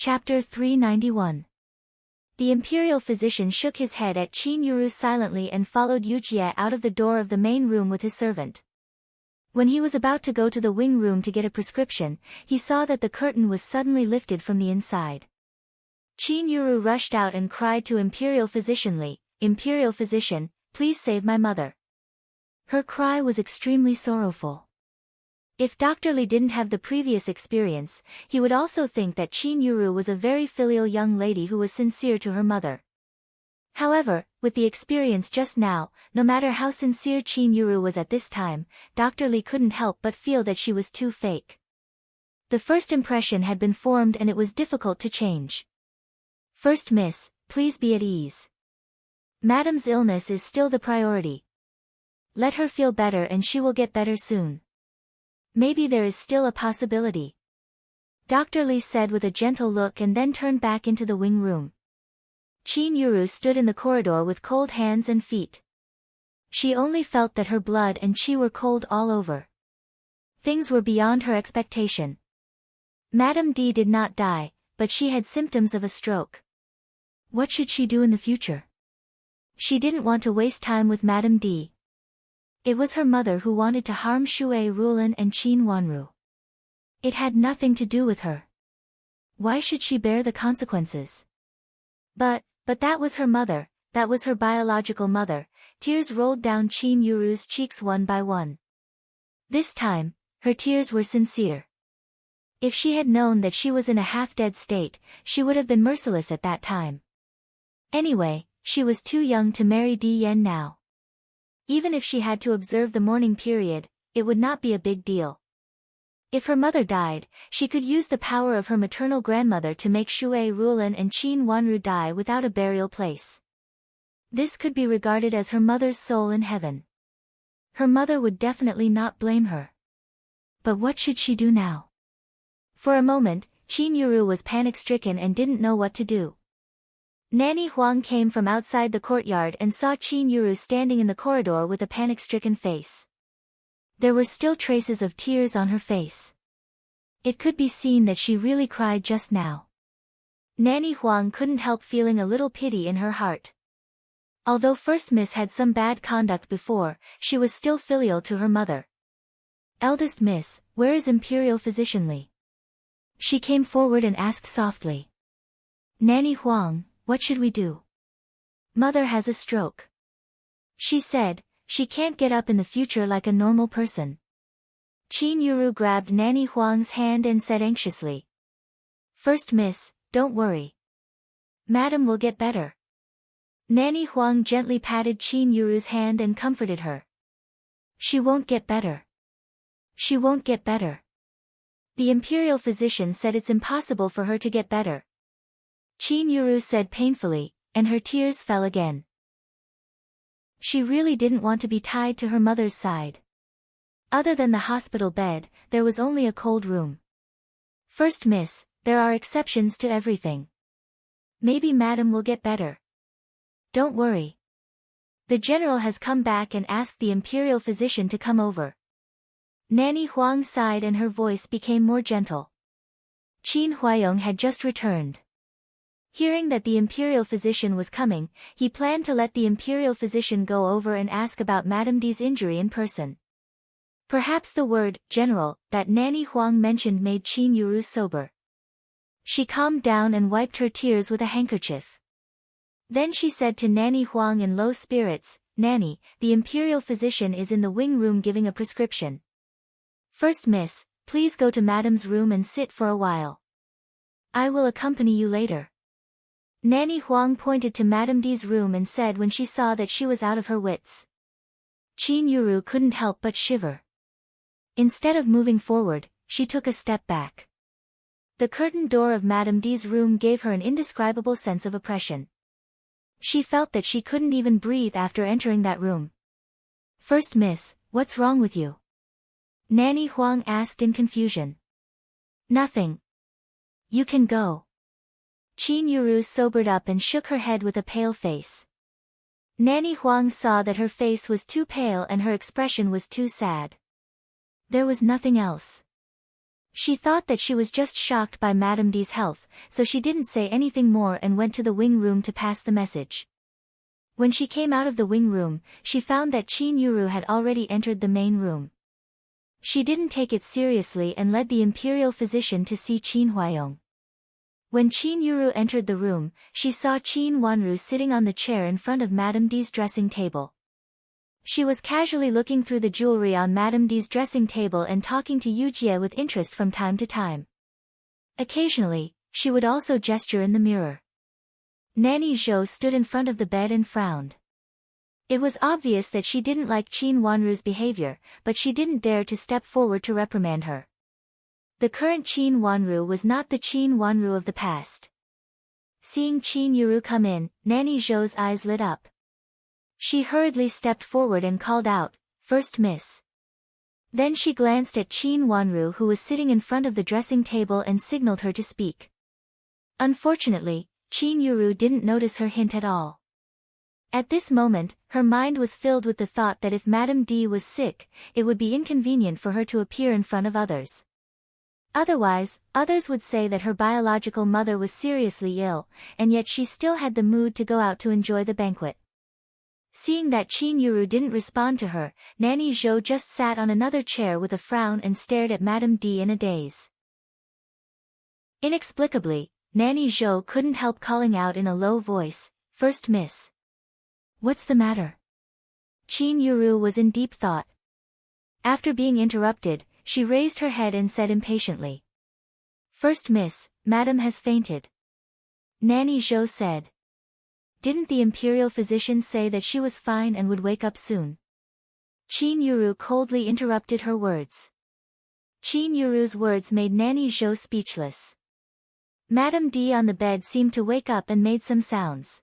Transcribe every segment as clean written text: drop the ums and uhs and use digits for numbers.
Chapter 391. The imperial physician shook his head at Qin Yuru silently and followed Yujie out of the door of the main room with his servant. When he was about to go to the wing room to get a prescription, he saw that the curtain was suddenly lifted from the inside. Qin Yuru rushed out and cried to Imperial Physician Li, "Imperial Physician, please save my mother." Her cry was extremely sorrowful. If Dr. Li didn't have the previous experience, he would also think that Qin Yuru was a very filial young lady who was sincere to her mother. However, with the experience just now, no matter how sincere Qin Yuru was at this time, Dr. Li couldn't help but feel that she was too fake. The first impression had been formed and it was difficult to change. "First miss, please be at ease. Madam's illness is still the priority. Let her feel better and she will get better soon. Maybe there is still a possibility," Dr. Li said with a gentle look and then turned back into the wing room. Qin Yuru stood in the corridor with cold hands and feet. She only felt that her blood and qi were cold all over. Things were beyond her expectation. Madame D did not die, but she had symptoms of a stroke. What should she do in the future? She didn't want to waste time with Madame D. It was her mother who wanted to harm Shui Rulin and Qin Wanru. It had nothing to do with her. Why should she bear the consequences? But that was her mother, that was her biological mother. Tears rolled down Qin Yuru's cheeks one by one. This time, her tears were sincere. If she had known that she was in a half-dead state, she would have been merciless at that time. Anyway, she was too young to marry Di Yan now. Even if she had to observe the mourning period, it would not be a big deal. If her mother died, she could use the power of her maternal grandmother to make Shui Rulin and Qin Wanru die without a burial place. This could be regarded as her mother's soul in heaven. Her mother would definitely not blame her. But what should she do now? For a moment, Qin Yuru was panic-stricken and didn't know what to do. Nanny Huang came from outside the courtyard and saw Qin Yuru standing in the corridor with a panic-stricken face. There were still traces of tears on her face. It could be seen that she really cried just now. Nanny Huang couldn't help feeling a little pity in her heart. Although First Miss had some bad conduct before, she was still filial to her mother. "Eldest Miss, where is Imperial Physician Li?" She came forward and asked softly. "Nanny Huang, what should we do? Mother has a stroke," she said. "She can't get up in the future like a normal person." Qin Yuru grabbed Nanny Huang's hand and said anxiously. "First Miss, don't worry. Madam will get better." Nanny Huang gently patted Qin Yuru's hand and comforted her. "She won't get better. She won't get better. The imperial physician said it's impossible for her to get better," Qin Yuru said painfully, and her tears fell again. She really didn't want to be tied to her mother's side. Other than the hospital bed, there was only a cold room. "First Miss, there are exceptions to everything. Maybe Madam will get better. Don't worry. The general has come back and asked the imperial physician to come over." Nanny Huang sighed and her voice became more gentle. Qin Huayong had just returned. Hearing that the imperial physician was coming, he planned to let the imperial physician go over and ask about Madame D's injury in person. Perhaps the word "general" that Nanny Huang mentioned made Qin Yuru sober. She calmed down and wiped her tears with a handkerchief. Then she said to Nanny Huang in low spirits, "Nanny, the imperial physician is in the wing room giving a prescription. First Miss, please go to Madam's room and sit for a while. I will accompany you later." Nanny Huang pointed to Madame D's room and said when she saw that she was out of her wits. Qin Yuru couldn't help but shiver. Instead of moving forward, she took a step back. The curtained door of Madame D's room gave her an indescribable sense of oppression. She felt that she couldn't even breathe after entering that room. "First Miss, what's wrong with you?" Nanny Huang asked in confusion. "Nothing. You can go." Qin Yuru sobered up and shook her head with a pale face. Nanny Huang saw that her face was too pale and her expression was too sad. There was nothing else. She thought that she was just shocked by Madame D's health, so she didn't say anything more and went to the wing room to pass the message. When she came out of the wing room, she found that Qin Yuru had already entered the main room. She didn't take it seriously and led the imperial physician to see Qin Huayong. When Qin Yuru entered the room, she saw Qin Wanru sitting on the chair in front of Madame D's dressing table. She was casually looking through the jewelry on Madame D's dressing table and talking to Yujie with interest from time to time. Occasionally, she would also gesture in the mirror. Nanny Zhou stood in front of the bed and frowned. It was obvious that she didn't like Qin Wanru's behavior, but she didn't dare to step forward to reprimand her. The current Qin Wanru was not the Qin Wanru of the past. Seeing Qin Yuru come in, Nanny Zhou's eyes lit up. She hurriedly stepped forward and called out, "First Miss." Then she glanced at Qin Wanru, who was sitting in front of the dressing table, and signaled her to speak. Unfortunately, Qin Yuru didn't notice her hint at all. At this moment, her mind was filled with the thought that if Madame D was sick, it would be inconvenient for her to appear in front of others. Otherwise, others would say that her biological mother was seriously ill, and yet she still had the mood to go out to enjoy the banquet. Seeing that Qin Yuru didn't respond to her, Nanny Zhou just sat on another chair with a frown and stared at Madame D in a daze. Inexplicably, Nanny Zhou couldn't help calling out in a low voice, "First Miss." "What's the matter?" Qin Yuru was in deep thought. After being interrupted, she raised her head and said impatiently, "First Miss, Madame has fainted." Nanny Zhou said, "Didn't the imperial physician say that she was fine and would wake up soon?" Qin Yuru coldly interrupted her words. Qin Yuru's words made Nanny Zhou speechless. Madame D on the bed seemed to wake up and made some sounds.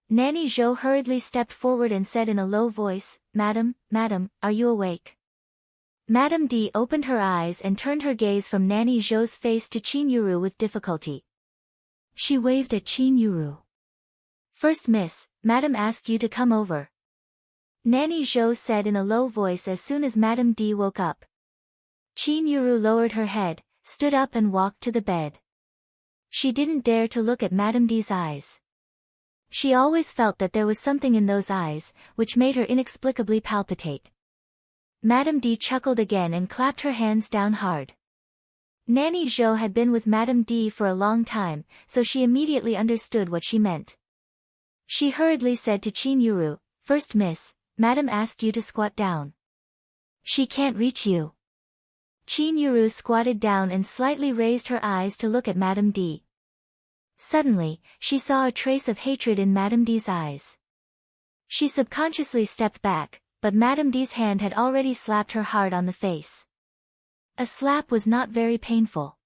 Nanny Zhou hurriedly stepped forward and said in a low voice, "Madam, are you awake?" Madame D opened her eyes and turned her gaze from Nanny Zhou's face to Qin Yuru with difficulty. She waved at Qin Yuru. "First Miss, Madame asked you to come over," Nanny Zhou said in a low voice as soon as Madame D woke up. Qin Yuru lowered her head, stood up and walked to the bed. She didn't dare to look at Madame D's eyes. She always felt that there was something in those eyes, which made her inexplicably palpitate. Madame D chuckled again and clapped her hands down hard. Nanny Zhou had been with Madame D for a long time, so she immediately understood what she meant. She hurriedly said to Qin Yuru, "First Miss, Madame asked you to squat down." "She can't reach you." Qin Yuru squatted down and slightly raised her eyes to look at Madame D. Suddenly, she saw a trace of hatred in Madame D's eyes. She subconsciously stepped back, but Madame D's hand had already slapped her hard on the face. A slap was not very painful.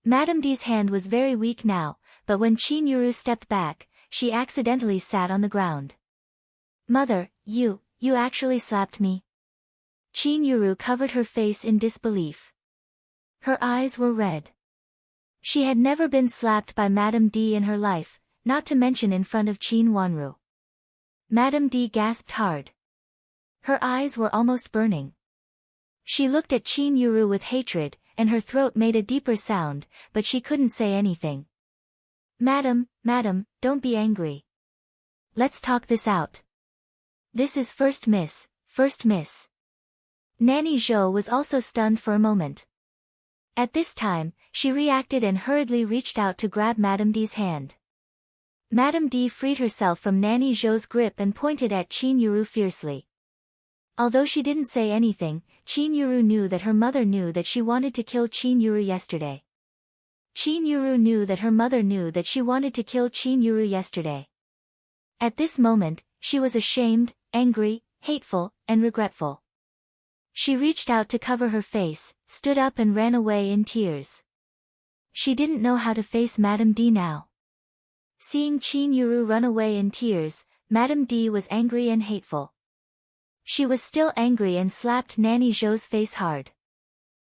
Madame D's hand was very weak now, but when Qin Yuru stepped back, she accidentally sat on the ground. "Mother, you actually slapped me?" Qin Yuru covered her face in disbelief. Her eyes were red. She had never been slapped by Madame D in her life, not to mention in front of Qin Wanru. Madame D gasped hard. Her eyes were almost burning. She looked at Qin Yuru with hatred, and her throat made a deeper sound, but she couldn't say anything. Madam, don't be angry. Let's talk this out. This is First Miss. Nanny Zhou was also stunned for a moment. At this time, she reacted and hurriedly reached out to grab Madame D's hand. Madame D freed herself from Nanny Zhou's grip and pointed at Qin Yuru fiercely. Although she didn't say anything, Qin Yuru knew that her mother knew that she wanted to kill Qin Yuru yesterday. Qin Yuru knew that her mother knew that she wanted to kill Qin Yuru yesterday. At this moment, she was ashamed, angry, hateful, and regretful. She reached out to cover her face, stood up and ran away in tears. She didn't know how to face Madame D now. Seeing Qin Yuru run away in tears, Madame D was angry and hateful. She was still angry and slapped Nanny Zhou's face hard.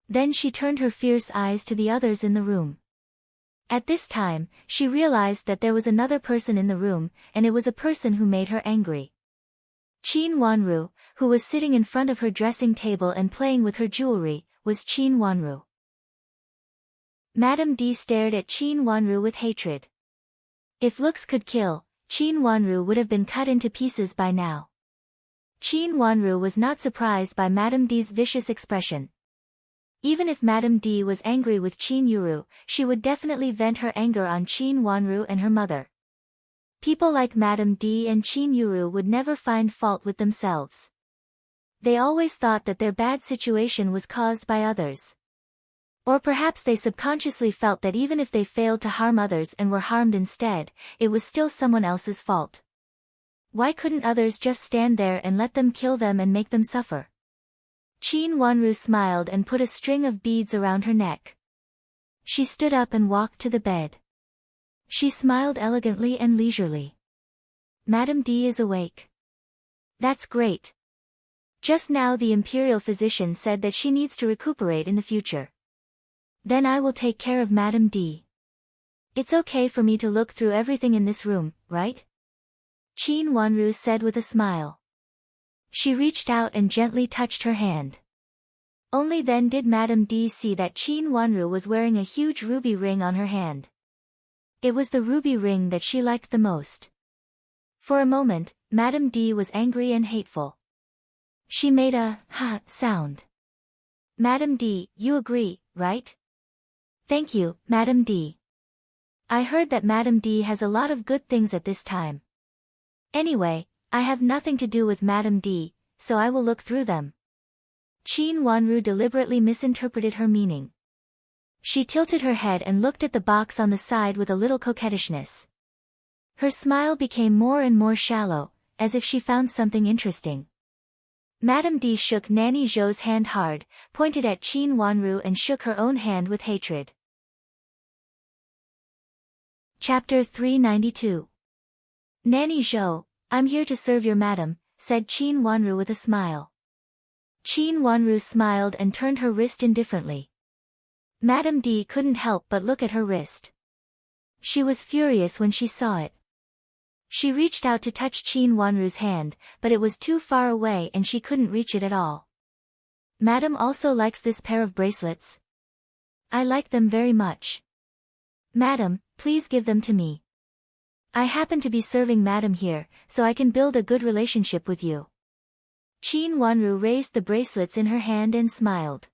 Then she turned her fierce eyes to the others in the room. At this time, she realized that there was another person in the room, and it was a person who made her angry. Qin Wanru, who was sitting in front of her dressing table and playing with her jewelry, was Qin Wanru. Madame D stared at Qin Wanru with hatred. If looks could kill, Qin Wanru would have been cut into pieces by now. Qin Wanru was not surprised by Madame D's vicious expression. Even if Madame D was angry with Qin Yuru, she would definitely vent her anger on Qin Wanru and her mother. People like Madame D and Qin Yuru would never find fault with themselves. They always thought that their bad situation was caused by others. Or perhaps they subconsciously felt that even if they failed to harm others and were harmed instead, it was still someone else's fault. Why couldn't others just stand there and let them kill them and make them suffer? Qin Wanru smiled and put a string of beads around her neck. She stood up and walked to the bed. She smiled elegantly and leisurely. Madame D is awake. That's great. Just now the imperial physician said that she needs to recuperate in the future. Then I will take care of Madame D. It's okay for me to look through everything in this room, right? Qin Wanru said with a smile. She reached out and gently touched her hand. Only then did Madame D see that Qin Wanru was wearing a huge ruby ring on her hand. It was the ruby ring that she liked the most. For a moment, Madame D was angry and hateful. She made a ha sound. Madame D, you agree, right? Thank you, Madame D. I heard that Madame D has a lot of good things at this time. Anyway, I have nothing to do with Madame D, so I will look through them. Qin Wanru deliberately misinterpreted her meaning. She tilted her head and looked at the box on the side with a little coquettishness. Her smile became more and more shallow, as if she found something interesting. Madame D shook Nanny Zhou's hand hard, pointed at Qin Wanru and shook her own hand with hatred. Chapter 392. Nanny Zhou, I'm here to serve your madam, said Qin Wanru with a smile. Qin Wanru smiled and turned her wrist indifferently. Madame D couldn't help but look at her wrist. She was furious when she saw it. She reached out to touch Qin Wanru's hand, but it was too far away and she couldn't reach it at all. Madam also likes this pair of bracelets. I like them very much. Madam, please give them to me. I happen to be serving Madam here, so I can build a good relationship with you. Qin Wanru raised the bracelets in her hand and smiled.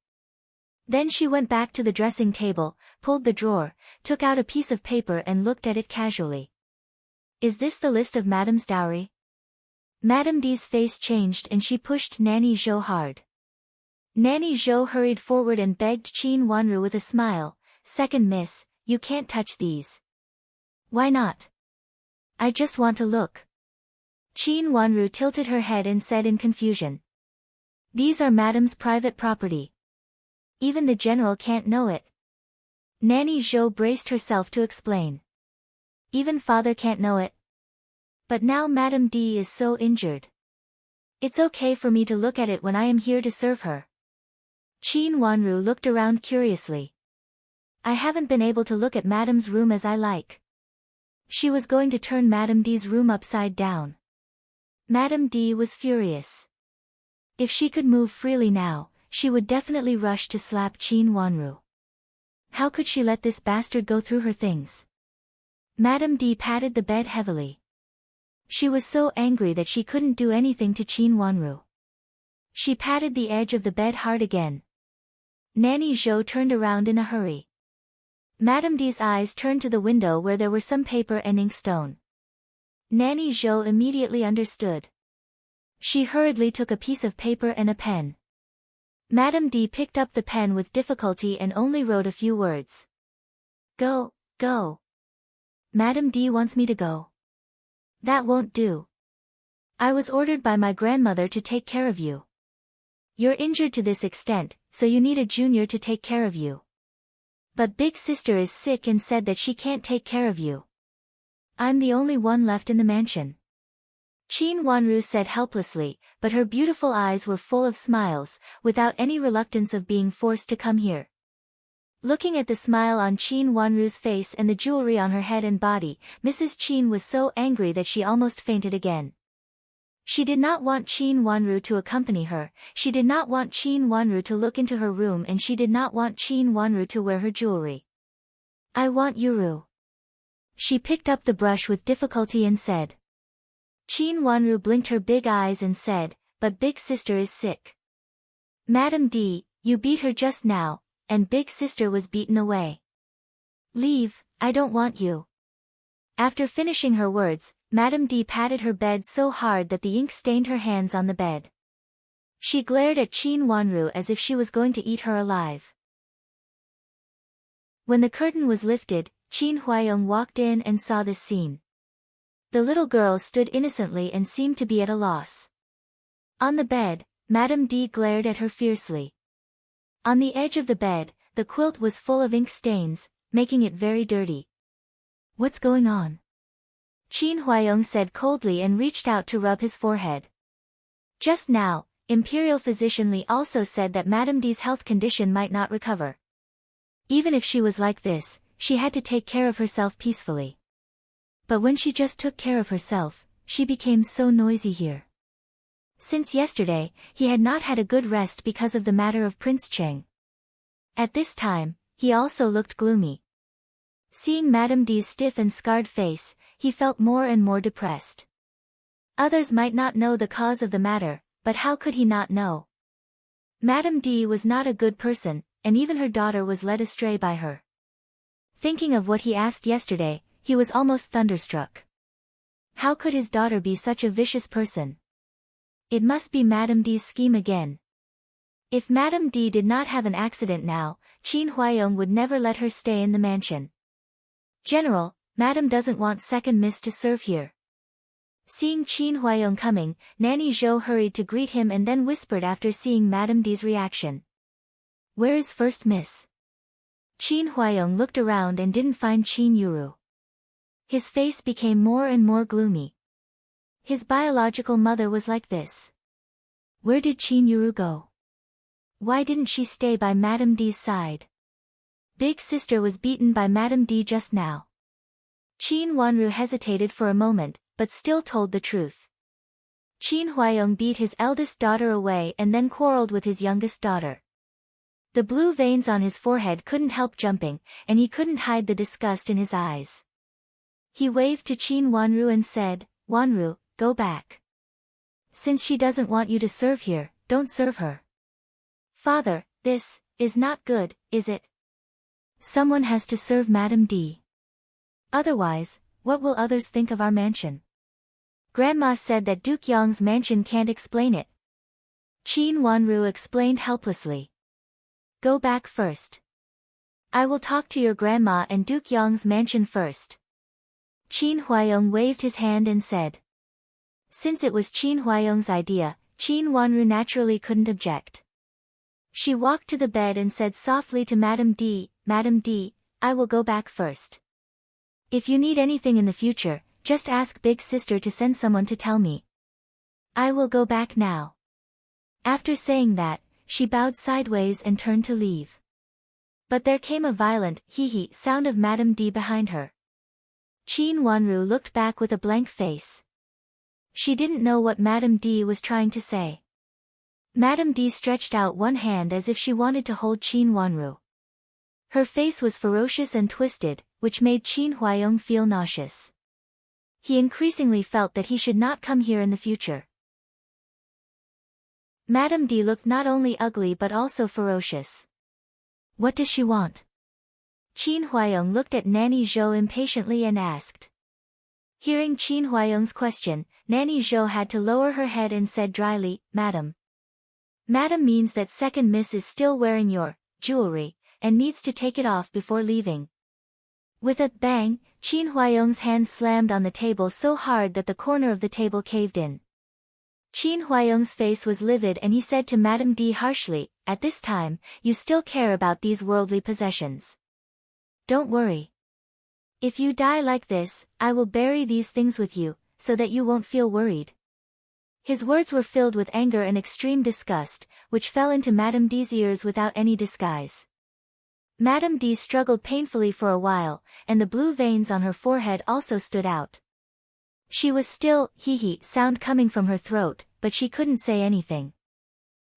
Then she went back to the dressing table, pulled the drawer, took out a piece of paper and looked at it casually. Is this the list of Madam's dowry? Madame D's face changed and she pushed Nanny Zhou hard. Nanny Zhou hurried forward and begged Qin Wanru with a smile, "Second miss, you can't touch these." Why not? I just want to look. Qin Wanru tilted her head and said in confusion. These are Madam's private property. Even the general can't know it. Nanny Zhou braced herself to explain. Even father can't know it. But now Madame D is so injured. It's okay for me to look at it when I am here to serve her. Qin Wanru looked around curiously. I haven't been able to look at Madam's room as I like. She was going to turn Madame D's room upside down. Madame D was furious. If she could move freely now, she would definitely rush to slap Qin Wanru. How could she let this bastard go through her things? Madame D patted the bed heavily. She was so angry that she couldn't do anything to Qin Wanru. She patted the edge of the bed hard again. Nanny Zhou turned around in a hurry. Madame D's eyes turned to the window where there were some paper and inkstone. Nanny Zhou immediately understood. She hurriedly took a piece of paper and a pen. Madame D picked up the pen with difficulty and only wrote a few words. Go, go. Madame D wants me to go. That won't do. I was ordered by my grandmother to take care of you. You're injured to this extent, so you need a junior to take care of you. But big sister is sick and said that she can't take care of you. I'm the only one left in the mansion. Qin Wanru said helplessly, but her beautiful eyes were full of smiles, without any reluctance of being forced to come here. Looking at the smile on Qin Wanru's face and the jewelry on her head and body, Mrs. Qin was so angry that she almost fainted again. She did not want Qin Wanru to accompany her, she did not want Qin Wanru to look into her room and she did not want Qin Wanru to wear her jewelry. I want Yuru. She picked up the brush with difficulty and said. Qin Wanru blinked her big eyes and said, but big sister is sick. Madam D, you beat her just now, and big sister was beaten away. Leave, I don't want you. After finishing her words, Madam D patted her bed so hard that the ink stained her hands on the bed. She glared at Qin Wanru as if she was going to eat her alive. When the curtain was lifted, Qin Huaiyong walked in and saw this scene. The little girl stood innocently and seemed to be at a loss. On the bed, Madam D glared at her fiercely. On the edge of the bed, the quilt was full of ink stains, making it very dirty. What's going on? Qin Huaiyong said coldly and reached out to rub his forehead. Just now, Imperial Physician Li also said that Madam D's health condition might not recover. Even if she was like this, she had to take care of herself peacefully. But when she just took care of herself, she became so noisy here. Since yesterday, he had not had a good rest because of the matter of Prince Cheng. At this time, he also looked gloomy. Seeing Madam D's stiff and scarred face, he felt more and more depressed. Others might not know the cause of the matter, but how could he not know? Madam D was not a good person, and even her daughter was led astray by her. Thinking of what he asked yesterday, he was almost thunderstruck. How could his daughter be such a vicious person? It must be Madam D's scheme again. If Madam D did not have an accident now, Qin Huaiyong would never let her stay in the mansion. General, Madam doesn't want second miss to serve here. Seeing Qin Huaiyong coming, Nanny Zhou hurried to greet him and then whispered after seeing Madam D's reaction. Where is first miss? Qin Huaiyong looked around and didn't find Qin Yuru. His face became more and more gloomy. His biological mother was like this. Where did Qin Yuru go? Why didn't she stay by Madam D's side? Big sister was beaten by Madam D just now. Qin Wanru hesitated for a moment, but still told the truth. Qin Huaiyong beat his eldest daughter away and then quarreled with his youngest daughter. The blue veins on his forehead couldn't help jumping, and he couldn't hide the disgust in his eyes. He waved to Qin Wanru and said, Wanru, go back. Since she doesn't want you to serve here, don't serve her. Father, this is not good, is it? Someone has to serve Madam D. Otherwise, what will others think of our mansion? Grandma said that Duke Yong's mansion can't explain it. Qin Wanru explained helplessly. Go back first. I will talk to your grandma and Duke Yong's mansion first. Qin Huaiyong waved his hand and said. Since it was Qin Huaiyong's idea, Qin Wanru naturally couldn't object. She walked to the bed and said softly to Madam D, I will go back first. If you need anything in the future, just ask big sister to send someone to tell me. I will go back now. After saying that, she bowed sideways and turned to leave. But there came a violent hee-hee sound of Madam D behind her. Qin Wanru looked back with a blank face. She didn't know what Madam D was trying to say. Madam D stretched out one hand as if she wanted to hold Qin Wanru. Her face was ferocious and twisted, which made Qin Huaiyong feel nauseous. He increasingly felt that he should not come here in the future. Madam D looked not only ugly but also ferocious. What does she want? Qin Huaiyong looked at Nanny Zhou impatiently and asked. Hearing Qin Huaiyong's question, Nanny Zhou had to lower her head and said dryly, Madam. Madam means that second miss is still wearing your jewelry, and needs to take it off before leaving. With a bang, Qin Huaiyong's hand slammed on the table so hard that the corner of the table caved in. Qin Huaiyong's face was livid and he said to Madam D harshly, at this time, you still care about these worldly possessions. Don't worry. If you die like this, I will bury these things with you, so that you won't feel worried. His words were filled with anger and extreme disgust, which fell into Madam D's ears without any disguise. Madam D struggled painfully for a while, and the blue veins on her forehead also stood out. She was still, hee-hee sound coming from her throat, but she couldn't say anything.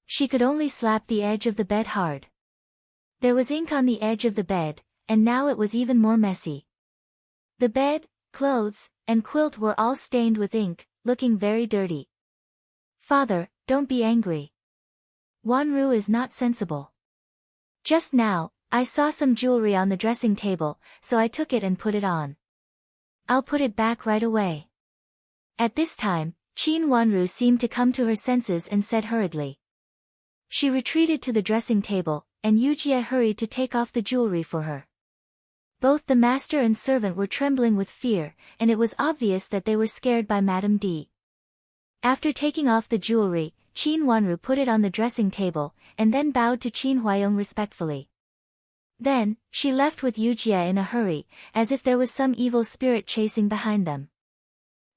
She could only slap the edge of the bed hard. There was ink on the edge of the bed, and now it was even more messy. The bed, clothes, and quilt were all stained with ink, looking very dirty. Father, don't be angry. Wanru is not sensible. Just now, I saw some jewelry on the dressing table, so I took it and put it on. I'll put it back right away. At this time, Qin Wanru seemed to come to her senses and said hurriedly. She retreated to the dressing table, and Yujie hurried to take off the jewelry for her. Both the master and servant were trembling with fear, and it was obvious that they were scared by Madame D. After taking off the jewelry, Qin Wanru put it on the dressing table, and then bowed to Qin Huayong respectfully. Then, she left with Yujie in a hurry, as if there was some evil spirit chasing behind them.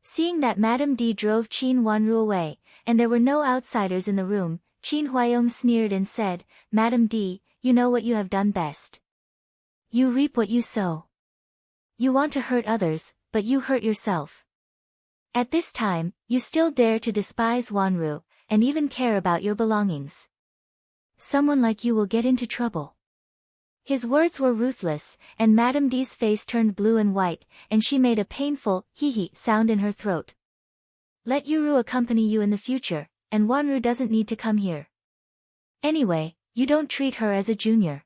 Seeing that Madame D drove Qin Wanru away, and there were no outsiders in the room, Qin Huayong sneered and said, Madame D, you know what you have done best. You reap what you sow. You want to hurt others, but you hurt yourself. At this time, you still dare to despise Wanru, and even care about your belongings. Someone like you will get into trouble. His words were ruthless, and Madame D's face turned blue and white, and she made a painful, hee-hee sound in her throat. Let Yuru accompany you in the future, and Wanru doesn't need to come here. Anyway, you don't treat her as a junior.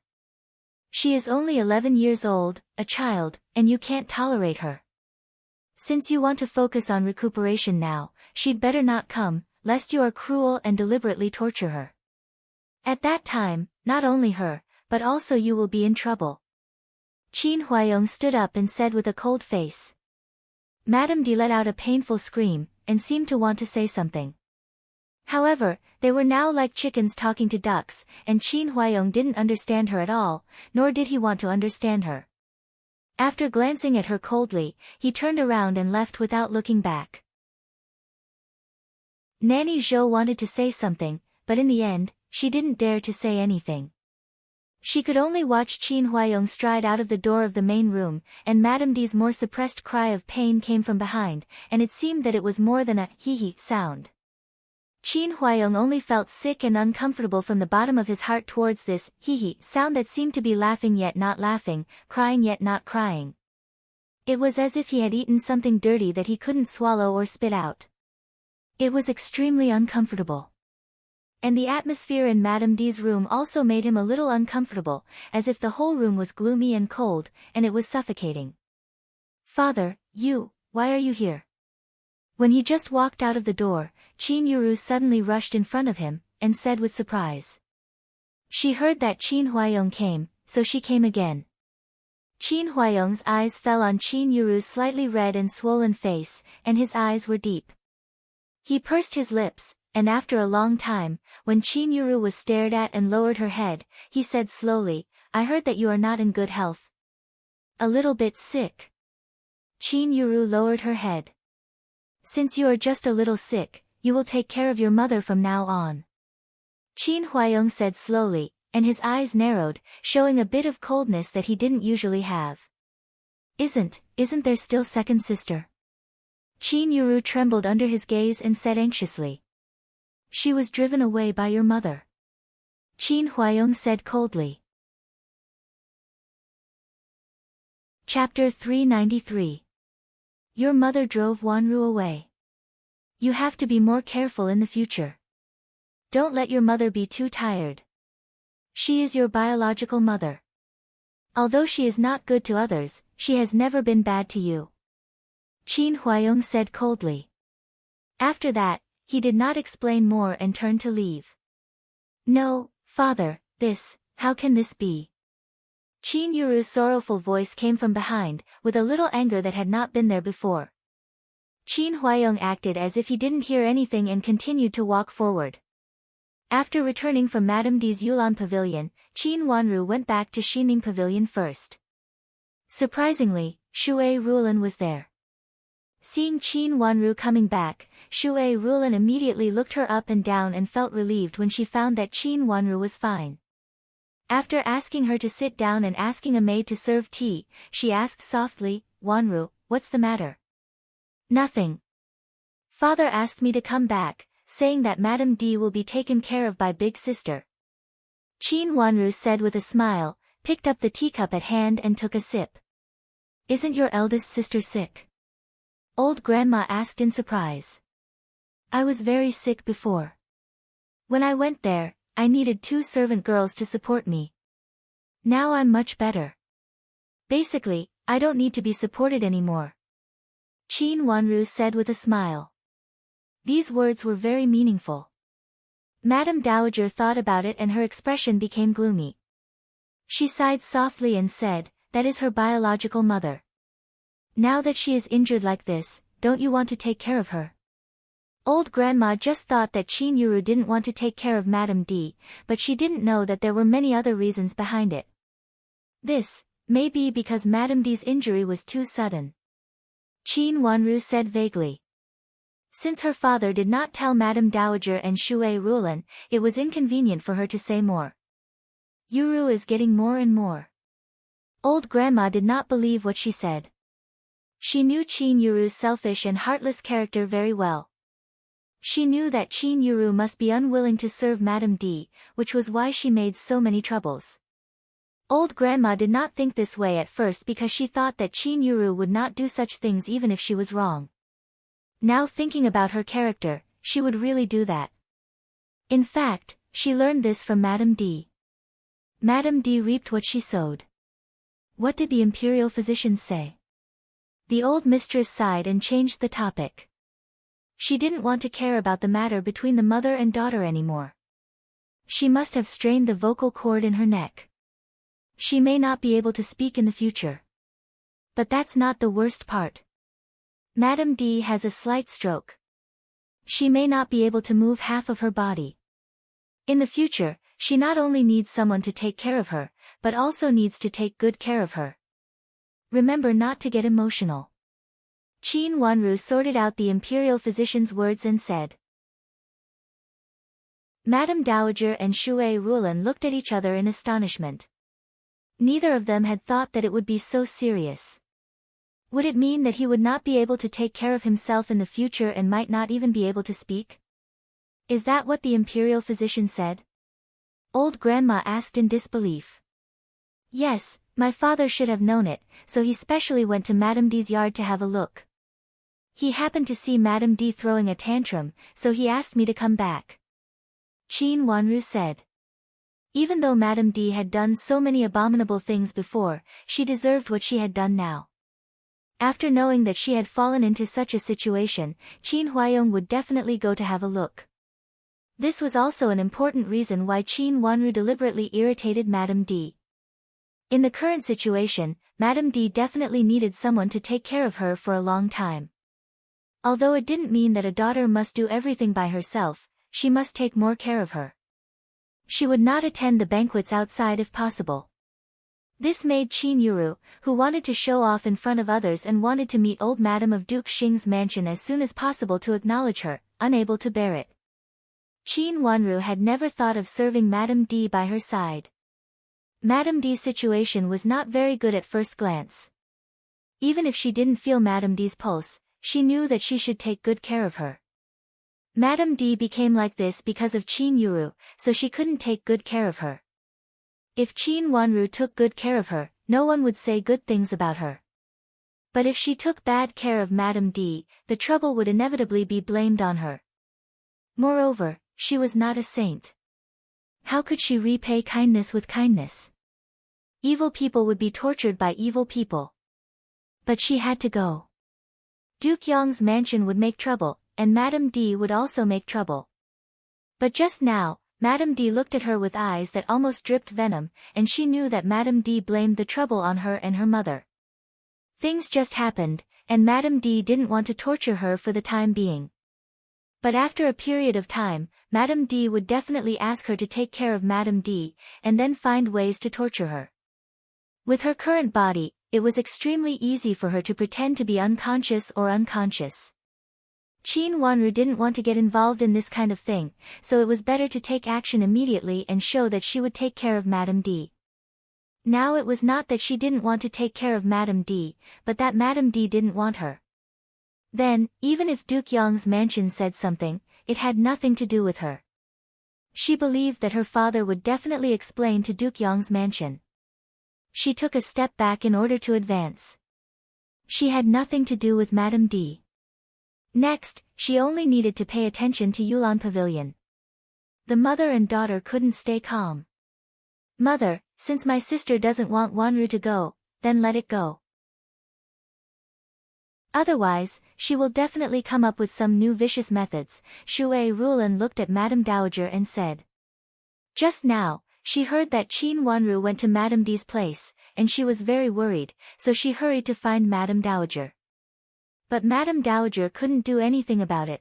She is only 11 years old, a child, and you can't tolerate her. Since you want to focus on recuperation now, she'd better not come, lest you are cruel and deliberately torture her. At that time, not only her, but also you will be in trouble. Qin Huayong stood up and said with a cold face. Madame D let out a painful scream, and seemed to want to say something. However, they were now like chickens talking to ducks, and Qin Huayong didn't understand her at all, nor did he want to understand her. After glancing at her coldly, he turned around and left without looking back. Nanny Zhou wanted to say something, but in the end, she didn't dare to say anything. She could only watch Qin Huayong stride out of the door of the main room, and Madame D's more suppressed cry of pain came from behind, and it seemed that it was more than a hee-hee sound. Qin Huayong only felt sick and uncomfortable from the bottom of his heart towards this hee-hee sound that seemed to be laughing yet not laughing, crying yet not crying. It was as if he had eaten something dirty that he couldn't swallow or spit out. It was extremely uncomfortable. And the atmosphere in Madame D's room also made him a little uncomfortable, as if the whole room was gloomy and cold, and it was suffocating. Father, why are you here? When he just walked out of the door, Qin Yuru suddenly rushed in front of him, and said with surprise. She heard that Qin Huayong came, so she came again. Qin Huayong's eyes fell on Qin Yuru's slightly red and swollen face, and his eyes were deep. He pursed his lips, and after a long time, when Qin Yuru was stared at and lowered her head, he said slowly, I heard that you are not in good health. A little bit sick. Qin Yuru lowered her head. Since you are just a little sick, you will take care of your mother from now on. Qin Huayong said slowly, and his eyes narrowed, showing a bit of coldness that he didn't usually have. Isn't there still second sister? Qin Yuru trembled under his gaze and said anxiously. She was driven away by your mother. Qin Huayong said coldly. Chapter 393. Your mother drove Wanru away. You have to be more careful in the future. Don't let your mother be too tired. She is your biological mother. Although she is not good to others, she has never been bad to you. Qin Huayong said coldly. After that, he did not explain more and turned to leave. No, father, how can this be? Qin Yuru's sorrowful voice came from behind, with a little anger that had not been there before. Qin Huayong acted as if he didn't hear anything and continued to walk forward. After returning from Madame D's Yulan Pavilion, Qin Wanru went back to Xining Pavilion first. Surprisingly, Shui Rulan was there. Seeing Qin Wanru coming back, Shui Rulan immediately looked her up and down and felt relieved when she found that Qin Wanru was fine. After asking her to sit down and asking a maid to serve tea, she asked softly, Wanru, what's the matter? Nothing. Father asked me to come back, saying that Madame D will be taken care of by big sister. Qin Wanru said with a smile, picked up the teacup at hand and took a sip. "Isn't your eldest sister sick?" Old grandma asked in surprise. "I was very sick before. When I went there, I needed 2 servant girls to support me. Now I'm much better. Basically, I don't need to be supported anymore," Qin Wanru said with a smile. These words were very meaningful. Madame Dowager thought about it and her expression became gloomy. She sighed softly and said, "That is her biological mother. Now that she is injured like this, don't you want to take care of her?" Old grandma just thought that Qin Yuru didn't want to take care of Madame D, but she didn't know that there were many other reasons behind it. This may be because Madame D's injury was too sudden, Qin Wanru said vaguely. Since her father did not tell Madame Dowager and Shui Rulan, it was inconvenient for her to say more. Yuru is getting more and more. Old grandma did not believe what she said. She knew Qin Yuru's selfish and heartless character very well. She knew that Qin Yuru must be unwilling to serve Madame D, which was why she made so many troubles. Old grandma did not think this way at first because she thought that Qin Yuru would not do such things even if she was wrong. Now thinking about her character, she would really do that. In fact, she learned this from Madame D. Madame D reaped what she sowed. What did the imperial physicians say? The old mistress sighed and changed the topic. She didn't want to care about the matter between the mother and daughter anymore. She must have strained the vocal cord in her neck. She may not be able to speak in the future. But that's not the worst part. Madame D has a slight stroke. She may not be able to move half of her body. In the future, she not only needs someone to take care of her, but also needs to take good care of her. Remember not to get emotional. Qin Wanru sorted out the imperial physician's words and said. Madame Dowager and Shui Rulan looked at each other in astonishment. Neither of them had thought that it would be so serious. Would it mean that he would not be able to take care of himself in the future and might not even be able to speak? Is that what the imperial physician said? Old grandma asked in disbelief. Yes, my father should have known it, so he specially went to Madame D's yard to have a look. He happened to see Madame D throwing a tantrum, so he asked me to come back, Qin Wanru said. Even though Madame D had done so many abominable things before, she deserved what she had done now. After knowing that she had fallen into such a situation, Qin Huayong would definitely go to have a look. This was also an important reason why Qin Wanru deliberately irritated Madame D. In the current situation, Madame D definitely needed someone to take care of her for a long time. Although it didn't mean that a daughter must do everything by herself, she must take more care of her. She would not attend the banquets outside if possible. This made Qin Yuru, who wanted to show off in front of others and wanted to meet old Madame of Duke Xing's mansion as soon as possible to acknowledge her, unable to bear it. Qin Wanru had never thought of serving Madame D by her side. Madame D's situation was not very good at first glance. Even if she didn't feel Madame D's pulse, she knew that she should take good care of her. Madame D became like this because of Qin Yuru, so she couldn't take good care of her. If Qin Wanru took good care of her, no one would say good things about her. But if she took bad care of Madame D, the trouble would inevitably be blamed on her. Moreover, she was not a saint. How could she repay kindness with kindness? Evil people would be tortured by evil people. But she had to go. Duke Yong's mansion would make trouble, and Madame D would also make trouble. But just now, Madame D looked at her with eyes that almost dripped venom, and she knew that Madame D blamed the trouble on her and her mother. Things just happened, and Madame D didn't want to torture her for the time being. But after a period of time, Madame D would definitely ask her to take care of Madame D, and then find ways to torture her. With her current body, it was extremely easy for her to pretend to be unconscious or unconscious. Qin Wanru didn't want to get involved in this kind of thing, so it was better to take action immediately and show that she would take care of Madame D. Now it was not that she didn't want to take care of Madame D, but that Madame D didn't want her. Then, even if Duke Yong's mansion said something, it had nothing to do with her. She believed that her father would definitely explain to Duke Yong's mansion. She took a step back in order to advance. She had nothing to do with Madame D. Next, she only needed to pay attention to Yulan Pavilion. The mother and daughter couldn't stay calm. Mother, since my sister doesn't want Wanru to go, then let it go. Otherwise, she will definitely come up with some new vicious methods. Shui Rulan looked at Madame Dowager and said. Just now, she heard that Qin Wanru went to Madame D's place, and she was very worried, so she hurried to find Madame Dowager. But Madame Dowager couldn't do anything about it.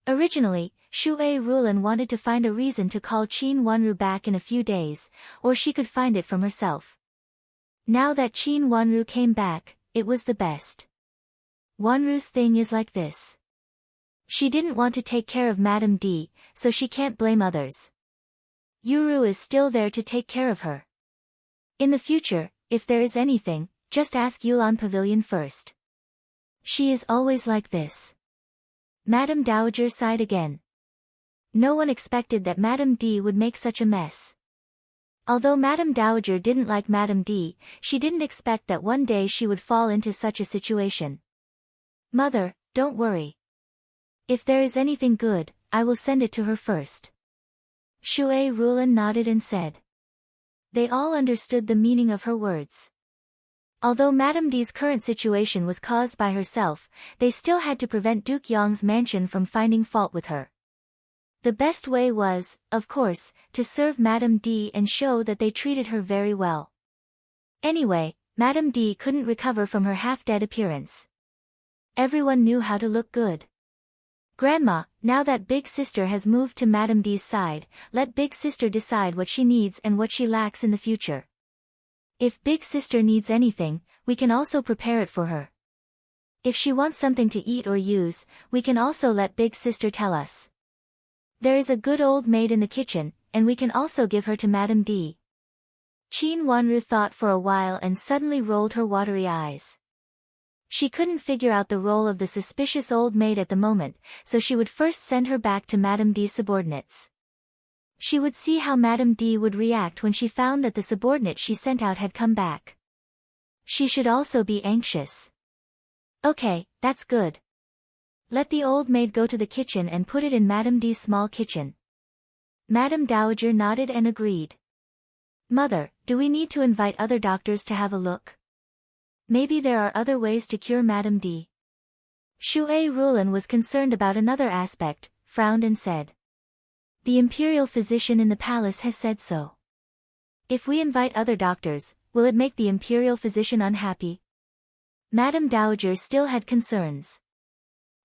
Originally, Shui Rulan wanted to find a reason to call Qin Wanru back in a few days, or she could find it from herself. Now that Qin Wanru came back, it was the best. Wanru's thing is like this. She didn't want to take care of Madame D, so she can't blame others. Yuru is still there to take care of her. In the future, if there is anything, just ask Yulan Pavilion first. She is always like this. Madame Dowager sighed again. No one expected that Madame D would make such a mess. Although Madame Dowager didn't like Madame D, she didn't expect that one day she would fall into such a situation. Mother, don't worry. If there is anything good, I will send it to her first. Shui Rulan nodded and said. They all understood the meaning of her words. Although Madame D's current situation was caused by herself, they still had to prevent Duke Yong's mansion from finding fault with her. The best way was, of course, to serve Madame D and show that they treated her very well. Anyway, Madame D couldn't recover from her half-dead appearance. Everyone knew how to look good. Grandma, now that Big Sister has moved to Madame D's side, let Big Sister decide what she needs and what she lacks in the future. If Big Sister needs anything, we can also prepare it for her. If she wants something to eat or use, we can also let Big Sister tell us. There is a good old maid in the kitchen, and we can also give her to Madame D. Qin Wanru thought for a while and suddenly rolled her watery eyes. She couldn't figure out the role of the suspicious old maid at the moment, so she would first send her back to Madame D's subordinates. She would see how Madame D would react when she found that the subordinate she sent out had come back. She should also be anxious. Okay, that's good. Let the old maid go to the kitchen and put it in Madame D's small kitchen. Madame Dowager nodded and agreed. Mother, do we need to invite other doctors to have a look? Maybe there are other ways to cure Madame D. Shui Rulan was concerned about another aspect, frowned and said. The imperial physician in the palace has said so. If we invite other doctors, will it make the imperial physician unhappy? Madame Dowager still had concerns.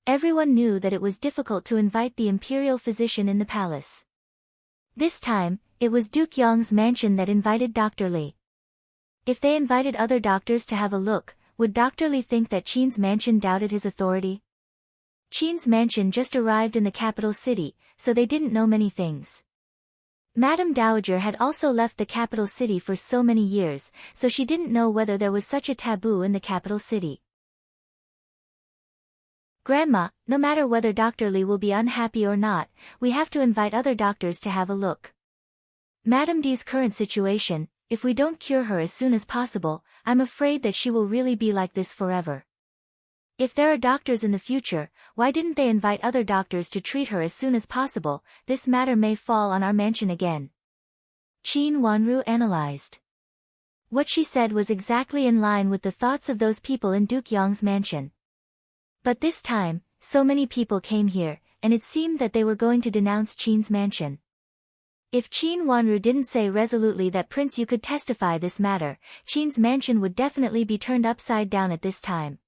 Everyone knew that it was difficult to invite the imperial physician in the palace. This time, it was Duke Yong's mansion that invited Dr. Li. If they invited other doctors to have a look, would Dr. Li think that Qin's mansion doubted his authority? Qin's mansion just arrived in the capital city, so they didn't know many things. Madame Dowager had also left the capital city for so many years, so she didn't know whether there was such a taboo in the capital city. Grandma, no matter whether Dr. Li will be unhappy or not, we have to invite other doctors to have a look. Madame D's current situation, if we don't cure her as soon as possible, I'm afraid that she will really be like this forever. If there are doctors in the future, why didn't they invite other doctors to treat her as soon as possible? This matter may fall on our mansion again. Qin Wanru analyzed. What she said was exactly in line with the thoughts of those people in Duke Yong's mansion. But this time, so many people came here, and it seemed that they were going to denounce Qin's mansion. If Qin Wanru didn't say resolutely that Prince Yu could testify this matter, Qin's mansion would definitely be turned upside down at this time.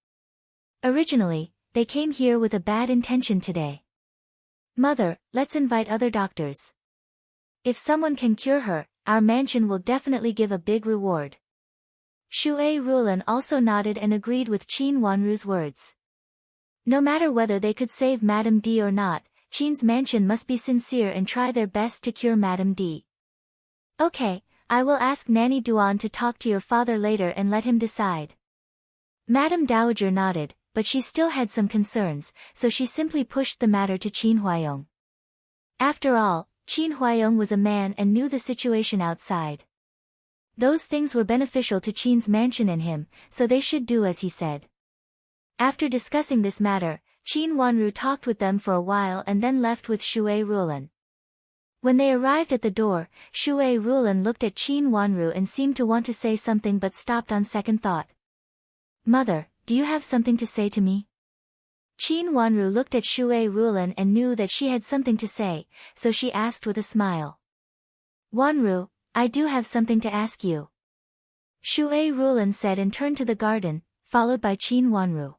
Originally, they came here with a bad intention today. Mother, let's invite other doctors. If someone can cure her, our mansion will definitely give a big reward. Shui Rulan also nodded and agreed with Qin Wanru's words. No matter whether they could save Madame D or not, Qin's mansion must be sincere and try their best to cure Madame D. Okay, I will ask Nanny Duan to talk to your father later and let him decide. Madame Dowager nodded, but she still had some concerns, so she simply pushed the matter to Qin Huayong. After all, Qin Huayong was a man and knew the situation outside. Those things were beneficial to Qin's mansion and him, so they should do as he said. After discussing this matter, Qin Wanru talked with them for a while and then left with Shui Rulan. When they arrived at the door, Shui Rulan looked at Qin Wanru and seemed to want to say something but stopped on second thought. "Mother, do you have something to say to me?" Qin Wanru looked at Shui Rulan and knew that she had something to say, so she asked with a smile. "Wanru, I do have something to ask you." Shui Rulan said and turned to the garden, followed by Qin Wanru.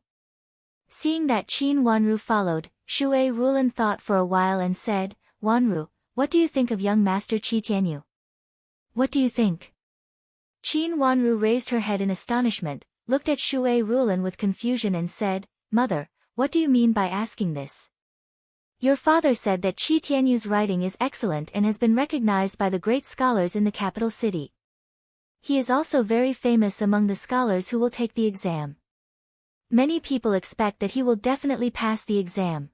Seeing that Qin Wanru followed, Shui Rulan thought for a while and said, "Wanru, what do you think of young Master Qi Tianyu?" "What do you think?" Qin Wanru raised her head in astonishment, looked at Shui Rulan with confusion and said, "Mother, what do you mean by asking this? Your father said that Qi Tianyu's writing is excellent and has been recognized by the great scholars in the capital city. He is also very famous among the scholars who will take the exam. Many people expect that he will definitely pass the exam.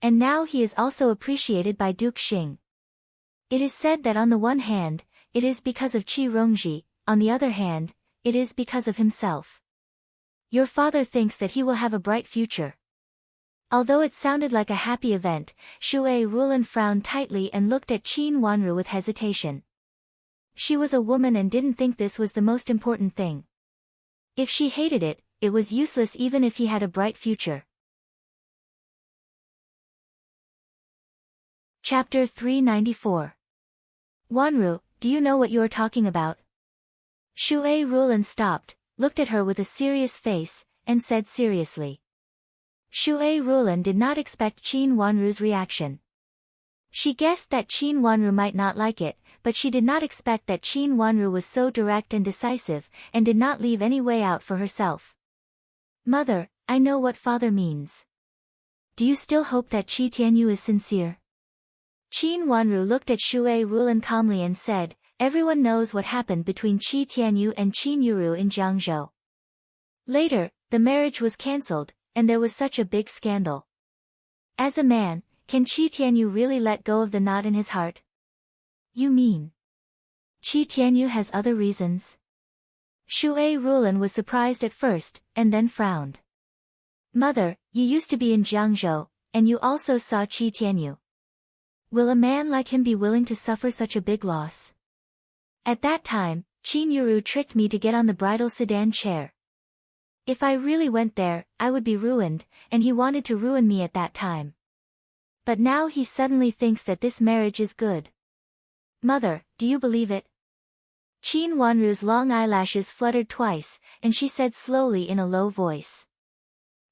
And now he is also appreciated by Duke Xing. It is said that on the one hand, it is because of Qi Rongji, on the other hand, it is because of himself. Your father thinks that he will have a bright future." Although it sounded like a happy event, Shui Rulan frowned tightly and looked at Qin Wanru with hesitation. She was a woman and didn't think this was the most important thing. If she hated it, it was useless even if he had a bright future. Chapter 394. "Wanru, do you know what you are talking about?" Shui Rulan stopped, looked at her with a serious face, and said seriously. Shui Rulan did not expect Qin Wanru's reaction. She guessed that Qin Wanru might not like it, but she did not expect that Qin Wanru was so direct and decisive, and did not leave any way out for herself. "Mother, I know what father means. Do you still hope that Qi Tianyu is sincere?" Qin Wanru looked at Shui Rulan calmly and said, "Everyone knows what happened between Qi Tianyu and Qin Yuru in Jiangzhou. Later, the marriage was cancelled, and there was such a big scandal. As a man, can Qi Tianyu really let go of the knot in his heart?" "You mean Qi Tianyu has other reasons?" Shui Rulan was surprised at first, and then frowned. "Mother, you used to be in Jiangzhou, and you also saw Qi Tianyu. Will a man like him be willing to suffer such a big loss? At that time, Qin Yuru tricked me to get on the bridal sedan chair. If I really went there, I would be ruined, and he wanted to ruin me at that time. But now he suddenly thinks that this marriage is good. Mother, do you believe it?" Qin Wanru's long eyelashes fluttered twice, and she said slowly in a low voice.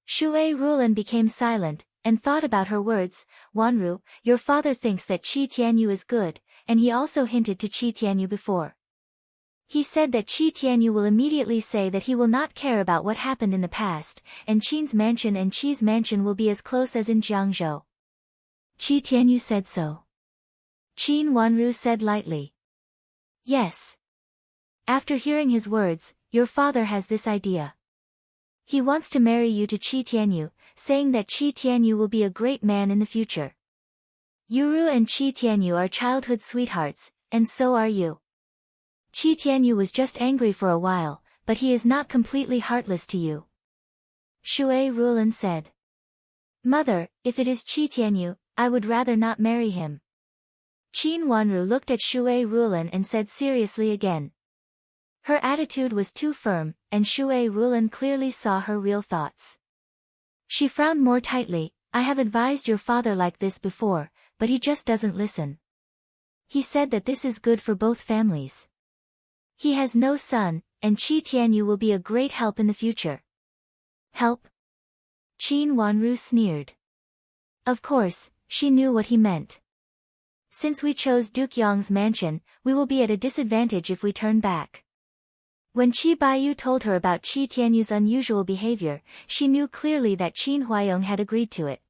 Shui Rulan became silent, and thought about her words. "Wanru, your father thinks that Qi Tianyu is good, and he also hinted to Qi Tianyu before. He said that Qi Tianyu will immediately say that he will not care about what happened in the past, and Qin's mansion and Qi's mansion will be as close as in Jiangzhou." "Qi Tianyu said so?" Qin Wanru said lightly. "Yes. After hearing his words, your father has this idea. He wants to marry you to Qi Tianyu, saying that Qi Tianyu will be a great man in the future. Yuru and Qi Tianyu are childhood sweethearts, and so are you. Qi Tianyu was just angry for a while, but he is not completely heartless to you." Shui Rulan said. "Mother, if it is Qi Tianyu, I would rather not marry him." Qin Wanru looked at Shui Rulan and said seriously again. Her attitude was too firm, and Shui Rulan clearly saw her real thoughts. She frowned more tightly. "I have advised your father like this before, but he just doesn't listen. He said that this is good for both families. He has no son, and Qi Tianyu will be a great help in the future." "Help?" Qin Wanru sneered. Of course, she knew what he meant. "Since we chose Duke Yang's mansion, we will be at a disadvantage if we turn back." When Qi Baiyu told her about Qi Tianyu's unusual behavior, she knew clearly that Qin Huayong had agreed to it.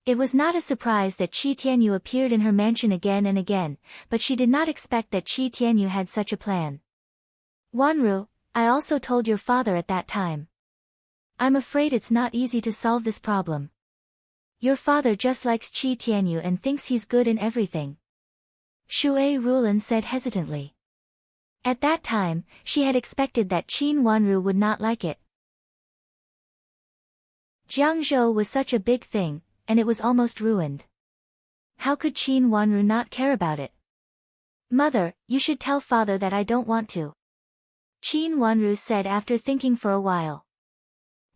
It was not a surprise that Qi Tianyu appeared in her mansion again and again, but she did not expect that Qi Tianyu had such a plan. "Wanru, I also told your father at that time. I'm afraid it's not easy to solve this problem. Your father just likes Qi Tianyu and thinks he's good in everything." Shui Rulan said hesitantly. At that time, she had expected that Qin Wanru would not like it. Jiangzhou was such a big thing, and it was almost ruined. How could Qin Wanru not care about it? Mother, you should tell father that I don't want to. Qin Wanru said after thinking for a while.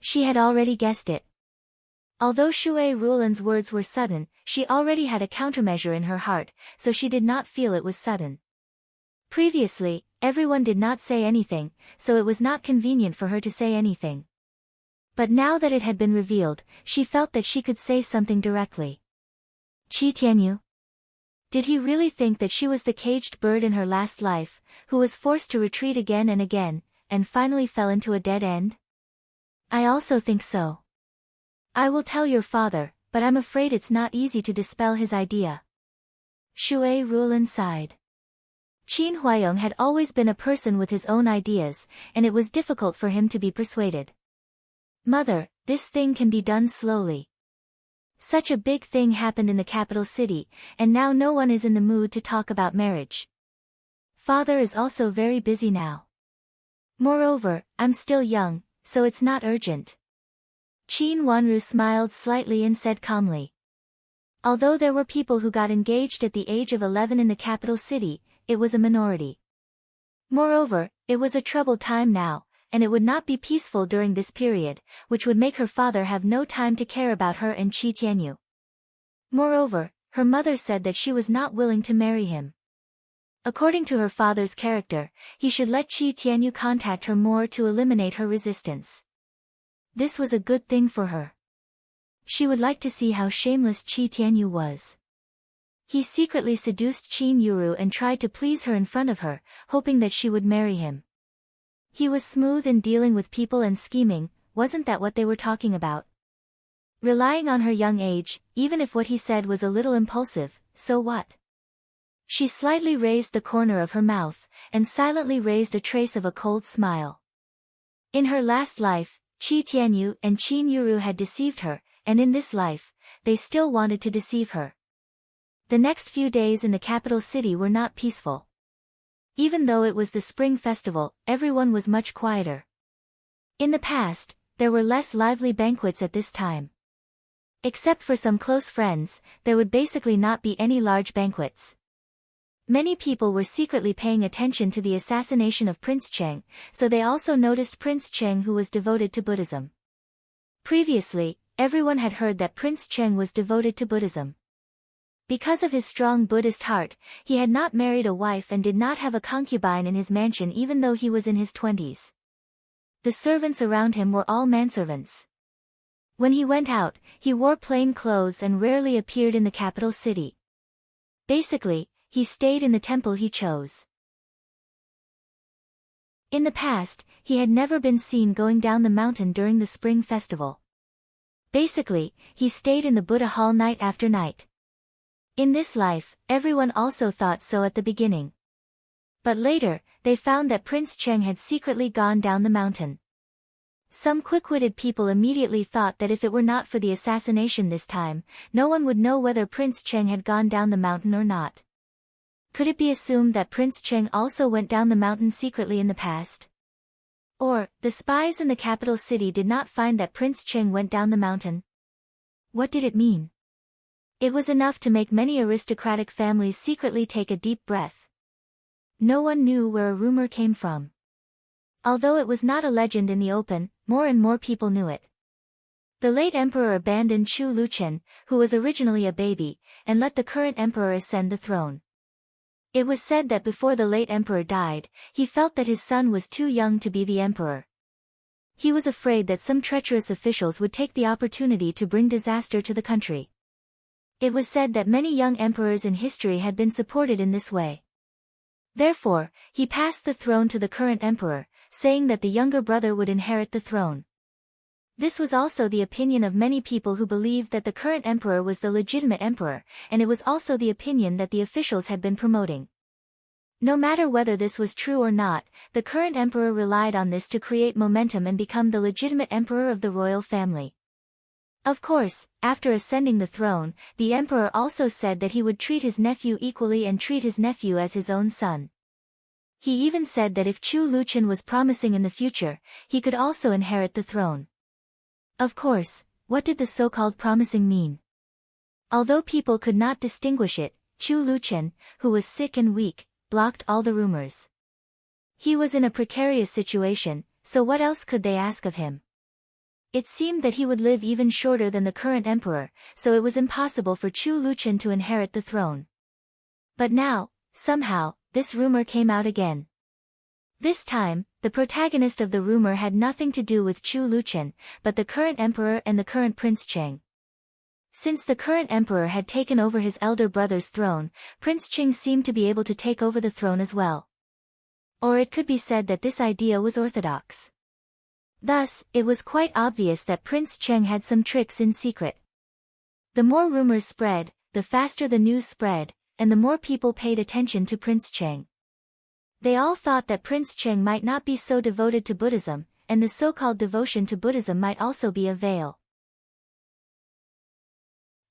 She had already guessed it. Although Shui Rulan's words were sudden, she already had a countermeasure in her heart, so she did not feel it was sudden. Previously, everyone did not say anything, so it was not convenient for her to say anything. But now that it had been revealed, she felt that she could say something directly. Qi Tianyu? Did he really think that she was the caged bird in her last life, who was forced to retreat again and finally fell into a dead end? I also think so. I will tell your father, but I'm afraid it's not easy to dispel his idea. Shui Rulan sighed. Qin Huayong had always been a person with his own ideas, and it was difficult for him to be persuaded. Mother, this thing can be done slowly. Such a big thing happened in the capital city, and now no one is in the mood to talk about marriage. Father is also very busy now. Moreover, I'm still young, so it's not urgent. Qin Wanru smiled slightly and said calmly. Although there were people who got engaged at the age of 11 in the capital city, it was a minority. Moreover, it was a troubled time now, and it would not be peaceful during this period, which would make her father have no time to care about her and Qi Tianyu. Moreover, her mother said that she was not willing to marry him. According to her father's character, he should let Qi Tianyu contact her more to eliminate her resistance. This was a good thing for her. She would like to see how shameless Qi Tianyu was. He secretly seduced Qin Yuru and tried to please her in front of her, hoping that she would marry him. He was smooth in dealing with people and scheming, wasn't that what they were talking about? Relying on her young age, even if what he said was a little impulsive, so what? She slightly raised the corner of her mouth, and silently raised a trace of a cold smile. In her last life, Qi Tianyu and Qin Yuru had deceived her, and in this life, they still wanted to deceive her. The next few days in the capital city were not peaceful. Even though it was the spring festival, everyone was much quieter. In the past, there were less lively banquets at this time. Except for some close friends, there would basically not be any large banquets. Many people were secretly paying attention to the assassination of Prince Cheng, so they also noticed Prince Cheng, who was devoted to Buddhism. Previously, everyone had heard that Prince Cheng was devoted to Buddhism. Because of his strong Buddhist heart, he had not married a wife and did not have a concubine in his mansion even though he was in his 20s. The servants around him were all manservants. When he went out, he wore plain clothes and rarely appeared in the capital city. Basically, he stayed in the temple he chose. In the past, he had never been seen going down the mountain during the spring festival. Basically, he stayed in the Buddha hall night after night. In this life, everyone also thought so at the beginning. But later, they found that Prince Cheng had secretly gone down the mountain. Some quick-witted people immediately thought that if it were not for the assassination this time, no one would know whether Prince Cheng had gone down the mountain or not. Could it be assumed that Prince Cheng also went down the mountain secretly in the past? Or, the spies in the capital city did not find that Prince Cheng went down the mountain? What did it mean? It was enough to make many aristocratic families secretly take a deep breath. No one knew where a rumor came from. Although it was not a legend in the open, more and more people knew it. The late emperor abandoned Chu Luchen, who was originally a baby, and let the current emperor ascend the throne. It was said that before the late emperor died, he felt that his son was too young to be the emperor. He was afraid that some treacherous officials would take the opportunity to bring disaster to the country. It was said that many young emperors in history had been supported in this way. Therefore, he passed the throne to the current emperor, saying that the younger brother would inherit the throne. This was also the opinion of many people who believed that the current emperor was the legitimate emperor, and it was also the opinion that the officials had been promoting. No matter whether this was true or not, the current emperor relied on this to create momentum and become the legitimate emperor of the royal family. Of course, after ascending the throne, the emperor also said that he would treat his nephew equally and treat his nephew as his own son. He even said that if Chu Luqian was promising in the future, he could also inherit the throne. Of course, what did the so-called promising mean? Although people could not distinguish it, Chu Luqian, who was sick and weak, blocked all the rumors. He was in a precarious situation, so what else could they ask of him? It seemed that he would live even shorter than the current emperor, so it was impossible for Chu Luqian to inherit the throne. But now, somehow, this rumor came out again. This time, the protagonist of the rumor had nothing to do with Chu Luqian, but the current emperor and the current Prince Cheng. Since the current emperor had taken over his elder brother's throne, Prince Cheng seemed to be able to take over the throne as well. Or it could be said that this idea was orthodox. Thus, it was quite obvious that Prince Cheng had some tricks in secret. The more rumors spread, the faster the news spread, and the more people paid attention to Prince Cheng. They all thought that Prince Cheng might not be so devoted to Buddhism, and the so-called devotion to Buddhism might also be a veil.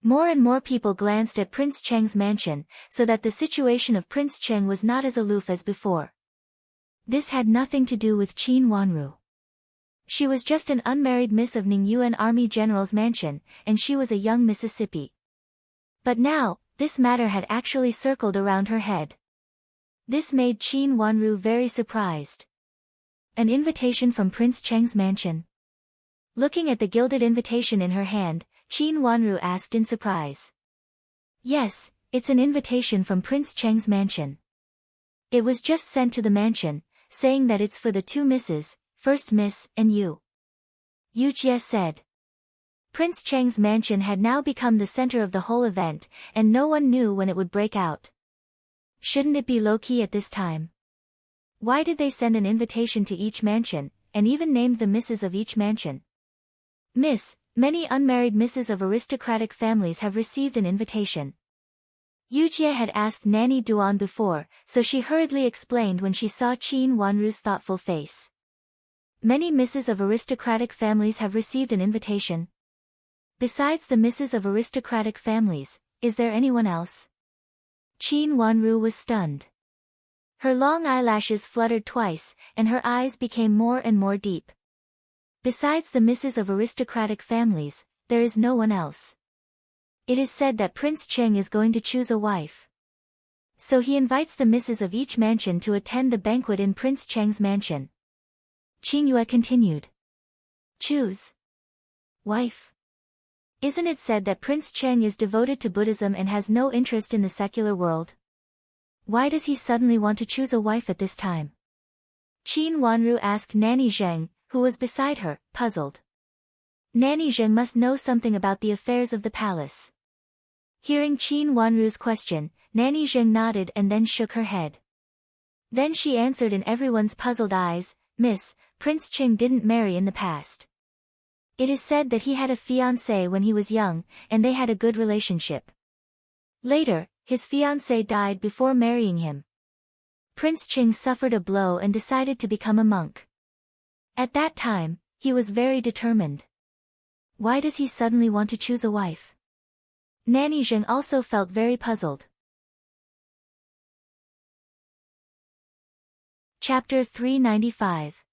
More and more people glanced at Prince Cheng's mansion, so that the situation of Prince Cheng was not as aloof as before. This had nothing to do with Qin Wanru. She was just an unmarried miss of Ningyuan Army General's mansion, and she was a young Mississippi. But now, this matter had actually circled around her head. This made Qin Wanru very surprised. An invitation from Prince Cheng's mansion. Looking at the gilded invitation in her hand, Qin Wanru asked in surprise. Yes, it's an invitation from Prince Cheng's mansion. It was just sent to the mansion, saying that it's for the two misses, First Miss and you. Yu Jie said. Prince Cheng's mansion had now become the center of the whole event, and no one knew when it would break out. Shouldn't it be low-key at this time? Why did they send an invitation to each mansion, and even named the misses of each mansion? Miss, many unmarried misses of aristocratic families have received an invitation. Yu Jie had asked Nanny Duan before, so she hurriedly explained when she saw Qin Wanru's thoughtful face. Many misses of aristocratic families have received an invitation. Besides the misses of aristocratic families, is there anyone else? Qin Wanru was stunned. Her long eyelashes fluttered twice, and her eyes became more and more deep. Besides the misses of aristocratic families, there is no one else. It is said that Prince Cheng is going to choose a wife. So he invites the misses of each mansion to attend the banquet in Prince Cheng's mansion. Qingyue continued. Choose wife. Isn't it said that Prince Cheng is devoted to Buddhism and has no interest in the secular world? Why does he suddenly want to choose a wife at this time? Qin Wanru asked Nanny Zheng, who was beside her, puzzled. Nanny Zheng must know something about the affairs of the palace. Hearing Qin Wanru's question, Nanny Zheng nodded and then shook her head. Then she answered in everyone's puzzled eyes, Miss, Prince Cheng didn't marry in the past. It is said that he had a fiancée when he was young, and they had a good relationship. Later, his fiancée died before marrying him. Prince Cheng suffered a blow and decided to become a monk. At that time, he was very determined. Why does he suddenly want to choose a wife? Nanny Zheng also felt very puzzled. Chapter 395.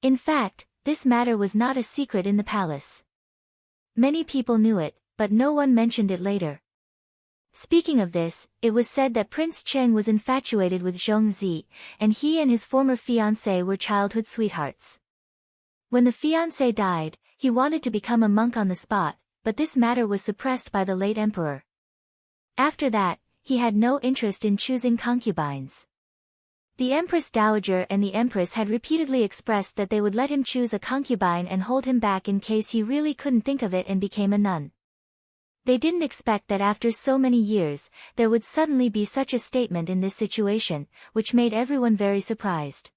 In fact, this matter was not a secret in the palace. Many people knew it, but no one mentioned it later. Speaking of this, it was said that Prince Cheng was infatuated with Zhong Zi, and he and his former fiancée were childhood sweethearts. When the fiancé died, he wanted to become a monk on the spot, but this matter was suppressed by the late emperor. After that, he had no interest in choosing concubines. The Empress Dowager and the Empress had repeatedly expressed that they would let him choose a concubine and hold him back in case he really couldn't think of it and became a nun. They didn't expect that after so many years, there would suddenly be such a statement in this situation, which made everyone very surprised.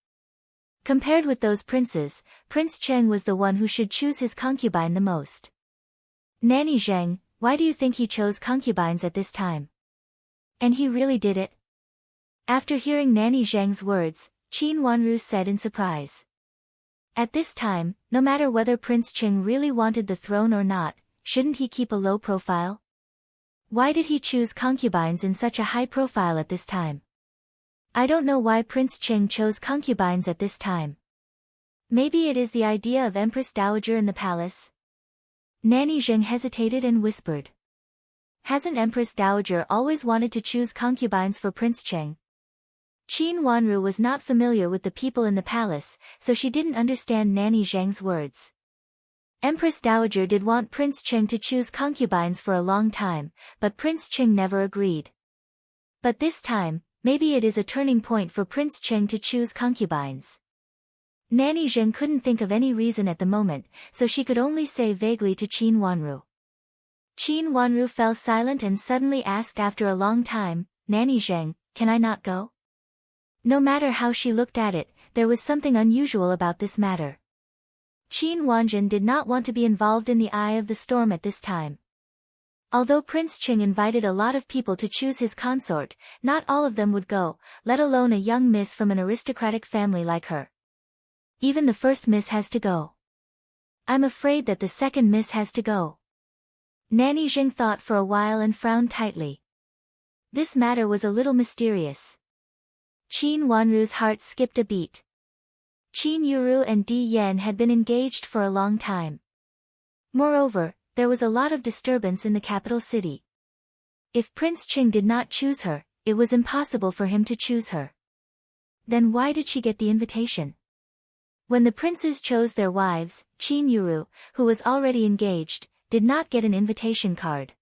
Compared with those princes, Prince Cheng was the one who should choose his concubine the most. Nanny Zheng, why do you think he chose concubines at this time? And he really did it? After hearing Nanny Zheng's words, Qin Wanru said in surprise. At this time, no matter whether Prince Cheng really wanted the throne or not, shouldn't he keep a low profile? Why did he choose concubines in such a high profile at this time? I don't know why Prince Ching chose concubines at this time. Maybe it is the idea of Empress Dowager in the palace? Nanny Zheng hesitated and whispered. Hasn't Empress Dowager always wanted to choose concubines for Prince Cheng? Qin Wanru was not familiar with the people in the palace, so she didn't understand Nanny Zheng's words. Empress Dowager did want Prince Cheng to choose concubines for a long time, but Prince Cheng never agreed. But this time, maybe it is a turning point for Prince Cheng to choose concubines. Nanny Zheng couldn't think of any reason at the moment, so she could only say vaguely to Qin Wanru. Qin Wanru fell silent and suddenly asked after a long time, Nanny Zheng, can I not go? No matter how she looked at it, there was something unusual about this matter. Qin Wanjin did not want to be involved in the eye of the storm at this time. Although Prince Ching invited a lot of people to choose his consort, not all of them would go, let alone a young miss from an aristocratic family like her. Even the first miss has to go. I'm afraid that the second miss has to go. Nanny Zheng thought for a while and frowned tightly. This matter was a little mysterious. Qin Wanru's heart skipped a beat. Qin Yuru and Di Yan had been engaged for a long time. Moreover, there was a lot of disturbance in the capital city. If Prince Ching did not choose her, it was impossible for him to choose her. Then why did she get the invitation? When the princes chose their wives, Qin Yuru, who was already engaged, did not get an invitation card.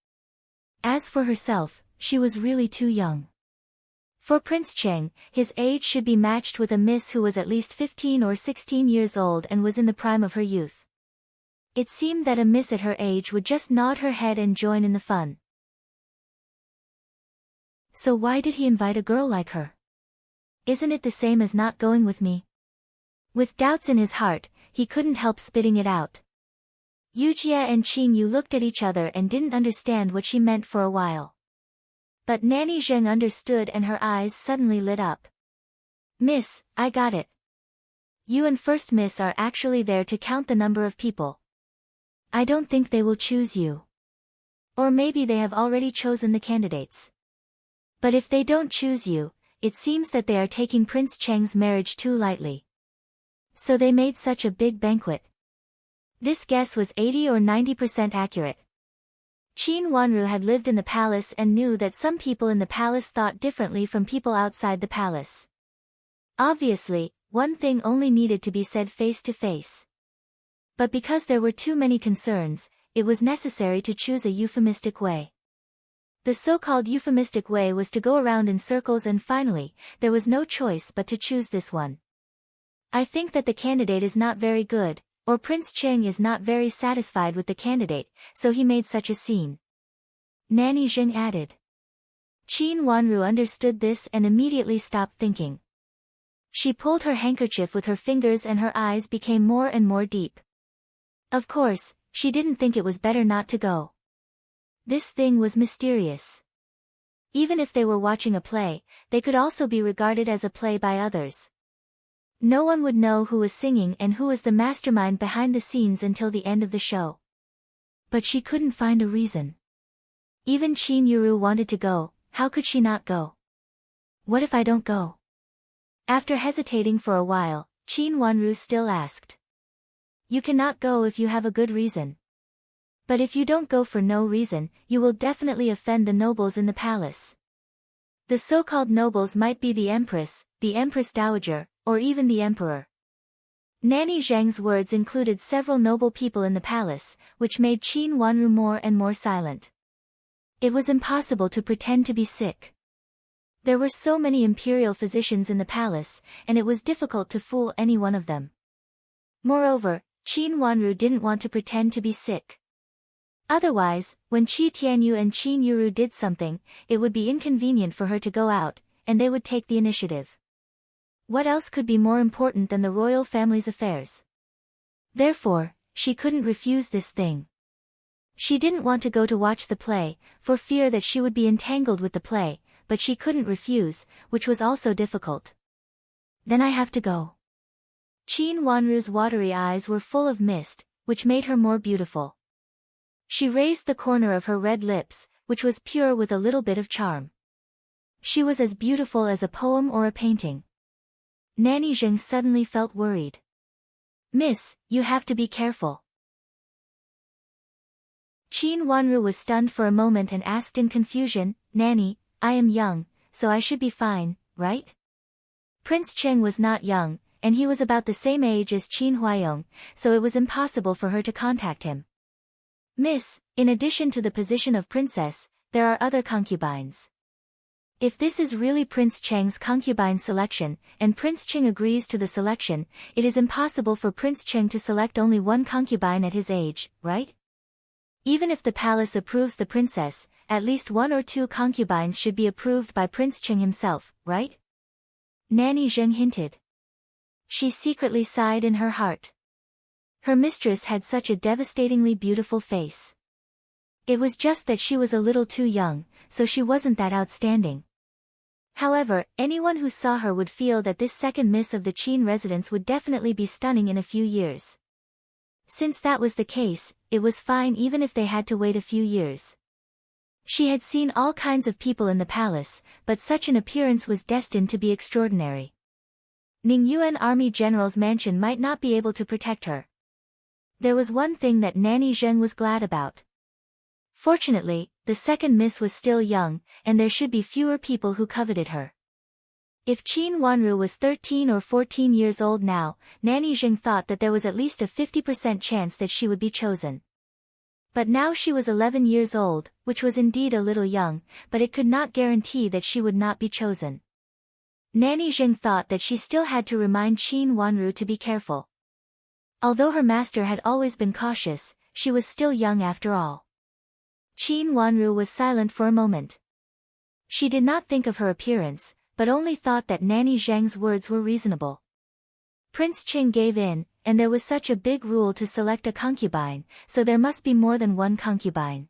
As for herself, she was really too young. For Prince Cheng, his age should be matched with a miss who was at least 15 or 16 years old and was in the prime of her youth. It seemed that a miss at her age would just nod her head and join in the fun. So why did he invite a girl like her? Isn't it the same as not going with me? With doubts in his heart, he couldn't help spitting it out. Yujia and Qin Yu looked at each other and didn't understand what she meant for a while. But Nanny Zheng understood and her eyes suddenly lit up. Miss, I got it. You and First Miss are actually there to count the number of people. I don't think they will choose you. Or maybe they have already chosen the candidates. But if they don't choose you, it seems that they are taking Prince Cheng's marriage too lightly. So they made such a big banquet. This guess was 80 or 90% accurate. Qin Wanru had lived in the palace and knew that some people in the palace thought differently from people outside the palace. Obviously, one thing only needed to be said face to face. But because there were too many concerns, it was necessary to choose a euphemistic way. The so-called euphemistic way was to go around in circles, and finally, there was no choice but to choose this one. I think that the candidate is not very good, or Prince Cheng is not very satisfied with the candidate, so he made such a scene. Nanny Zheng added. Qin Wanru understood this and immediately stopped thinking. She pulled her handkerchief with her fingers and her eyes became more and more deep. Of course, she didn't think it was better not to go. This thing was mysterious. Even if they were watching a play, they could also be regarded as a play by others. No one would know who was singing and who was the mastermind behind the scenes until the end of the show. But she couldn't find a reason. Even Qin Yuru wanted to go, how could she not go? What if I don't go? After hesitating for a while, Qin Wanru still asked. You cannot go if you have a good reason. But if you don't go for no reason, you will definitely offend the nobles in the palace. The so-called nobles might be the Empress Dowager, or even the Emperor. Nanny Zheng's words included several noble people in the palace, which made Qin Wanru more and more silent. It was impossible to pretend to be sick. There were so many imperial physicians in the palace, and it was difficult to fool any one of them. Moreover, Qin Wanru didn't want to pretend to be sick. Otherwise, when Qi Tianyu and Qin Yuru did something, it would be inconvenient for her to go out, and they would take the initiative. What else could be more important than the royal family's affairs? Therefore, she couldn't refuse this thing. She didn't want to go to watch the play, for fear that she would be entangled with the play, but she couldn't refuse, which was also difficult. Then I have to go. Qin Wanru's watery eyes were full of mist, which made her more beautiful. She raised the corner of her red lips, which was pure with a little bit of charm. She was as beautiful as a poem or a painting. Nanny Zheng suddenly felt worried. "Miss, you have to be careful." Qin Wanru was stunned for a moment and asked in confusion, "Nanny, I am young, so I should be fine, right?" Prince Cheng was not young, and he was about the same age as Qin Huayong, so it was impossible for her to contact him. "Miss, in addition to the position of princess, there are other concubines. If this is really Prince Cheng's concubine selection, and Prince Cheng agrees to the selection, it is impossible for Prince Cheng to select only one concubine at his age, right? Even if the palace approves the princess, at least one or two concubines should be approved by Prince Cheng himself, right?" Nanny Zheng hinted. She secretly sighed in her heart. Her mistress had such a devastatingly beautiful face. It was just that she was a little too young, so she wasn't that outstanding. However, anyone who saw her would feel that this second miss of the Qin residence would definitely be stunning in a few years. Since that was the case, it was fine even if they had to wait a few years. She had seen all kinds of people in the palace, but such an appearance was destined to be extraordinary. Ningyuan Army General's mansion might not be able to protect her. There was one thing that Nanny Zheng was glad about. Fortunately, the second miss was still young, and there should be fewer people who coveted her. If Qin Wanru was 13 or 14 years old now, Nanny Zheng thought that there was at least a 50% chance that she would be chosen. But now she was 11 years old, which was indeed a little young, but it could not guarantee that she would not be chosen. Nanny Zheng thought that she still had to remind Qin Wanru to be careful. Although her master had always been cautious, she was still young after all. Qin Wanru was silent for a moment. She did not think of her appearance, but only thought that Nanny Zheng's words were reasonable. Prince Cheng gave in, and there was such a big rule to select a concubine, so there must be more than one concubine.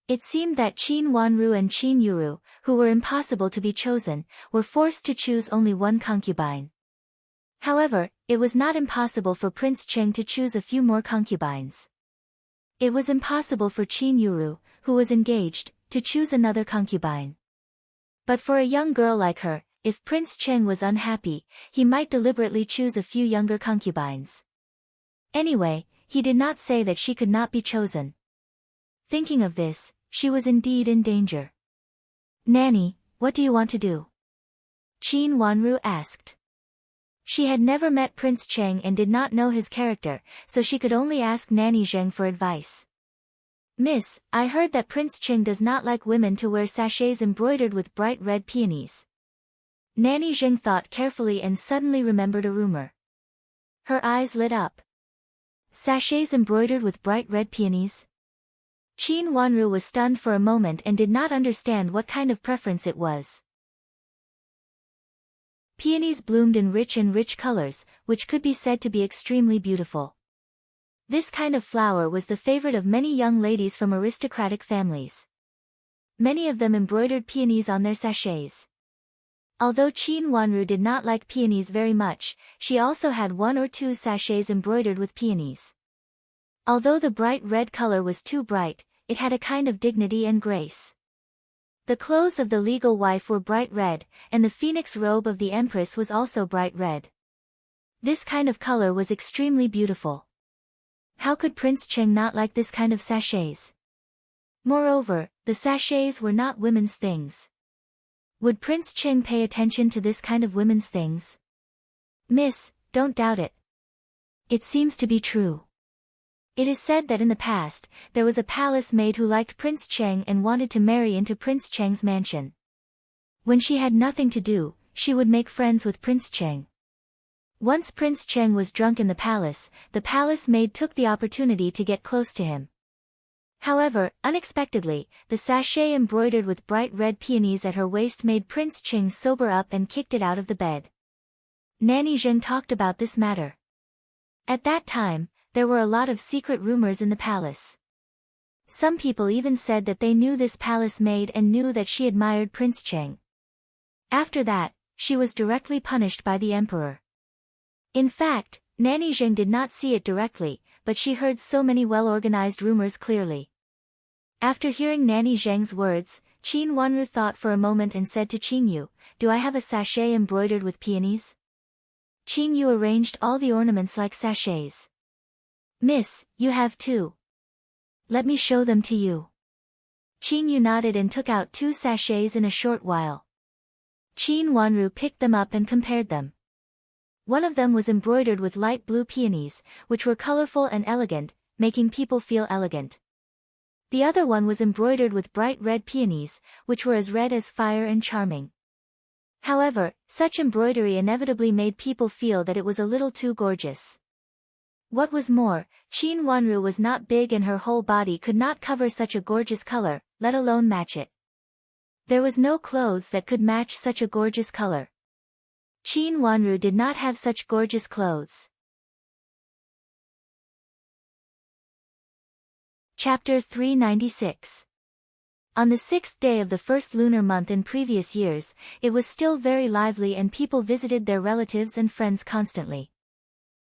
It seemed that Qin Wanru and Qin Yuru, who were impossible to be chosen, were forced to choose only one concubine. However, it was not impossible for Prince Cheng to choose a few more concubines. It was impossible for Qin Yuru, who was engaged, to choose another concubine. But for a young girl like her, if Prince Cheng was unhappy, he might deliberately choose a few younger concubines. Anyway, he did not say that she could not be chosen. Thinking of this, she was indeed in danger. "Nanny, what do you want to do?" Qin Wanru asked. She had never met Prince Cheng and did not know his character, so she could only ask Nanny Zheng for advice. "Miss, I heard that Prince Cheng does not like women to wear sachets embroidered with bright red peonies." Nanny Zheng thought carefully and suddenly remembered a rumor. Her eyes lit up. Sachets embroidered with bright red peonies? Qin Wanru was stunned for a moment and did not understand what kind of preference it was. Peonies bloomed in rich colors, which could be said to be extremely beautiful. This kind of flower was the favorite of many young ladies from aristocratic families. Many of them embroidered peonies on their sachets. Although Qin Wanru did not like peonies very much, she also had one or two sachets embroidered with peonies. Although the bright red color was too bright, it had a kind of dignity and grace. The clothes of the legal wife were bright red, and the phoenix robe of the empress was also bright red. This kind of color was extremely beautiful. How could Prince Cheng not like this kind of sachets? Moreover, the sachets were not women's things. Would Prince Cheng pay attention to this kind of women's things? "Miss, don't doubt it. It seems to be true. It is said that in the past, there was a palace maid who liked Prince Cheng and wanted to marry into Prince Cheng's mansion. When she had nothing to do, she would make friends with Prince Cheng. Once Prince Cheng was drunk in the palace maid took the opportunity to get close to him. However, unexpectedly, the sachet embroidered with bright red peonies at her waist made Prince Cheng sober up and kicked it out of the bed. Nanny Zheng talked about this matter. At that time, there were a lot of secret rumors in the palace. Some people even said that they knew this palace maid and knew that she admired Prince Cheng. After that, she was directly punished by the emperor. In fact, Nanny Zheng did not see it directly, but she heard so many well-organized rumors clearly. After hearing Nanny Zheng's words, Qin Wanru thought for a moment and said to Qin Yu, "Do I have a sachet embroidered with peonies?" Qin Yu arranged all the ornaments like sachets. "Miss, you have two. Let me show them to you." Qin Yu nodded and took out 2 sachets in a short while. Qin Wanru picked them up and compared them. One of them was embroidered with light blue peonies, which were colorful and elegant, making people feel elegant. The other one was embroidered with bright red peonies, which were as red as fire and charming. However, such embroidery inevitably made people feel that it was a little too gorgeous. What was more, Qin Wanru was not big and her whole body could not cover such a gorgeous color, let alone match it. There was no clothes that could match such a gorgeous color. Qin Wanru did not have such gorgeous clothes. Chapter 396. On the 6th day of the first lunar month in previous years, it was still very lively and people visited their relatives and friends constantly.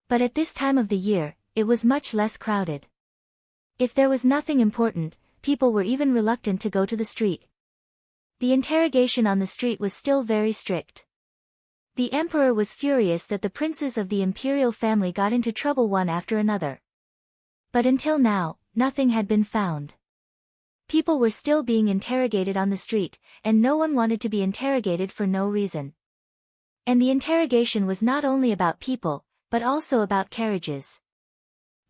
But at this time of the year, it was much less crowded. If there was nothing important, people were even reluctant to go to the street. The interrogation on the street was still very strict. The emperor was furious that the princes of the imperial family got into trouble one after another. But until now, nothing had been found. People were still being interrogated on the street, and no one wanted to be interrogated for no reason. And the interrogation was not only about people, but also about carriages.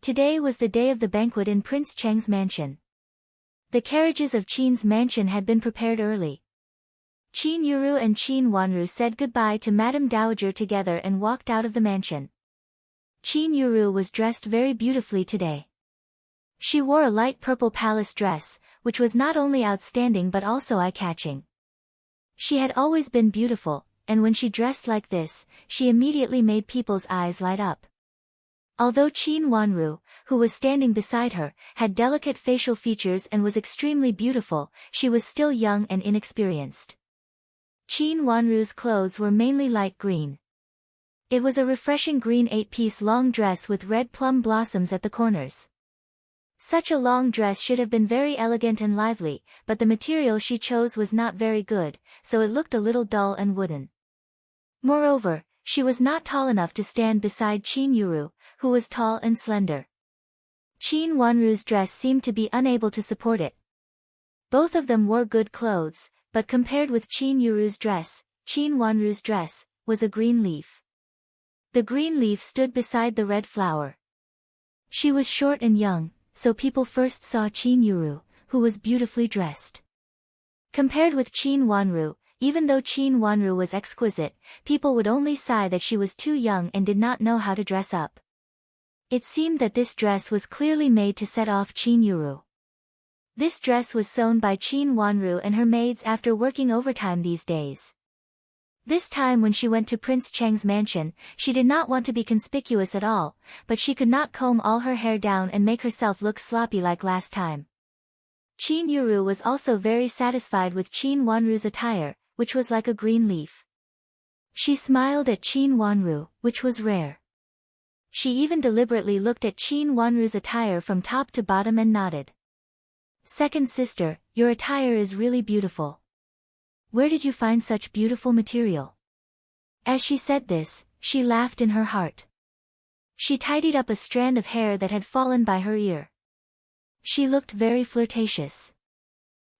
Today was the day of the banquet in Prince Cheng's mansion. The carriages of Qin's mansion had been prepared early. Qin Yuru and Qin Wanru said goodbye to Madame Dowager together and walked out of the mansion. Qin Yuru was dressed very beautifully today. She wore a light purple palace dress, which was not only outstanding but also eye-catching. She had always been beautiful, and when she dressed like this, she immediately made people's eyes light up. Although Qin Wanru, who was standing beside her, had delicate facial features and was extremely beautiful, she was still young and inexperienced. Qin Wanru's clothes were mainly light green. It was a refreshing green 8-piece long dress with red plum blossoms at the corners. Such a long dress should have been very elegant and lively, but the material she chose was not very good, so it looked a little dull and wooden. Moreover, she was not tall enough to stand beside Qin Yuru, who was tall and slender. Qin Wanru's dress seemed to be unable to support it. Both of them wore good clothes, but compared with Qin Yuru's dress, Qin Wanru's dress was a green leaf. The green leaf stood beside the red flower. She was short and young, so people first saw Qin Yuru, who was beautifully dressed. Compared with Qin Wanru, even though Qin Wanru was exquisite, people would only sigh that she was too young and did not know how to dress up. It seemed that this dress was clearly made to set off Qin Yuru. This dress was sewn by Qin Wanru and her maids after working overtime these days. This time when she went to Prince Cheng's mansion, she did not want to be conspicuous at all, but she could not comb all her hair down and make herself look sloppy like last time. Qin Yuru was also very satisfied with Qin Wanru's attire, which was like a green leaf. She smiled at Qin Wanru, which was rare. She even deliberately looked at Qin Wanru's attire from top to bottom and nodded. "Second sister, your attire is really beautiful. Where did you find such beautiful material?" As she said this, she laughed in her heart. She tidied up a strand of hair that had fallen by her ear. She looked very flirtatious.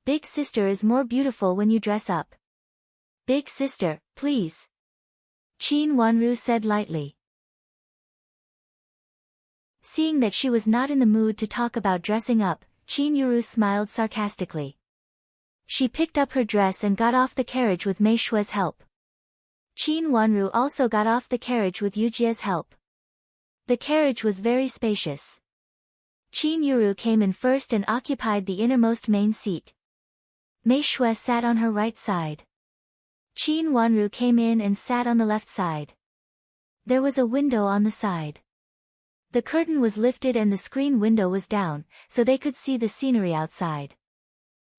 "Big sister is more beautiful when you dress up. Big sister, please," Qin Wanru said lightly. Seeing that she was not in the mood to talk about dressing up, Qin Yuru smiled sarcastically. She picked up her dress and got off the carriage with Mei Shue's help. Qin Wanru also got off the carriage with Yu Jie's help. The carriage was very spacious. Qin Yuru came in first and occupied the innermost main seat. Mei Shue sat on her right side. Qin Wanru came in and sat on the left side. There was a window on the side. The curtain was lifted and the screen window was down, so they could see the scenery outside.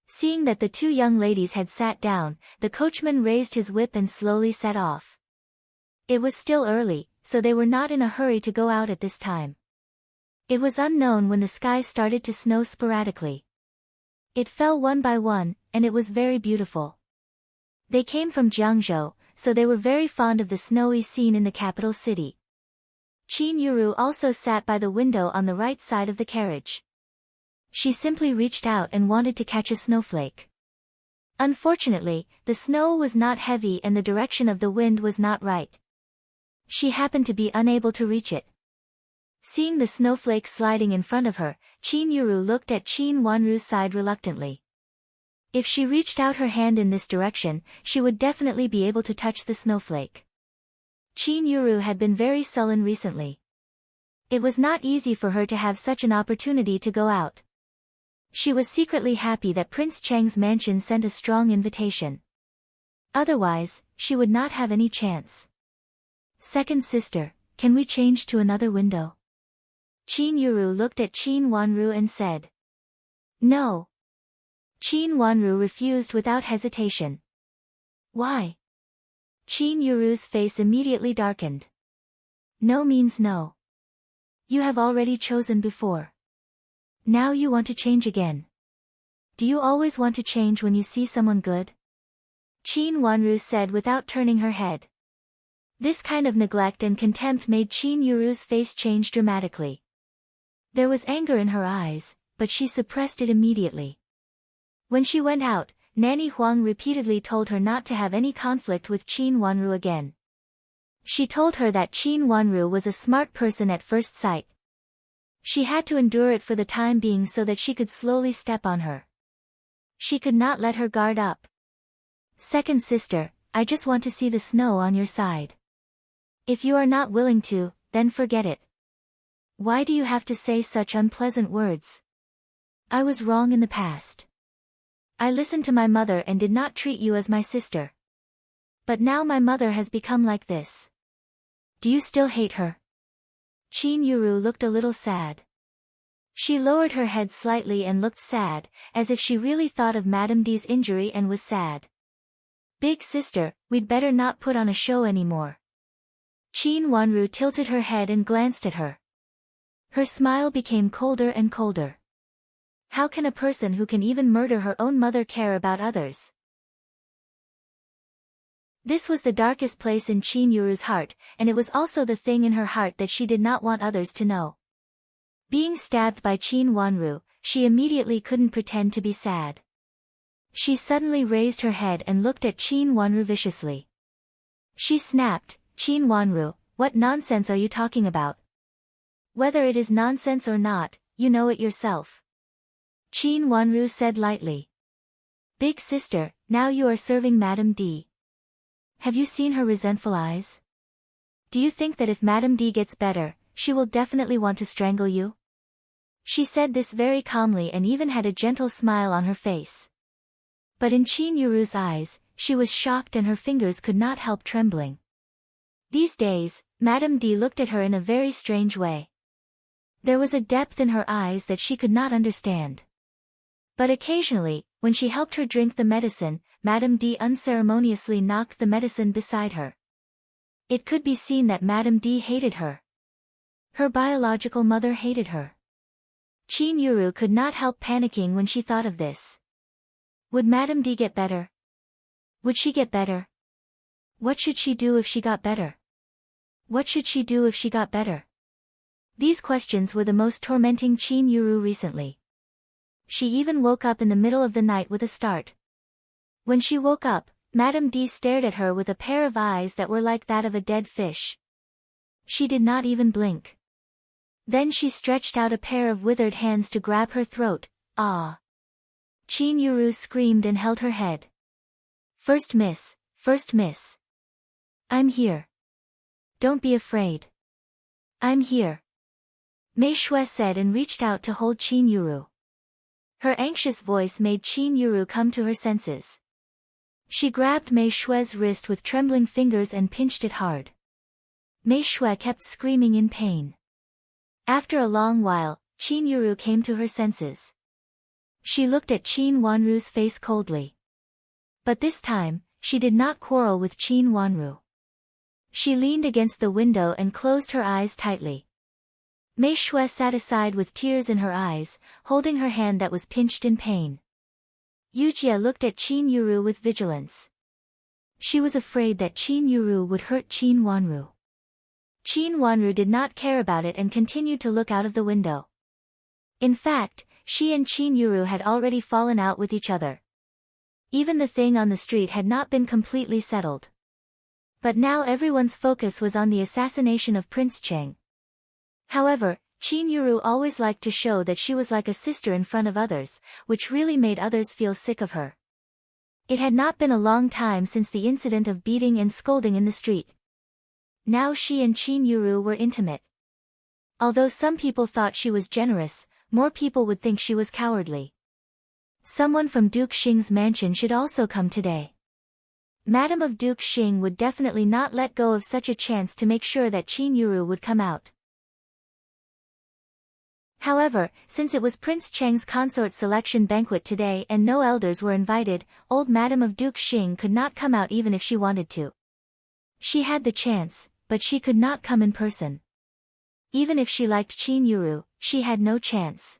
Seeing that the two young ladies had sat down, the coachman raised his whip and slowly set off. It was still early, so they were not in a hurry to go out at this time. It was unknown when the sky started to snow sporadically. It fell one by one, and it was very beautiful. They came from Jiangzhou, so they were very fond of the snowy scene in the capital city. Qin Yuru also sat by the window on the right side of the carriage. She simply reached out and wanted to catch a snowflake. Unfortunately, the snow was not heavy and the direction of the wind was not right. She happened to be unable to reach it. Seeing the snowflake sliding in front of her, Qin Yuru looked at Qin Wanru's side reluctantly. If she reached out her hand in this direction, she would definitely be able to touch the snowflake. Qin Yuru had been very sullen recently. It was not easy for her to have such an opportunity to go out. She was secretly happy that Prince Cheng's mansion sent a strong invitation. Otherwise, she would not have any chance. Second sister, can we change to another window? Qin Yuru looked at Qin Wanru and said. No. Qin Wanru refused without hesitation. Why? Qin Yuru's face immediately darkened. No means no. You have already chosen before. Now you want to change again. Do you always want to change when you see someone good? Qin Wanru said without turning her head. This kind of neglect and contempt made Qin Yuru's face change dramatically. There was anger in her eyes, but she suppressed it immediately. When she went out, Nanny Huang repeatedly told her not to have any conflict with Qin Wanru again. She told her that Qin Wanru was a smart person at first sight. She had to endure it for the time being so that she could slowly step on her. She could not let her guard up. Second sister, I just want to see the snow on your side. If you are not willing to, then forget it. Why do you have to say such unpleasant words? I was wrong in the past. I listened to my mother and did not treat you as my sister. But now my mother has become like this. Do you still hate her? Qin Yuru looked a little sad. She lowered her head slightly and looked sad, as if she really thought of Madame D's injury and was sad. Big sister, we'd better not put on a show anymore. Qin Wanru tilted her head and glanced at her. Her smile became colder and colder. How can a person who can even murder her own mother care about others? This was the darkest place in Qin Yuru's heart, and it was also the thing in her heart that she did not want others to know. Being stabbed by Qin Wanru, she immediately couldn't pretend to be sad. She suddenly raised her head and looked at Qin Wanru viciously. She snapped, Qin Wanru, what nonsense are you talking about? Whether it is nonsense or not, you know it yourself. Qin Wanru said lightly. Big sister, now you are serving Madame D. Have you seen her resentful eyes? Do you think that if Madame D gets better, she will definitely want to strangle you? She said this very calmly and even had a gentle smile on her face. But in Qin Yuru's eyes, she was shocked and her fingers could not help trembling. These days, Madame D looked at her in a very strange way. There was a depth in her eyes that she could not understand. But occasionally, when she helped her drink the medicine, Madame D unceremoniously knocked the medicine beside her. It could be seen that Madame D hated her. Her biological mother hated her. Qin Yuru could not help panicking when she thought of this. Would Madame D get better? Would she get better? What should she do if she got better? What should she do if she got better? These questions were the most tormenting Qin Yuru recently. She even woke up in the middle of the night with a start. When she woke up, Madame D stared at her with a pair of eyes that were like that of a dead fish. She did not even blink. Then she stretched out a pair of withered hands to grab her throat. Ah! Qin Yuru screamed and held her head. First miss, first miss. I'm here. Don't be afraid. I'm here. Mei Shui said and reached out to hold Qin Yuru. Her anxious voice made Qin Yuru come to her senses. She grabbed Mei Shui's wrist with trembling fingers and pinched it hard. Mei Shui kept screaming in pain. After a long while, Qin Yuru came to her senses. She looked at Qin Wanru's face coldly. But this time, she did not quarrel with Qin Wanru. She leaned against the window and closed her eyes tightly. Mei Shui sat aside with tears in her eyes, holding her hand that was pinched in pain. Yujie looked at Qin Yuru with vigilance. She was afraid that Qin Yuru would hurt Qin Wanru. Qin Wanru did not care about it and continued to look out of the window. In fact, she and Qin Yuru had already fallen out with each other. Even the thing on the street had not been completely settled. But now everyone's focus was on the assassination of Prince Cheng. However, Qin Yuru always liked to show that she was like a sister in front of others, which really made others feel sick of her. It had not been a long time since the incident of beating and scolding in the street. Now she and Qin Yuru were intimate. Although some people thought she was generous, more people would think she was cowardly. Someone from Duke Xing's mansion should also come today. Madam of Duke Xing would definitely not let go of such a chance to make sure that Qin Yuru would come out. However, since it was Prince Cheng's consort selection banquet today and no elders were invited, old Madam of Duke Xing could not come out even if she wanted to. She had the chance, but she could not come in person. Even if she liked Qin Yuru, she had no chance.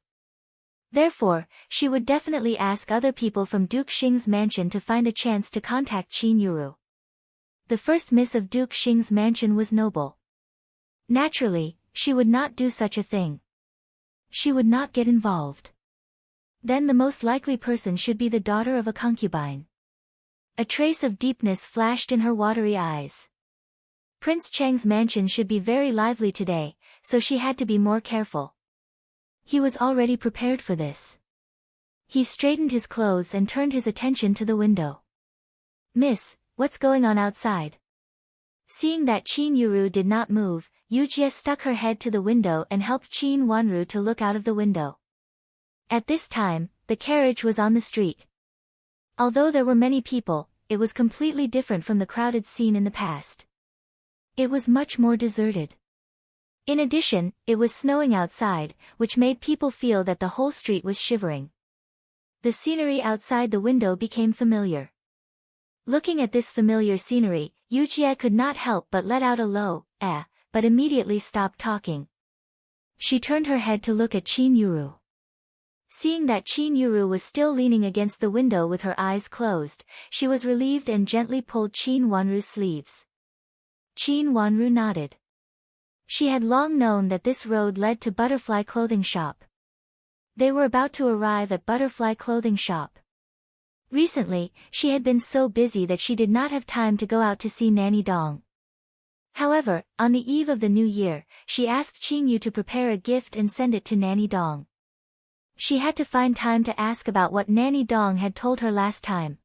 Therefore, she would definitely ask other people from Duke Xing's mansion to find a chance to contact Qin Yuru. The first miss of Duke Xing's mansion was noble. Naturally, she would not do such a thing. She would not get involved. Then the most likely person should be the daughter of a concubine. A trace of deepness flashed in her watery eyes. Prince Cheng's mansion should be very lively today, so she had to be more careful. He was already prepared for this. He straightened his clothes and turned his attention to the window. "Miss, what's going on outside?" Seeing that Qin Yuru did not move, Yujie stuck her head to the window and helped Qin Wanru to look out of the window. At this time, the carriage was on the street. Although there were many people, it was completely different from the crowded scene in the past. It was much more deserted. In addition, it was snowing outside, which made people feel that the whole street was shivering. The scenery outside the window became familiar. Looking at this familiar scenery, Yujie could not help but let out a low, but immediately stopped talking. She turned her head to look at Qin Yuru. Seeing that Qin Yuru was still leaning against the window with her eyes closed, she was relieved and gently pulled Qin Wanru's sleeves. Qin Wanru nodded. She had long known that this road led to Butterfly Clothing Shop. They were about to arrive at Butterfly Clothing Shop. Recently, she had been so busy that she did not have time to go out to see Nanny Dong. However, on the eve of the new year, she asked Qin Yu to prepare a gift and send it to Nanny Dong. She had to find time to ask about what Nanny Dong had told her last time.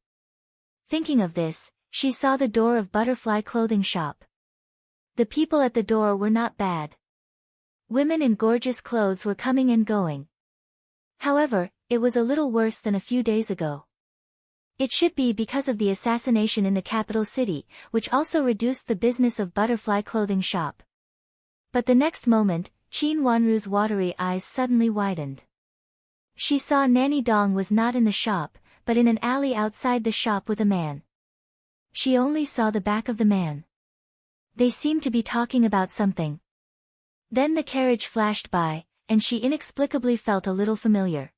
Thinking of this, she saw the door of Butterfly Clothing Shop. The people at the door were not bad. Women in gorgeous clothes were coming and going. However, it was a little worse than a few days ago. It should be because of the assassination in the capital city, which also reduced the business of Butterfly Clothing Shop. But the next moment, Qin Wanru's watery eyes suddenly widened. She saw Nanny Dong was not in the shop, but in an alley outside the shop with a man. She only saw the back of the man. They seemed to be talking about something. Then the carriage flashed by, and she inexplicably felt a little familiar.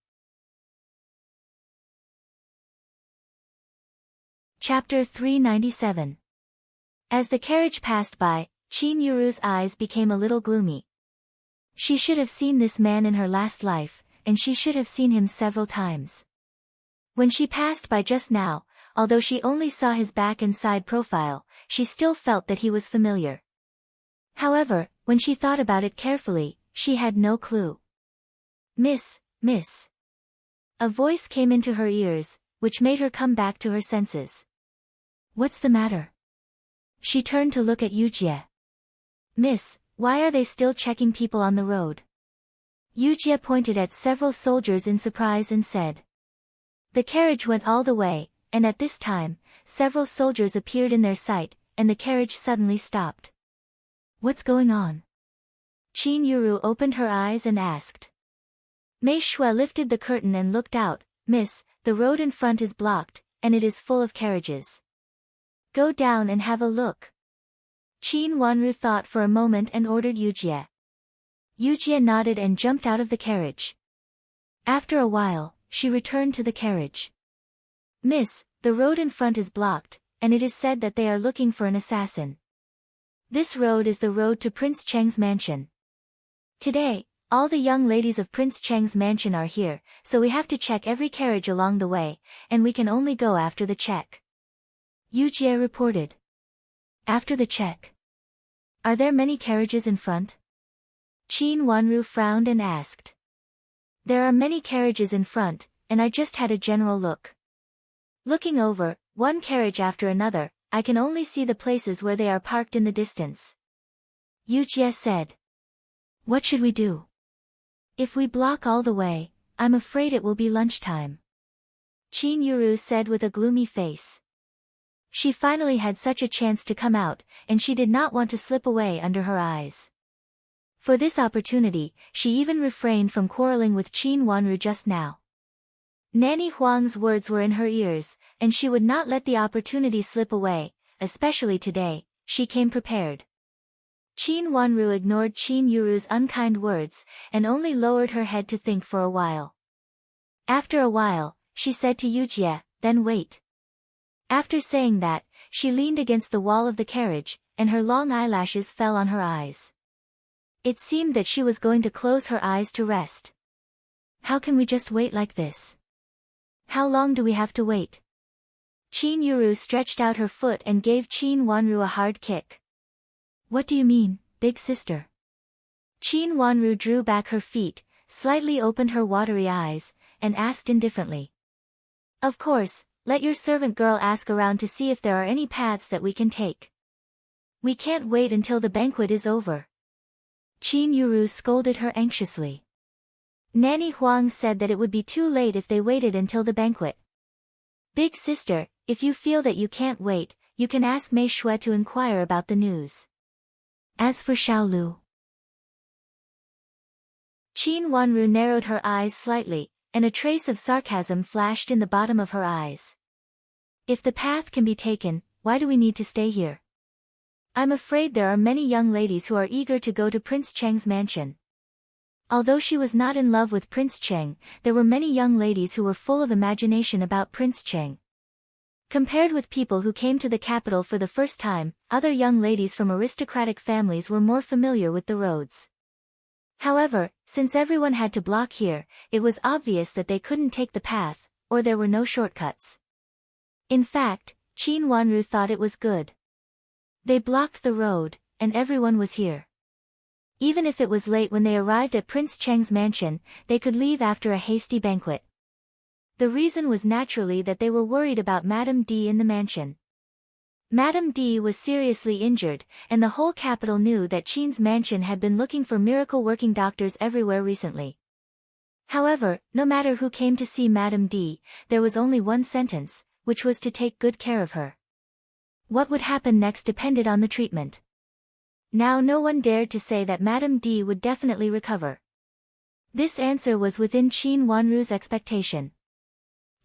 Chapter 397. As the carriage passed by, Qin Yuru's eyes became a little gloomy. She should have seen this man in her last life, and she should have seen him several times. When she passed by just now, although she only saw his back and side profile, she still felt that he was familiar. However, when she thought about it carefully, she had no clue. Miss. A voice came into her ears, which made her come back to her senses. What's the matter? She turned to look at Yujie. Miss, why are they still checking people on the road? Yujie pointed at several soldiers in surprise and said. The carriage went all the way, and at this time, several soldiers appeared in their sight, and the carriage suddenly stopped. What's going on? Qin Yuru opened her eyes and asked. Mei Shui lifted the curtain and looked out. Miss, the road in front is blocked, and it is full of carriages. Go down and have a look. Qin Wanru thought for a moment and ordered Yujie. Yujie nodded and jumped out of the carriage. After a while, she returned to the carriage. Miss, the road in front is blocked, and it is said that they are looking for an assassin. This road is the road to Prince Cheng's mansion. Today, all the young ladies of Prince Cheng's mansion are here, so we have to check every carriage along the way, and we can only go after the check. Yu Jie reported. After the check. Are there many carriages in front? Qin Wanru frowned and asked. There are many carriages in front, and I just had a general look. Looking over, one carriage after another, I can only see the places where they are parked in the distance. Yu Jie said. What should we do? If we block all the way, I'm afraid it will be lunchtime. Qin Yuru said with a gloomy face. She finally had such a chance to come out, and she did not want to slip away under her eyes. For this opportunity, she even refrained from quarreling with Qin Wanru just now. Nanny Huang's words were in her ears, and she would not let the opportunity slip away, especially today. She came prepared. Qin Wanru ignored Qin Yuru's unkind words, and only lowered her head to think for a while. After a while, she said to Yu Jie, then wait. After saying that, she leaned against the wall of the carriage, and her long eyelashes fell on her eyes. It seemed that she was going to close her eyes to rest. How can we just wait like this? How long do we have to wait? Qin Yuru stretched out her foot and gave Qin Wanru a hard kick. What do you mean, big sister? Qin Wanru drew back her feet, slightly opened her watery eyes, and asked indifferently. Of course, let your servant girl ask around to see if there are any paths that we can take. We can't wait until the banquet is over. Qin Yuru scolded her anxiously. Nanny Huang said that it would be too late if they waited until the banquet. Big sister, if you feel that you can't wait, you can ask Mei Shui to inquire about the news. As for Xiaolu. Qin Wanru narrowed her eyes slightly, and a trace of sarcasm flashed in the bottom of her eyes. If the path can be taken, why do we need to stay here? I'm afraid there are many young ladies who are eager to go to Prince Cheng's mansion. Although she was not in love with Prince Cheng, there were many young ladies who were full of imagination about Prince Cheng. Compared with people who came to the capital for the first time, other young ladies from aristocratic families were more familiar with the roads. However, since everyone had to block here, it was obvious that they couldn't take the path, or there were no shortcuts. In fact, Qin Wanru thought it was good. They blocked the road, and everyone was here. Even if it was late when they arrived at Prince Cheng's mansion, they could leave after a hasty banquet. The reason was naturally that they were worried about Madame D in the mansion. Madame D was seriously injured, and the whole capital knew that Qin's mansion had been looking for miracle-working doctors everywhere recently. However, no matter who came to see Madame D, there was only one sentence, which was to take good care of her. What would happen next depended on the treatment. Now no one dared to say that Madame D would definitely recover. This answer was within Qin Wanru's expectation.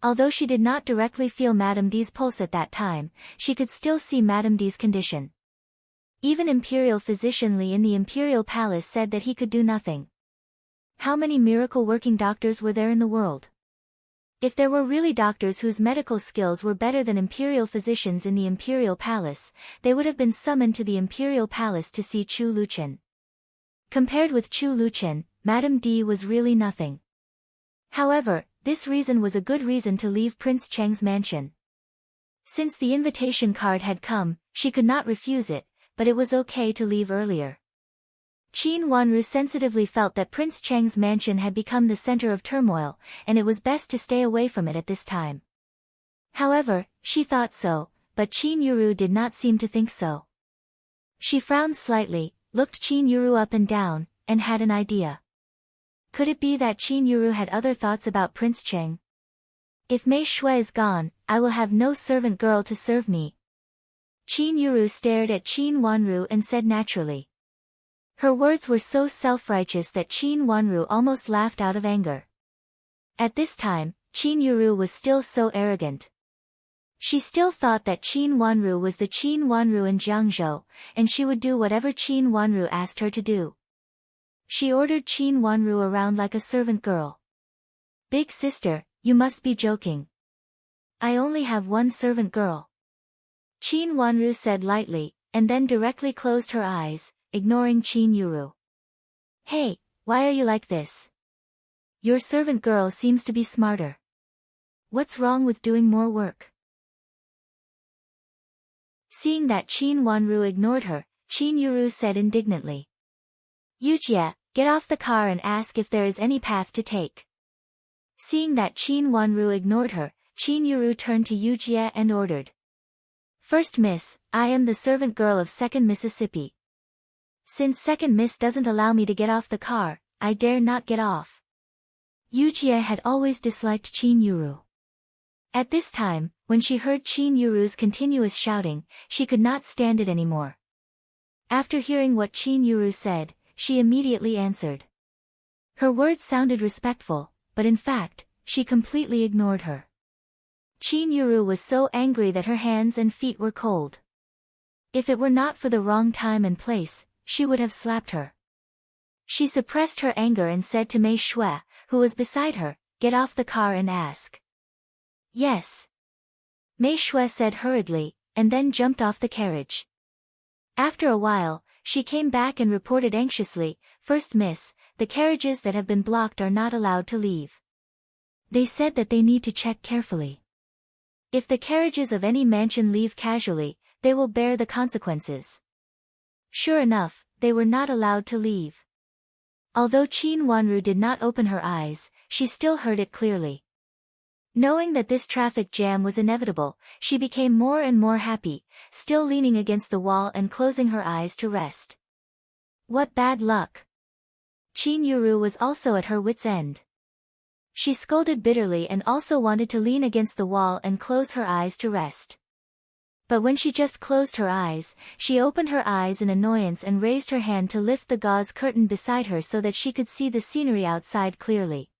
Although she did not directly feel Madame D's pulse at that time, she could still see Madame D's condition. Even Imperial Physician Li in the Imperial Palace said that he could do nothing. How many miracle-working doctors were there in the world? If there were really doctors whose medical skills were better than imperial physicians in the Imperial Palace, they would have been summoned to the Imperial Palace to see Chu Luchen. Compared with Chu Luchen, Madame D was really nothing. However, this reason was a good reason to leave Prince Cheng's mansion. Since the invitation card had come, she could not refuse it, but it was okay to leave earlier. Qin Wanru sensitively felt that Prince Cheng's mansion had become the center of turmoil, and it was best to stay away from it at this time. However, she thought so, but Qin Yuru did not seem to think so. She frowned slightly, looked Qin Yuru up and down, and had an idea. Could it be that Qin Yuru had other thoughts about Prince Cheng? If Mei Shui is gone, I will have no servant girl to serve me. Qin Yuru stared at Qin Wanru and said naturally. Her words were so self-righteous that Qin Wanru almost laughed out of anger. At this time, Qin Yuru was still so arrogant. She still thought that Qin Wanru was the Qin Wanru in Jiangzhou, and she would do whatever Qin Wanru asked her to do. She ordered Qin Wanru around like a servant girl. Big sister, you must be joking. I only have one servant girl. Qin Wanru said lightly, and then directly closed her eyes, ignoring Qin Yuru. Hey, why are you like this? Your servant girl seems to be smarter. What's wrong with doing more work? Seeing that Qin Wanru ignored her, Qin Yuru said indignantly. Yujie, get off the car and ask if there is any path to take. Seeing that Qin Wanru ignored her, Qin Yuru turned to Yujie and ordered. First Miss, I am the servant girl of 2nd Mississippi. Since 2nd Miss doesn't allow me to get off the car, I dare not get off. Yujie had always disliked Qin Yuru. At this time, when she heard Qin Yuru's continuous shouting, she could not stand it anymore. After hearing what Qin Yuru said, she immediately answered. Her words sounded respectful, but in fact, she completely ignored her. Qin Yuru was so angry that her hands and feet were cold. If it were not for the wrong time and place, she would have slapped her. She suppressed her anger and said to Mei Shui, who was beside her, get off the car and ask. Yes. Mei Shui said hurriedly, and then jumped off the carriage. After a while, she came back and reported anxiously, First Miss, the carriages that have been blocked are not allowed to leave. They said that they need to check carefully. If the carriages of any mansion leave casually, they will bear the consequences. Sure enough, they were not allowed to leave. Although Qin Wanru did not open her eyes, she still heard it clearly. Knowing that this traffic jam was inevitable, she became more and more happy, still leaning against the wall and closing her eyes to rest. What bad luck! Qin Yuru was also at her wit's end. She scolded bitterly and also wanted to lean against the wall and close her eyes to rest. But when she just closed her eyes, she opened her eyes in annoyance and raised her hand to lift the gauze curtain beside her so that she could see the scenery outside clearly.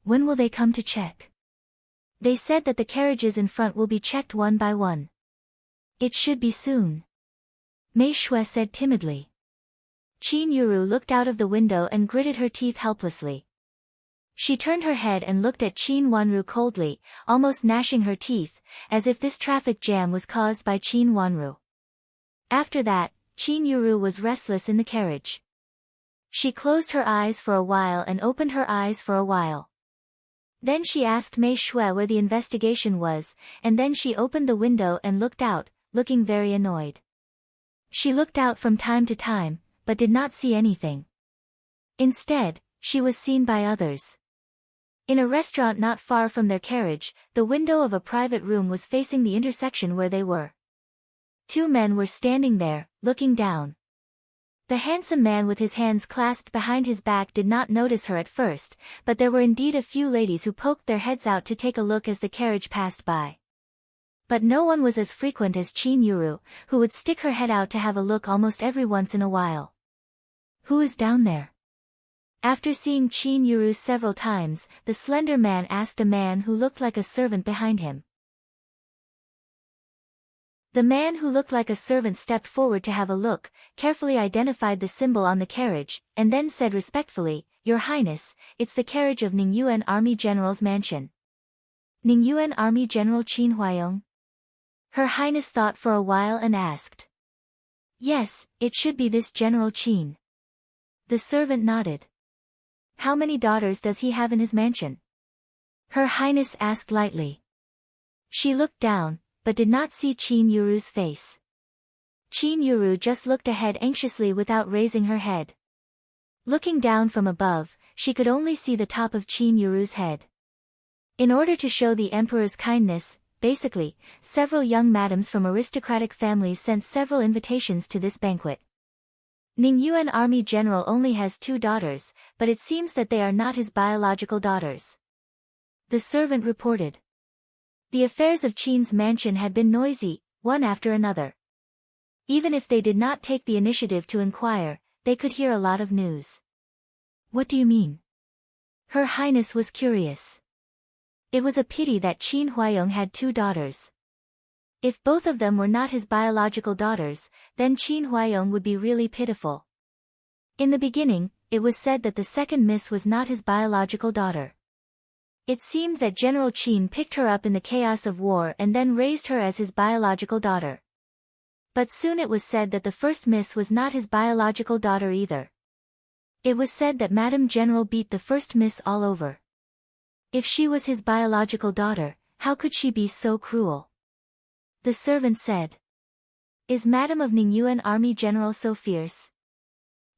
When will they come to check? They said that the carriages in front will be checked one by one. It should be soon. Mei Shui said timidly. Qin Yuru looked out of the window and gritted her teeth helplessly. She turned her head and looked at Qin Wanru coldly, almost gnashing her teeth, as if this traffic jam was caused by Qin Wanru. After that, Qin Yuru was restless in the carriage. She closed her eyes for a while and opened her eyes for a while. Then she asked Mei Shui where the investigation was, and then she opened the window and looked out, looking very annoyed. She looked out from time to time, but did not see anything. Instead, she was seen by others. In a restaurant not far from their carriage, the window of a private room was facing the intersection where they were. Two men were standing there, looking down. The handsome man with his hands clasped behind his back did not notice her at first, but there were indeed a few ladies who poked their heads out to take a look as the carriage passed by. But no one was as frequent as Qin Yuru, who would stick her head out to have a look almost every once in a while. Who is down there? After seeing Qin Yuru several times, the slender man asked a man who looked like a servant behind him. The man who looked like a servant stepped forward to have a look, carefully identified the symbol on the carriage, and then said respectfully, Your Highness, it's the carriage of Ningyuan Army General's mansion. Ningyuan Army General Qin Huayong? Her Highness thought for a while and asked. Yes, it should be this General Qin. The servant nodded. How many daughters does he have in his mansion? Her Highness asked lightly. She looked down, but did not see Qin Yuru's face. Qin Yuru just looked ahead anxiously without raising her head. Looking down from above, she could only see the top of Qin Yuru's head. In order to show the emperor's kindness, basically, several young madams from aristocratic families sent several invitations to this banquet. Ningyuan Army General only has 2 daughters, but it seems that they are not his biological daughters. The servant reported. The affairs of Qin's mansion had been noisy, one after another. Even if they did not take the initiative to inquire, they could hear a lot of news. What do you mean? Her Highness was curious. It was a pity that Qin Huayong had 2 daughters. If both of them were not his biological daughters, then Qin Huayong would be really pitiful. In the beginning, it was said that the 2nd Miss was not his biological daughter. It seemed that General Qin picked her up in the chaos of war and then raised her as his biological daughter. But soon it was said that the first miss was not his biological daughter either. It was said that Madame General beat the first miss all over. If she was his biological daughter, how could she be so cruel? The servant said. Is Madame of Ningyuan Army General so fierce?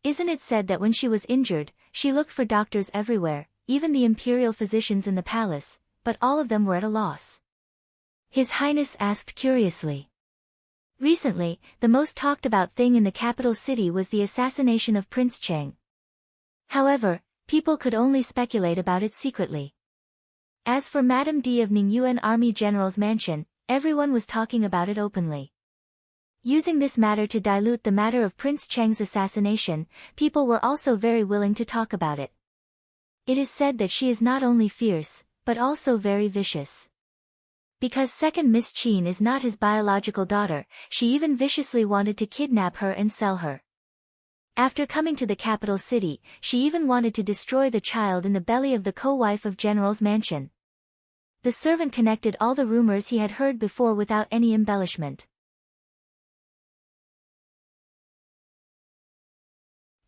Isn't it said that when she was injured, she looked for doctors everywhere, even the imperial physicians in the palace, but all of them were at a loss? His Highness asked curiously. Recently, the most talked about thing in the capital city was the assassination of Prince Cheng. However, people could only speculate about it secretly. As for Madame D of Ningyuan Army General's mansion, everyone was talking about it openly. Using this matter to dilute the matter of Prince Cheng's assassination, people were also very willing to talk about it. It is said that she is not only fierce, but also very vicious. Because second Miss Qin is not his biological daughter, she even viciously wanted to kidnap her and sell her. After coming to the capital city, she even wanted to destroy the child in the belly of the co-wife of General's mansion. The servant connected all the rumors he had heard before without any embellishment.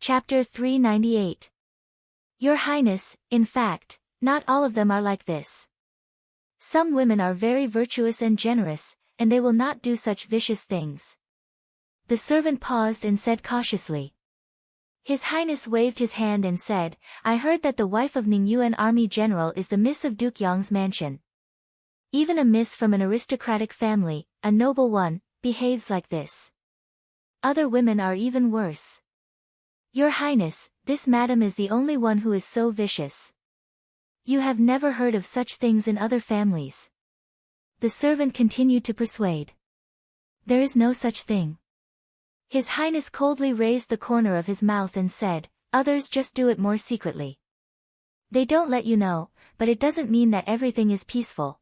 Chapter 398. Your Highness, in fact, not all of them are like this. Some women are very virtuous and generous, and they will not do such vicious things. The servant paused and said cautiously. His Highness waved his hand and said, I heard that the wife of Ningyuan Army General is the miss of Duke Yong's mansion. Even a miss from an aristocratic family, a noble one, behaves like this. Other women are even worse. Your Highness, this madam is the only one who is so vicious. You have never heard of such things in other families. The servant continued to persuade. There is no such thing. His Highness coldly raised the corner of his mouth and said, others just do it more secretly. They don't let you know, but it doesn't mean that everything is peaceful.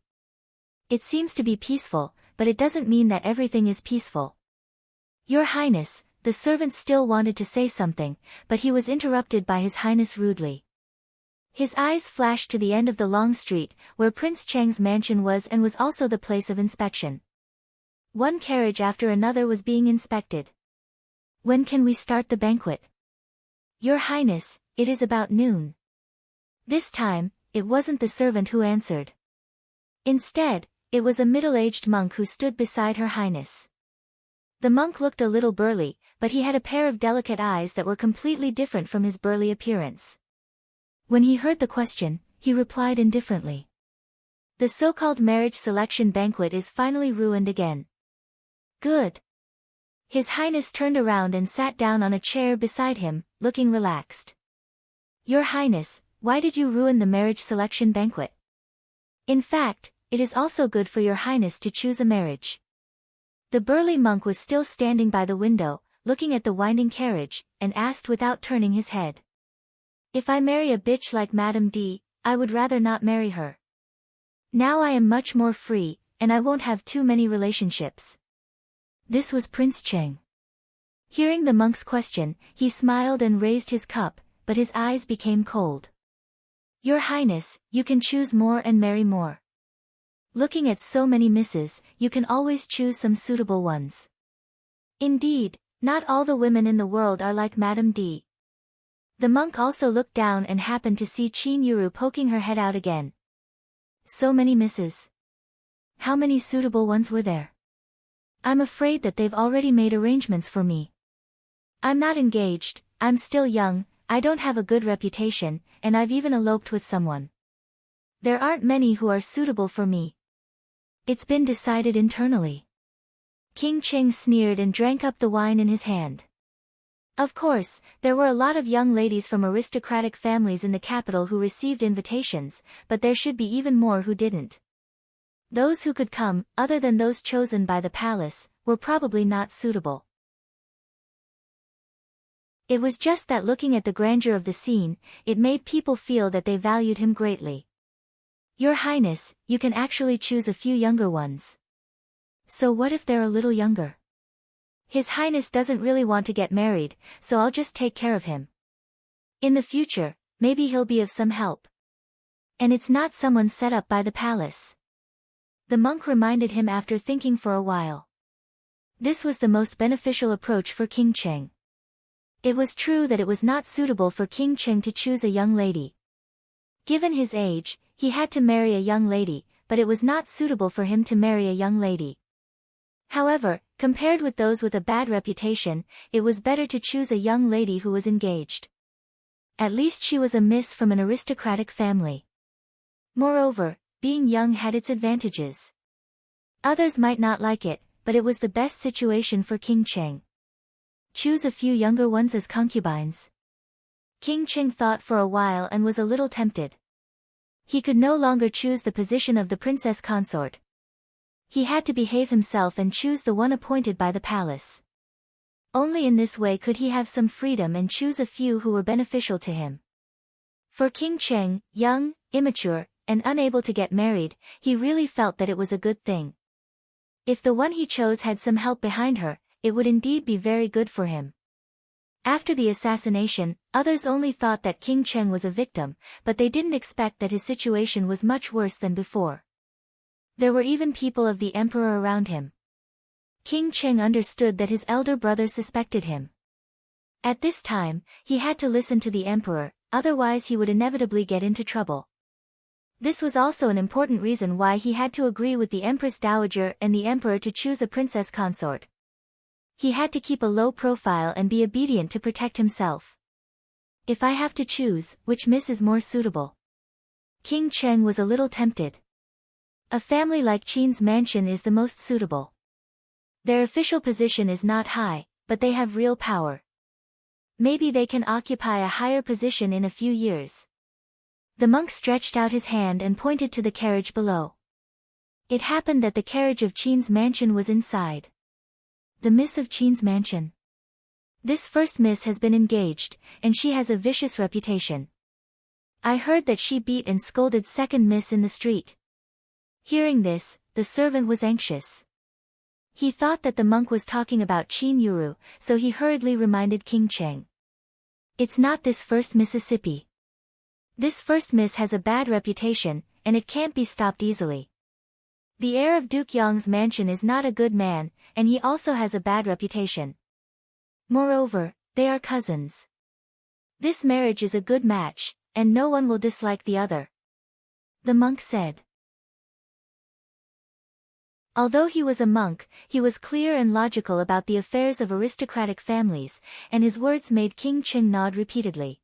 It seems to be peaceful, but it doesn't mean that everything is peaceful. Your Highness, the servant still wanted to say something, but he was interrupted by His Highness rudely. His eyes flashed to the end of the long street, where Prince Cheng's mansion was and was also the place of inspection. One carriage after another was being inspected. When can we start the banquet? Your Highness, it is about noon. This time, it wasn't the servant who answered. Instead, it was a middle-aged monk who stood beside Her Highness. The monk looked a little burly, but he had a pair of delicate eyes that were completely different from his burly appearance. When he heard the question, he replied indifferently. The so-called marriage selection banquet is finally ruined again. Good. His Highness turned around and sat down on a chair beside him, looking relaxed. Your Highness, why did you ruin the marriage selection banquet? In fact, it is also good for Your Highness to choose a marriage. The burly monk was still standing by the window, looking at the winding carriage, and asked without turning his head. If I marry a bitch like Madame D, I would rather not marry her. Now I am much more free, and I won't have too many relationships. This was Prince Cheng. Hearing the monk's question, he smiled and raised his cup, but his eyes became cold. Your Highness, you can choose more and marry more. Looking at so many misses, you can always choose some suitable ones. Indeed, not all the women in the world are like Madame D. The monk also looked down and happened to see Qin Yuru poking her head out again. So many misses. How many suitable ones were there? I'm afraid that they've already made arrangements for me. I'm not engaged, I'm still young, I don't have a good reputation, and I've even eloped with someone. There aren't many who are suitable for me. It's been decided internally. King Cheng sneered and drank up the wine in his hand. Of course, there were a lot of young ladies from aristocratic families in the capital who received invitations, but there should be even more who didn't. Those who could come, other than those chosen by the palace, were probably not suitable. It was just that looking at the grandeur of the scene, it made people feel that they valued him greatly. Your Highness, you can actually choose a few younger ones. So what if they're a little younger? His Highness doesn't really want to get married, so I'll just take care of him. In the future, maybe he'll be of some help. And it's not someone set up by the palace. The monk reminded him after thinking for a while. This was the most beneficial approach for King Cheng. It was true that it was not suitable for King Cheng to choose a young lady. Given his age, he had to marry a young lady, but it was not suitable for him to marry a young lady. However, compared with those with a bad reputation, it was better to choose a young lady who was engaged. At least she was a miss from an aristocratic family. Moreover, being young had its advantages. Others might not like it, but it was the best situation for King Cheng. Choose a few younger ones as concubines. King Cheng thought for a while and was a little tempted. He could no longer choose the position of the princess consort. He had to behave himself and choose the one appointed by the palace. Only in this way could he have some freedom and choose a few who were beneficial to him. For King Cheng, young, immature, and unable to get married, he really felt that it was a good thing. If the one he chose had some help behind her, it would indeed be very good for him. After the assassination, others only thought that King Cheng was a victim, but they didn't expect that his situation was much worse than before. There were even people of the emperor around him. King Cheng understood that his elder brother suspected him. At this time, he had to listen to the emperor, otherwise he would inevitably get into trouble. This was also an important reason why he had to agree with the Empress Dowager and the Emperor to choose a princess consort. He had to keep a low profile and be obedient to protect himself. If I have to choose, which miss is more suitable? King Cheng was a little tempted. A family like Qin's mansion is the most suitable. Their official position is not high, but they have real power. Maybe they can occupy a higher position in a few years. The monk stretched out his hand and pointed to the carriage below. It happened that the carriage of Qin's mansion was inside. The miss of Qin's mansion. This first miss has been engaged, and she has a vicious reputation. I heard that she beat and scolded second miss in the street. Hearing this, the servant was anxious. He thought that the monk was talking about Qin Yuru, so he hurriedly reminded King Cheng. It's not this first Mississippi. This first miss has a bad reputation, and it can't be stopped easily. The heir of Duke Yong's mansion is not a good man, and he also has a bad reputation. Moreover, they are cousins. This marriage is a good match, and no one will dislike the other. The monk said. Although he was a monk, he was clear and logical about the affairs of aristocratic families, and his words made King Cheng nod repeatedly.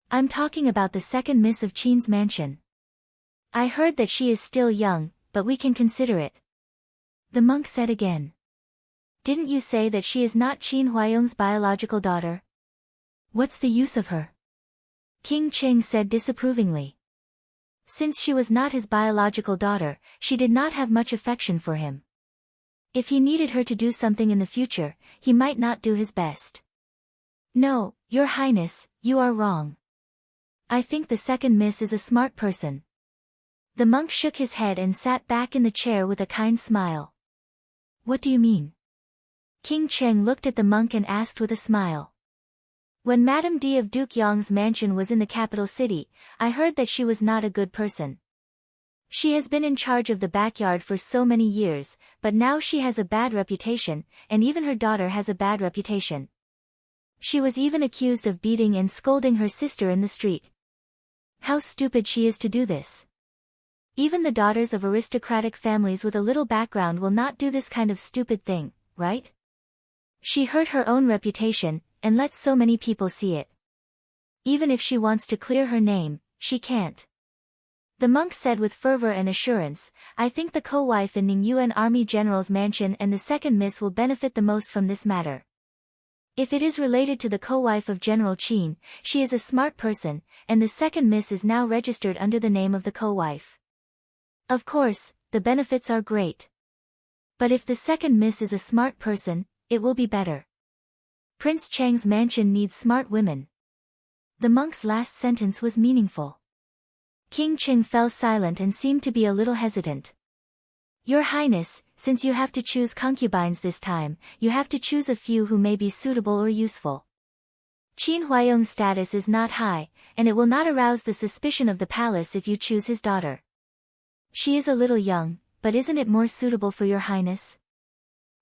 I'm talking about the second miss of Qin's mansion. I heard that she is still young, but we can consider it. The monk said again. Didn't you say that she is not Qin Huayong's biological daughter? What's the use of her? King Cheng said disapprovingly. Since she was not his biological daughter, she did not have much affection for him. If he needed her to do something in the future, he might not do his best. No, Your Highness, you are wrong. I think the second miss is a smart person. The monk shook his head and sat back in the chair with a kind smile. What do you mean? King Cheng looked at the monk and asked with a smile. When Madame D of Duke Yong's mansion was in the capital city, I heard that she was not a good person. She has been in charge of the backyard for so many years, but now she has a bad reputation, and even her daughter has a bad reputation. She was even accused of beating and scolding her sister in the street. How stupid she is to do this. Even the daughters of aristocratic families with a little background will not do this kind of stupid thing, right? She hurt her own reputation, and lets so many people see it. Even if she wants to clear her name, she can't. The monk said with fervor and assurance, I think the co-wife in Ning Yuan Army General's mansion and the second miss will benefit the most from this matter. If it is related to the co-wife of General Qin, she is a smart person, and the second miss is now registered under the name of the co-wife. Of course, the benefits are great. But if the second miss is a smart person, it will be better. Prince Cheng's mansion needs smart women. The monk's last sentence was meaningful. King Cheng fell silent and seemed to be a little hesitant. Your Highness, since you have to choose concubines this time, you have to choose a few who may be suitable or useful. Qin Huayong's status is not high, and it will not arouse the suspicion of the palace if you choose his daughter. She is a little young, but isn't it more suitable for your highness?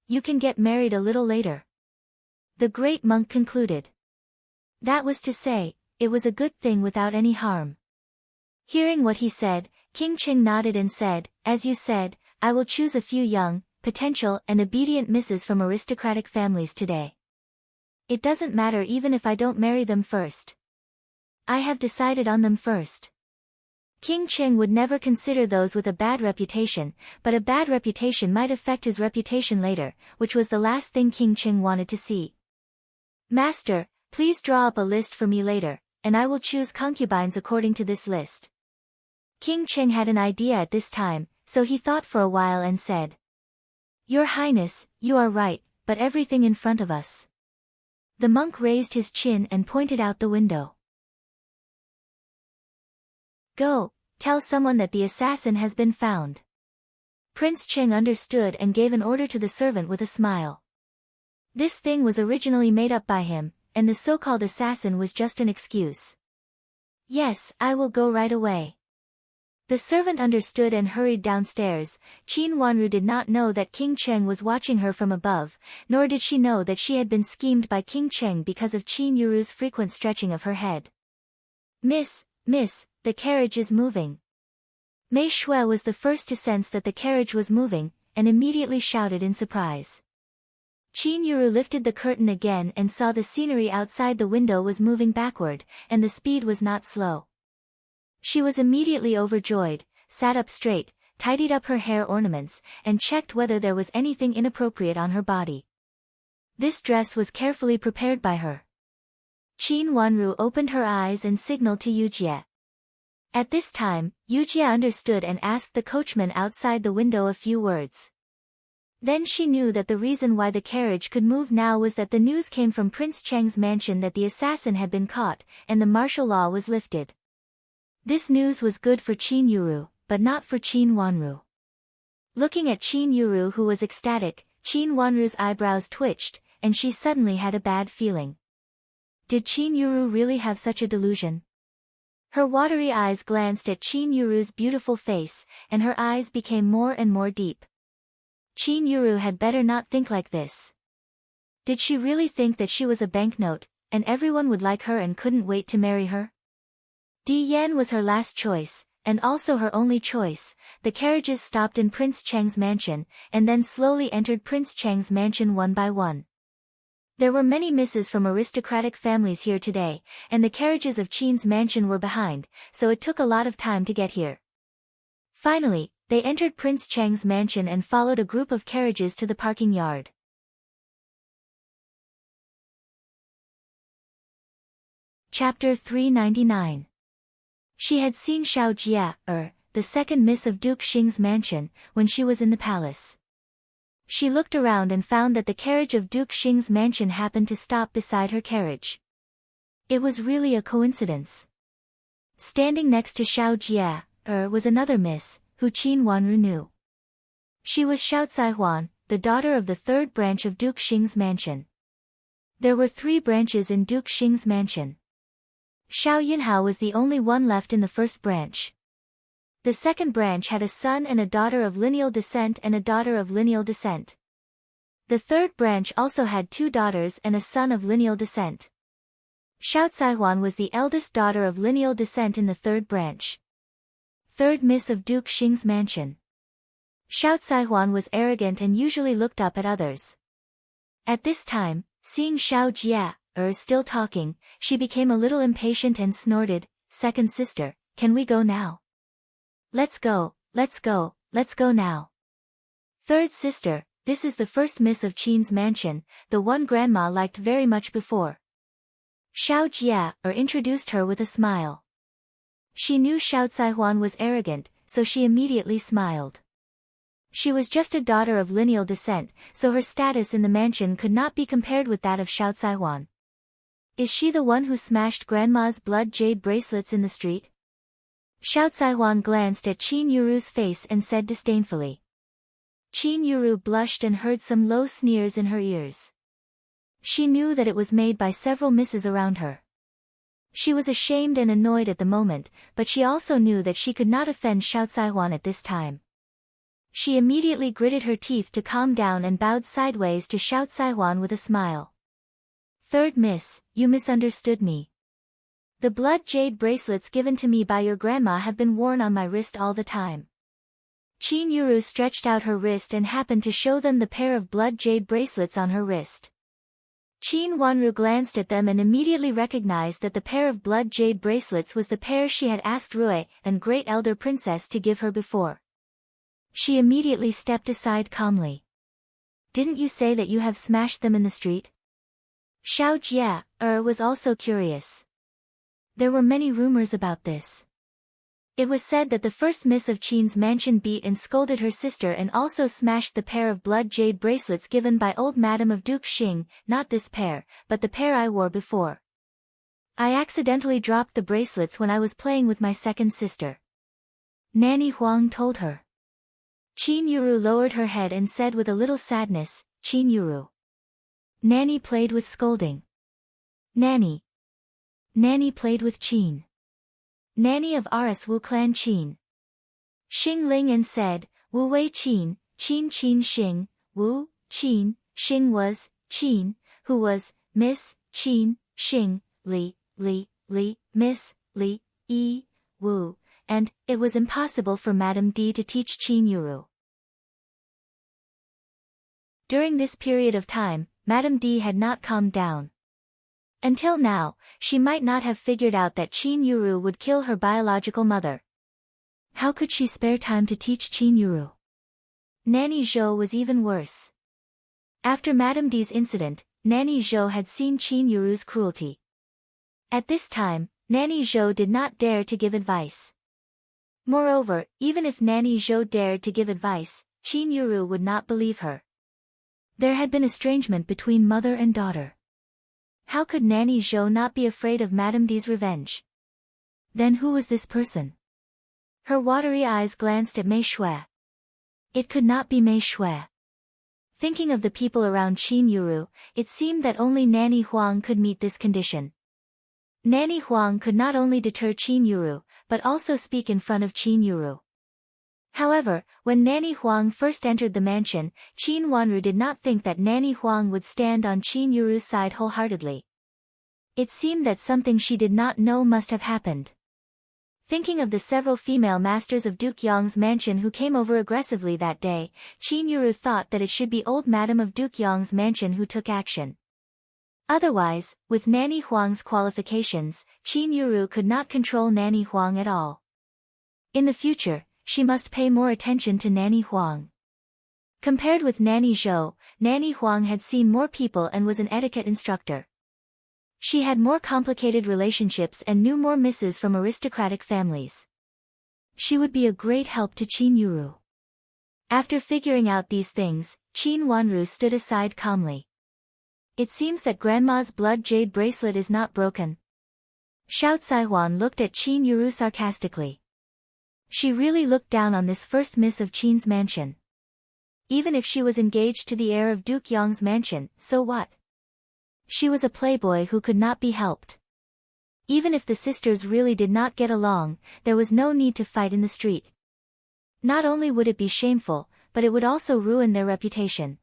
You can get married a little later. The great monk concluded. That was to say, it was a good thing without any harm. Hearing what he said, King Qing nodded and said, as you said, I will choose a few young, potential and obedient misses from aristocratic families today. It doesn't matter even if I don't marry them first. I have decided on them first. King Qing would never consider those with a bad reputation, but a bad reputation might affect his reputation later, which was the last thing King Qing wanted to see. Master, please draw up a list for me later, and I will choose concubines according to this list. King Qing had an idea at this time, so he thought for a while and said. Your Highness, you are right, but everything in front of us. The monk raised his chin and pointed out the window. Go, tell someone that the assassin has been found. Prince Qing understood and gave an order to the servant with a smile. This thing was originally made up by him, and the so-called assassin was just an excuse. Yes, I will go right away. The servant understood and hurried downstairs. Qin Wanru did not know that King Cheng was watching her from above, nor did she know that she had been schemed by King Cheng because of Qin Yuru's frequent stretching of her head. Miss, the carriage is moving. Mei Shui was the first to sense that the carriage was moving, and immediately shouted in surprise. Qin Yuru lifted the curtain again and saw the scenery outside the window was moving backward, and the speed was not slow. She was immediately overjoyed, sat up straight, tidied up her hair ornaments, and checked whether there was anything inappropriate on her body. This dress was carefully prepared by her. Qin Wanru opened her eyes and signaled to Yujie. At this time, Yujie understood and asked the coachman outside the window a few words. Then she knew that the reason why the carriage could move now was that the news came from Prince Cheng's mansion that the assassin had been caught, and the martial law was lifted. This news was good for Qin Yuru, but not for Qin Wanru. Looking at Qin Yuru, who was ecstatic, Qin Wanru's eyebrows twitched, and she suddenly had a bad feeling. Did Qin Yuru really have such a delusion? Her watery eyes glanced at Qin Yuru's beautiful face, and her eyes became more and more deep. Qin Yuru had better not think like this. Did she really think that she was a banknote, and everyone would like her and couldn't wait to marry her? Di Yan was her last choice, and also her only choice. The carriages stopped in Prince Cheng's mansion, and then slowly entered Prince Cheng's mansion one by one. There were many misses from aristocratic families here today, and the carriages of Qin's mansion were behind, so it took a lot of time to get here. Finally, they entered Prince Cheng's mansion and followed a group of carriages to the parking yard. Chapter 399. She had seen Xiao Jia, the second miss of Duke Xing's mansion, when she was in the palace. She looked around and found that the carriage of Duke Xing's mansion happened to stop beside her carriage. It was really a coincidence. Standing next to Xiao Jia, was another miss, who Qin Wanru knew. She was Xiao Caihuan, the daughter of the third branch of Duke Xing's mansion. There were 3 branches in Duke Xing's mansion. Xiao Yinhao was the only one left in the first branch. The second branch had a son and a daughter of lineal descent and a daughter of lineal descent. The third branch also had 2 daughters and a son of lineal descent. Xiao Caihuan was the eldest daughter of lineal descent in the third branch. Third miss of Duke Xing's mansion. Xiao Caihuan was arrogant and usually looked up at others. At this time, seeing Xiao Jia, still talking, she became a little impatient and snorted, "Second sister, can we go now? Let's go now." Third sister, this is the first miss of Qin's mansion, the one grandma liked very much before. Xiao Jia, introduced her with a smile. She knew Xiao Caihuan was arrogant, so she immediately smiled. She was just a daughter of lineal descent, so her status in the mansion could not be compared with that of Xiao Caihuan. Is she the one who smashed Grandma's blood jade bracelets in the street? Xiao Caihuan glanced at Qin Yuru's face and said disdainfully. Qin Yuru blushed and heard some low sneers in her ears. She knew that it was made by several misses around her. She was ashamed and annoyed at the moment, but she also knew that she could not offend Xiao Caihuan at this time. She immediately gritted her teeth to calm down and bowed sideways to Xiao Caihuan with a smile. "Third miss, you misunderstood me. The blood jade bracelets given to me by your grandma have been worn on my wrist all the time." Qin Yuru stretched out her wrist and happened to show them the pair of blood jade bracelets on her wrist. Qin Wanru glanced at them and immediately recognized that the pair of blood jade bracelets was the pair she had asked Rui and Great Elder Princess to give her before. She immediately stepped aside calmly. "Didn't you say that you have smashed them in the street?" Xiao Jia was also curious. There were many rumors about this. It was said that the first miss of Qin's mansion beat and scolded her sister and also smashed the pair of blood jade bracelets given by old Madame of Duke Xing, not this pair, but the pair I wore before. I accidentally dropped the bracelets when I was playing with my second sister. Nanny Huang told her. Qin Yuru lowered her head and said with a little sadness, "Qin Yuru. Nanny played with scolding. Nanny played with Qin. Nanny of Aris Wu clan Qin." Xing Ling and said, "Wu Wei Qin, Qin Xing, Wu, Qin, Xing was, Qin, who was, Miss, Qin, Xing, Li, Miss, Li, Wu," and it was impossible for Madame D to teach Qin Yuru. During this period of time, Madame D had not calmed down. Until now, she might not have figured out that Qin Yuru would kill her biological mother. How could she spare time to teach Qin Yuru? Nanny Zhou was even worse. After Madame D's incident, Nanny Zhou had seen Qin Yuru's cruelty. At this time, Nanny Zhou did not dare to give advice. Moreover, even if Nanny Zhou dared to give advice, Qin Yuru would not believe her. There had been estrangement between mother and daughter. How could Nanny Zhou not be afraid of Madame D's revenge? Then who was this person? Her watery eyes glanced at Mei Shui. It could not be Mei Shui. Thinking of the people around Qin Yuru, it seemed that only Nanny Huang could meet this condition. Nanny Huang could not only deter Qin Yuru, but also speak in front of Qin Yuru. However, when Nanny Huang first entered the mansion, Qin Wanru did not think that Nanny Huang would stand on Qin Yuru's side wholeheartedly. It seemed that something she did not know must have happened. Thinking of the several female masters of Duke Yong's mansion who came over aggressively that day, Qin Yuru thought that it should be old Madame of Duke Yong's mansion who took action. Otherwise, with Nanny Huang's qualifications, Qin Yuru could not control Nanny Huang at all. In the future, she must pay more attention to Nanny Huang. Compared with Nanny Zhou, Nanny Huang had seen more people and was an etiquette instructor. She had more complicated relationships and knew more misses from aristocratic families. She would be a great help to Qin Yuru. After figuring out these things, Qin Wanru stood aside calmly. "It seems that Grandma's blood jade bracelet is not broken." Xiao Caihuan looked at Qin Yuru sarcastically. She really looked down on this first miss of Qin's mansion. Even if she was engaged to the heir of Duke Yong's mansion, so what? She was a playboy who could not be helped. Even if the sisters really did not get along, there was no need to fight in the street. Not only would it be shameful, but it would also ruin their reputation.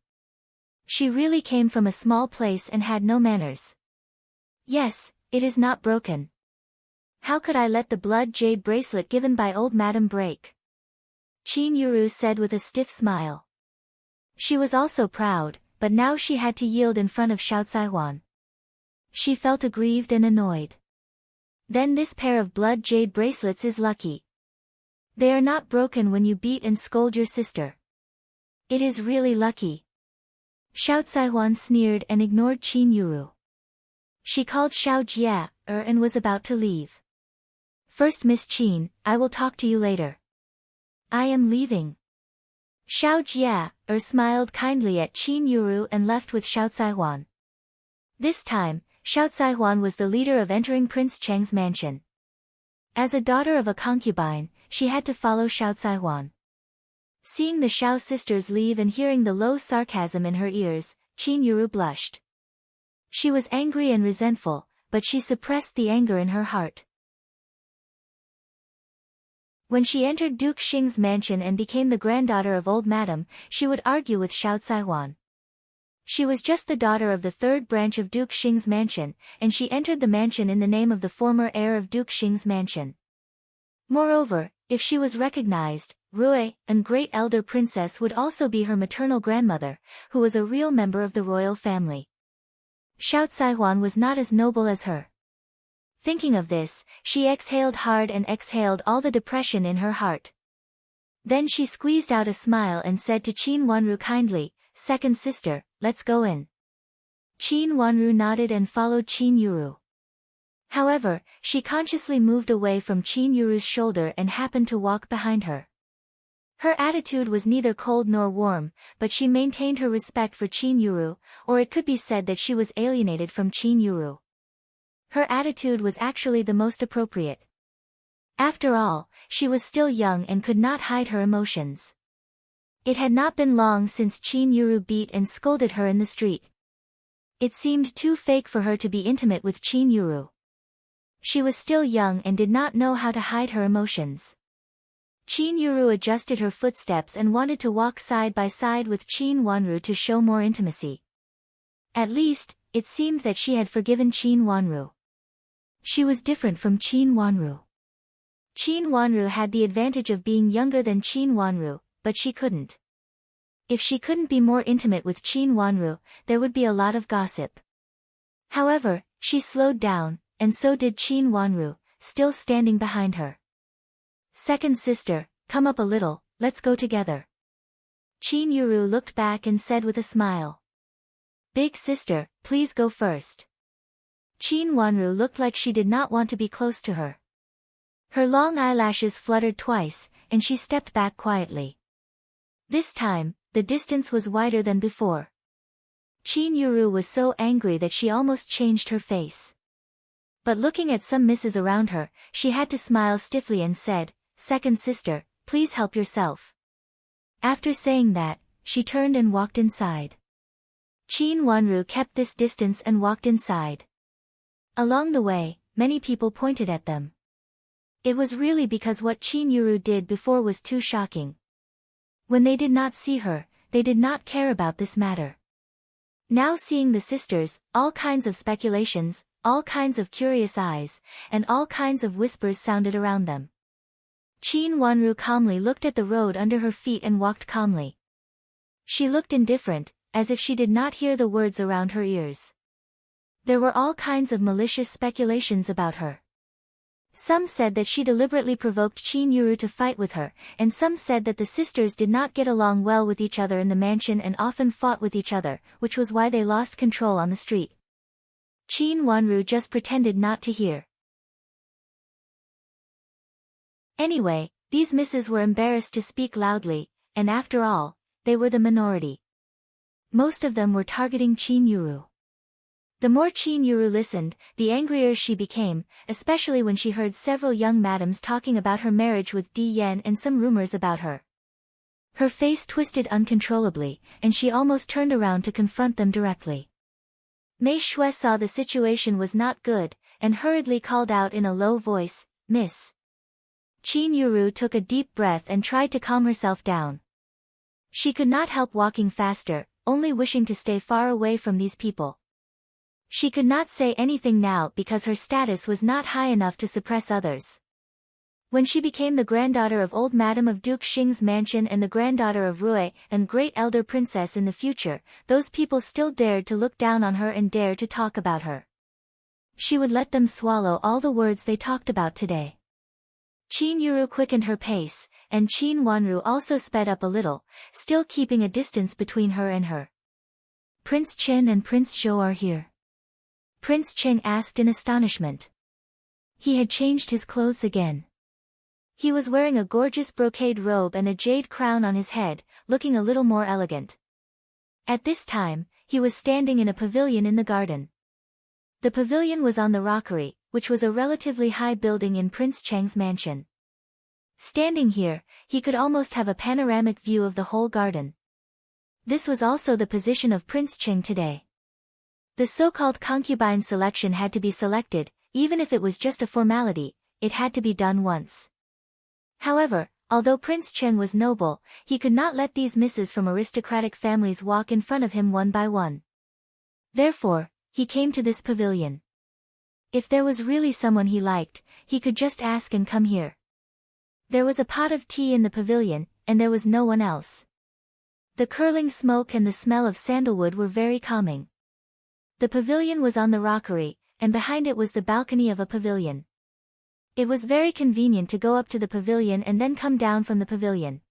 She really came from a small place and had no manners. "Yes, it is not broken. How could I let the blood jade bracelet given by old Madame break?" Qin Yuru said with a stiff smile. She was also proud, but now she had to yield in front of Xiao Caihuan. She felt aggrieved and annoyed. "Then this pair of blood jade bracelets is lucky. They are not broken when you beat and scold your sister. It is really lucky." Xiao Caihuan sneered and ignored Qin Yuru. She called Xiao Jia and was about to leave. "First Miss Qin, I will talk to you later." "I am leaving." Xiao Jia smiled kindly at Qin Yuru and left with Xiao Caihuan. This time, Xiao Caihuan was the leader of entering Prince Cheng's mansion. As a daughter of a concubine, she had to follow Xiao Caihuan. Seeing the Xiao sisters leave and hearing the low sarcasm in her ears, Qin Yuru blushed. She was angry and resentful, but she suppressed the anger in her heart. When she entered Duke Xing's mansion and became the granddaughter of old madam, she would argue with Xiao Caihuan. She was just the daughter of the third branch of Duke Xing's mansion, and she entered the mansion in the name of the former heir of Duke Xing's mansion. Moreover, if she was recognized, Rui, an great elder princess, would also be her maternal grandmother, who was a real member of the royal family. Xiao Caihuan was not as noble as her. Thinking of this, she exhaled hard and exhaled all the depression in her heart. Then she squeezed out a smile and said to Qin Wanru kindly, "Second sister, let's go in." Qin Wanru nodded and followed Qin Yuru. However, she consciously moved away from Qin Yuru's shoulder and happened to walk behind her. Her attitude was neither cold nor warm, but she maintained her respect for Qin Yuru, or it could be said that she was alienated from Qin Yuru. Her attitude was actually the most appropriate. After all, she was still young and could not hide her emotions. It had not been long since Qin Yuru beat and scolded her in the street. It seemed too fake for her to be intimate with Qin Yuru. She was still young and did not know how to hide her emotions. Qin Yuru adjusted her footsteps and wanted to walk side by side with Qin Wanru to show more intimacy. At least, it seemed that she had forgiven Qin Wanru. She was different from Qin Wanru. Qin Wanru had the advantage of being younger than Qin Wanru, but she couldn't. If she couldn't be more intimate with Qin Wanru, there would be a lot of gossip. However, she slowed down, and so did Qin Wanru, still standing behind her. "Second sister, come up a little, let's go together." Qin Yuru looked back and said with a smile. "Big sister, please go first." Qin Wanru looked like she did not want to be close to her. Her long eyelashes fluttered twice, and she stepped back quietly. This time, the distance was wider than before. Qin Yuru was so angry that she almost changed her face. But looking at some misses around her, she had to smile stiffly and said, "Second sister, please help yourself." After saying that, she turned and walked inside. Qin Wanru kept this distance and walked inside. Along the way, many people pointed at them. It was really because what Qin Yuru did before was too shocking. When they did not see her, they did not care about this matter. Now seeing the sisters, all kinds of speculations, all kinds of curious eyes, and all kinds of whispers sounded around them. Qin Wanru calmly looked at the road under her feet and walked calmly. She looked indifferent, as if she did not hear the words around her ears. There were all kinds of malicious speculations about her. Some said that she deliberately provoked Qin Yuru to fight with her, and some said that the sisters did not get along well with each other in the mansion and often fought with each other, which was why they lost control on the street. Qin Wanru just pretended not to hear. Anyway, these misses were embarrassed to speak loudly, and after all, they were the minority. Most of them were targeting Qin Yuru. The more Qin Yuru listened, the angrier she became, especially when she heard several young madams talking about her marriage with Di Yan and some rumors about her. Her face twisted uncontrollably, and she almost turned around to confront them directly. Mei Shui saw the situation was not good, and hurriedly called out in a low voice, "Miss." Qin Yuru took a deep breath and tried to calm herself down. She could not help walking faster, only wishing to stay far away from these people. She could not say anything now because her status was not high enough to suppress others. When she became the granddaughter of old madam of Duke Xing's mansion and the granddaughter of Rui, and great elder princess in the future, those people still dared to look down on her and dared to talk about her. She would let them swallow all the words they talked about today. Qin Yuru quickened her pace, and Qin Wanru also sped up a little, still keeping a distance between her and her. "Prince Chen and Prince Zhou are here?" Prince Cheng asked in astonishment. He had changed his clothes again. He was wearing a gorgeous brocade robe and a jade crown on his head, looking a little more elegant. At this time, he was standing in a pavilion in the garden. The pavilion was on the rockery, which was a relatively high building in Prince Cheng's mansion. Standing here, he could almost have a panoramic view of the whole garden. This was also the position of Prince Cheng today. The so-called concubine selection had to be selected, even if it was just a formality, it had to be done once. However, although Prince Cheng was noble, he could not let these misses from aristocratic families walk in front of him one by one. Therefore, he came to this pavilion. If there was really someone he liked, he could just ask and come here. There was a pot of tea in the pavilion, and there was no one else. The curling smoke and the smell of sandalwood were very calming. The pavilion was on the rockery, and behind it was the balcony of a pavilion. It was very convenient to go up to the pavilion and then come down from the pavilion.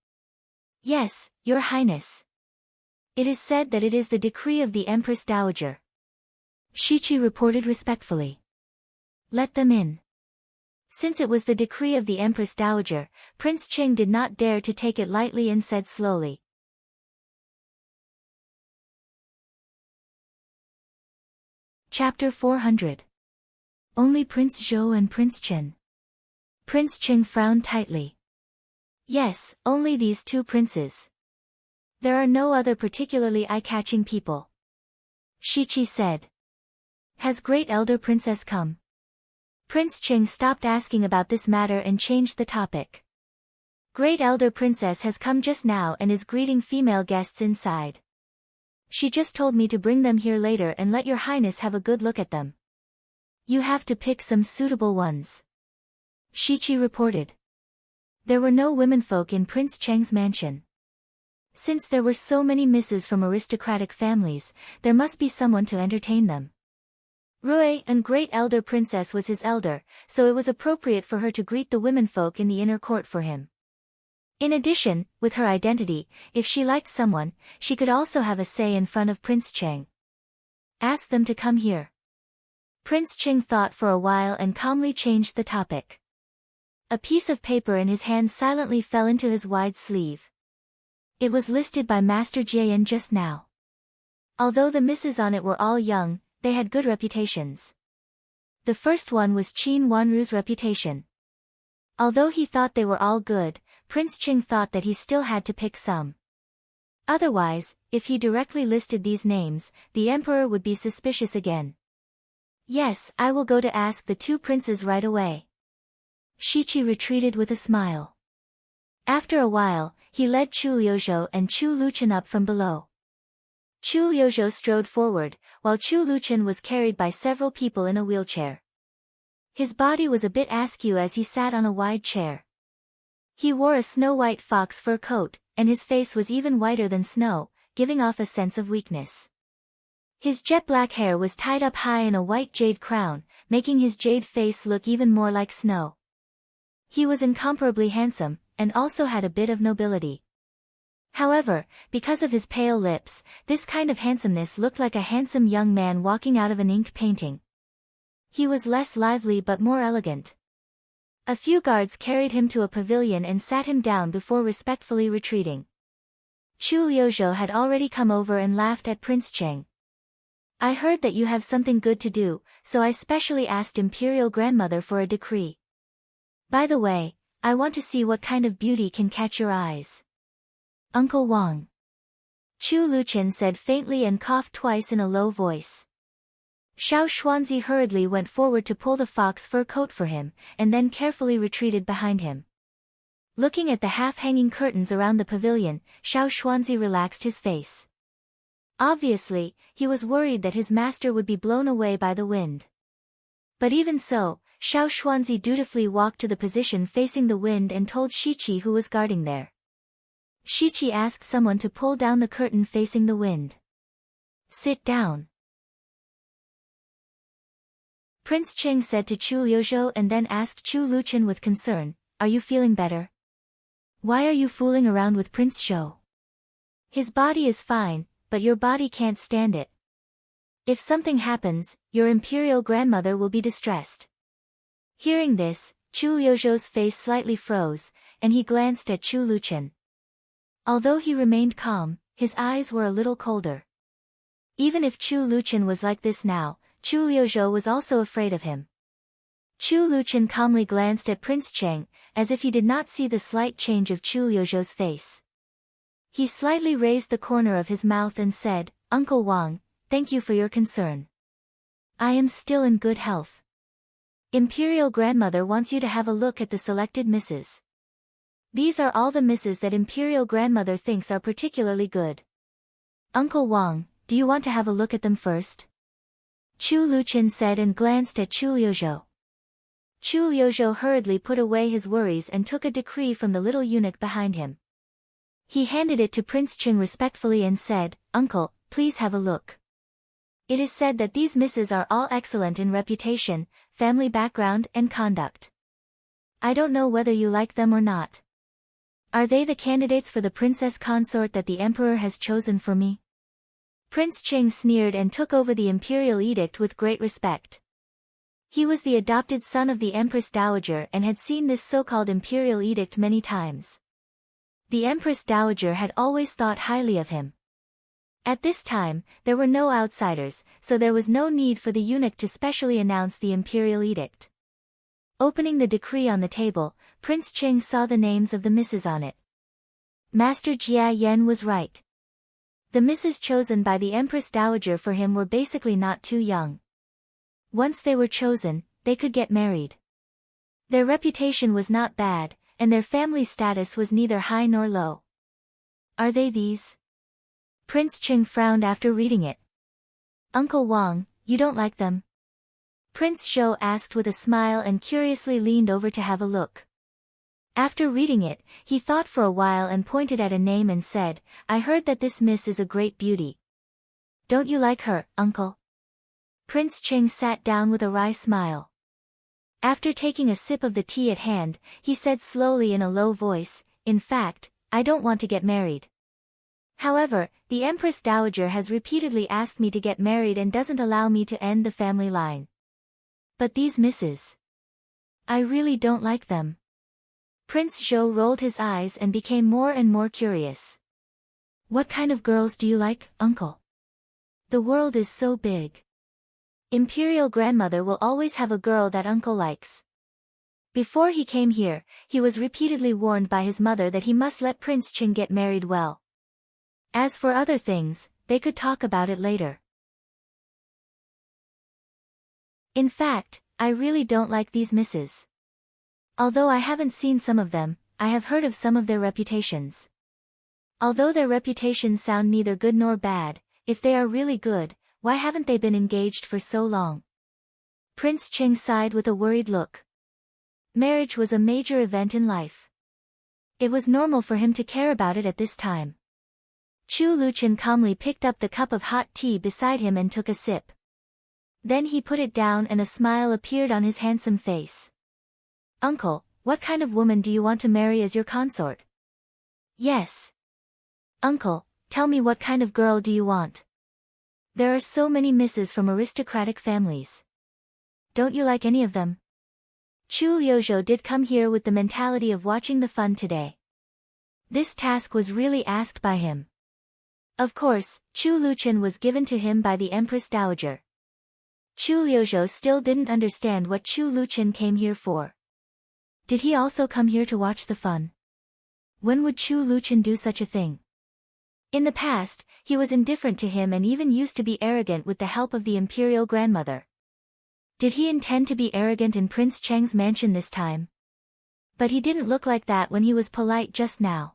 Yes, Your Highness. It is said that it is the decree of the Empress Dowager. Shichi reported respectfully. Let them in. Since it was the decree of the Empress Dowager, Prince Cheng did not dare to take it lightly and said slowly. Chapter 400. Only Prince Zhou and Prince Chen. Prince Cheng frowned tightly. Yes, only these two princes. There are no other particularly eye-catching people. Shichi said. Has Great Elder Princess come? Prince Cheng stopped asking about this matter and changed the topic. Great Elder Princess has come just now and is greeting female guests inside. She just told me to bring them here later and let Your Highness have a good look at them. You have to pick some suitable ones. Shichi reported. There were no womenfolk in Prince Cheng's mansion. Since there were so many misses from aristocratic families, there must be someone to entertain them. Rui, and Great Elder Princess was his elder, so it was appropriate for her to greet the womenfolk in the inner court for him. In addition, with her identity, if she liked someone, she could also have a say in front of Prince Cheng. Ask them to come here. Prince Cheng thought for a while and calmly changed the topic. A piece of paper in his hand silently fell into his wide sleeve. It was listed by Master Jian just now. Although the misses on it were all young, they had good reputations. The first one was Qin Wanru's reputation. Although he thought they were all good, Prince Cheng thought that he still had to pick some. Otherwise, if he directly listed these names, the emperor would be suspicious again. Yes, I will go to ask the two princes right away. Shichi retreated with a smile. After a while, he led Chu Liuzhou and Chu Luchen up from below. Chu Liuzhou strode forward, while Chu Luchen was carried by several people in a wheelchair. His body was a bit askew as he sat on a wide chair. He wore a snow-white fox fur coat, and his face was even whiter than snow, giving off a sense of weakness. His jet-black hair was tied up high in a white jade crown, making his jade face look even more like snow. He was incomparably handsome, and also had a bit of nobility. However, because of his pale lips, this kind of handsomeness looked like a handsome young man walking out of an ink painting. He was less lively but more elegant. A few guards carried him to a pavilion and sat him down before respectfully retreating. Chu Liuzhou had already come over and laughed at Prince Cheng. I heard that you have something good to do, so I specially asked Imperial Grandmother for a decree. By the way, I want to see what kind of beauty can catch your eyes. Uncle Wang. Chu Luchen said faintly and coughed twice in a low voice. Xiao Xuanzi hurriedly went forward to pull the fox fur coat for him, and then carefully retreated behind him. Looking at the half-hanging curtains around the pavilion, Xiao Xuanzi relaxed his face. Obviously, he was worried that his master would be blown away by the wind. But even so, Xiao Xuanzi dutifully walked to the position facing the wind and told Shichi who was guarding there. Shichi asked someone to pull down the curtain facing the wind. Sit down. Prince Cheng said to Chu Liuzhou and then asked Chu Luchen with concern, are you feeling better? Why are you fooling around with Prince Zhou? His body is fine, but your body can't stand it. If something happens, your imperial grandmother will be distressed. Hearing this, Chu Liuzhou's face slightly froze, and he glanced at Chu Luchen. Although he remained calm, his eyes were a little colder. Even if Chu Luchen was like this now, Chu Liuzhou was also afraid of him. Chu Luchen calmly glanced at Prince Cheng, as if he did not see the slight change of Chu Liuzhou's face. He slightly raised the corner of his mouth and said, Uncle Wang, thank you for your concern. I am still in good health. Imperial Grandmother wants you to have a look at the selected misses. These are all the misses that Imperial Grandmother thinks are particularly good. Uncle Wang, do you want to have a look at them first? Chu Luqin said and glanced at Chu Liuzhou. Chu Liuzhou hurriedly put away his worries and took a decree from the little eunuch behind him. He handed it to Prince Ching respectfully and said, Uncle, please have a look. It is said that these misses are all excellent in reputation, family background and conduct. I don't know whether you like them or not. Are they the candidates for the princess consort that the emperor has chosen for me? Prince Ching sneered and took over the imperial edict with great respect. He was the adopted son of the Empress Dowager and had seen this so-called imperial edict many times. The Empress Dowager had always thought highly of him. At this time, there were no outsiders, so there was no need for the eunuch to specially announce the imperial edict. Opening the decree on the table, Prince Ching saw the names of the misses on it. Master Jia Yan was right. The misses chosen by the Empress Dowager for him were basically not too young. Once they were chosen, they could get married. Their reputation was not bad, and their family status was neither high nor low. Are they these? Prince Ching frowned after reading it. Uncle Wang, you don't like them? Prince Zhou asked with a smile and curiously leaned over to have a look. After reading it, he thought for a while and pointed at a name and said, I heard that this miss is a great beauty. Don't you like her, uncle? Prince Ching sat down with a wry smile. After taking a sip of the tea at hand, he said slowly in a low voice, in fact, I don't want to get married. However, the Empress Dowager has repeatedly asked me to get married and doesn't allow me to end the family line. But these misses. I really don't like them. Prince Zhou rolled his eyes and became more and more curious. What kind of girls do you like, uncle? The world is so big. Imperial Grandmother will always have a girl that uncle likes. Before he came here, he was repeatedly warned by his mother that he must let Prince Ching get married well. As for other things, they could talk about it later. In fact, I really don't like these misses. Although I haven't seen some of them, I have heard of some of their reputations. Although their reputations sound neither good nor bad, if they are really good, why haven't they been engaged for so long? Prince Ching sighed with a worried look. Marriage was a major event in life. It was normal for him to care about it at this time. Chu Luqin calmly picked up the cup of hot tea beside him and took a sip. Then he put it down and a smile appeared on his handsome face. Uncle, what kind of woman do you want to marry as your consort? Yes. Uncle, tell me what kind of girl do you want? There are so many misses from aristocratic families. Don't you like any of them? Chu Liuzhou did come here with the mentality of watching the fun today. This task was really asked by him. Of course, Chu Luqin was given to him by the Empress Dowager. Chu Liuzhou still didn't understand what Chu Luqin came here for. Did he also come here to watch the fun? When would Chu Luqin do such a thing? In the past, he was indifferent to him and even used to be arrogant with the help of the Imperial Grandmother. Did he intend to be arrogant in Prince Cheng's mansion this time? But he didn't look like that when he was polite just now.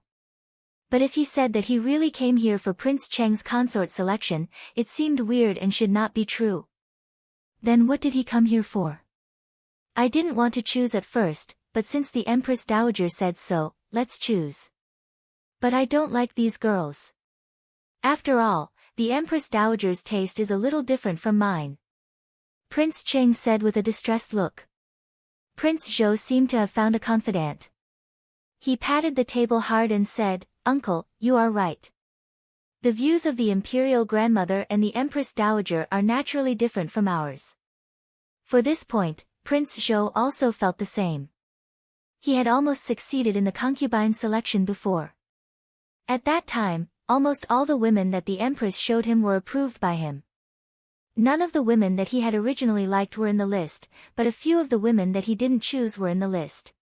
But if he said that he really came here for Prince Cheng's consort selection, it seemed weird and should not be true. Then what did he come here for? I didn't want to choose at first, but since the Empress Dowager said so, let's choose. But I don't like these girls. After all, the Empress Dowager's taste is a little different from mine. Prince Ching said with a distressed look. Prince Zhou seemed to have found a confidant. He patted the table hard and said, Uncle, you are right. The views of the Imperial Grandmother and the Empress Dowager are naturally different from ours. For this point, Prince Zhou also felt the same. He had almost succeeded in the concubine selection before. At that time, almost all the women that the Empress showed him were approved by him. None of the women that he had originally liked were in the list, but a few of the women that he didn't choose were in the list.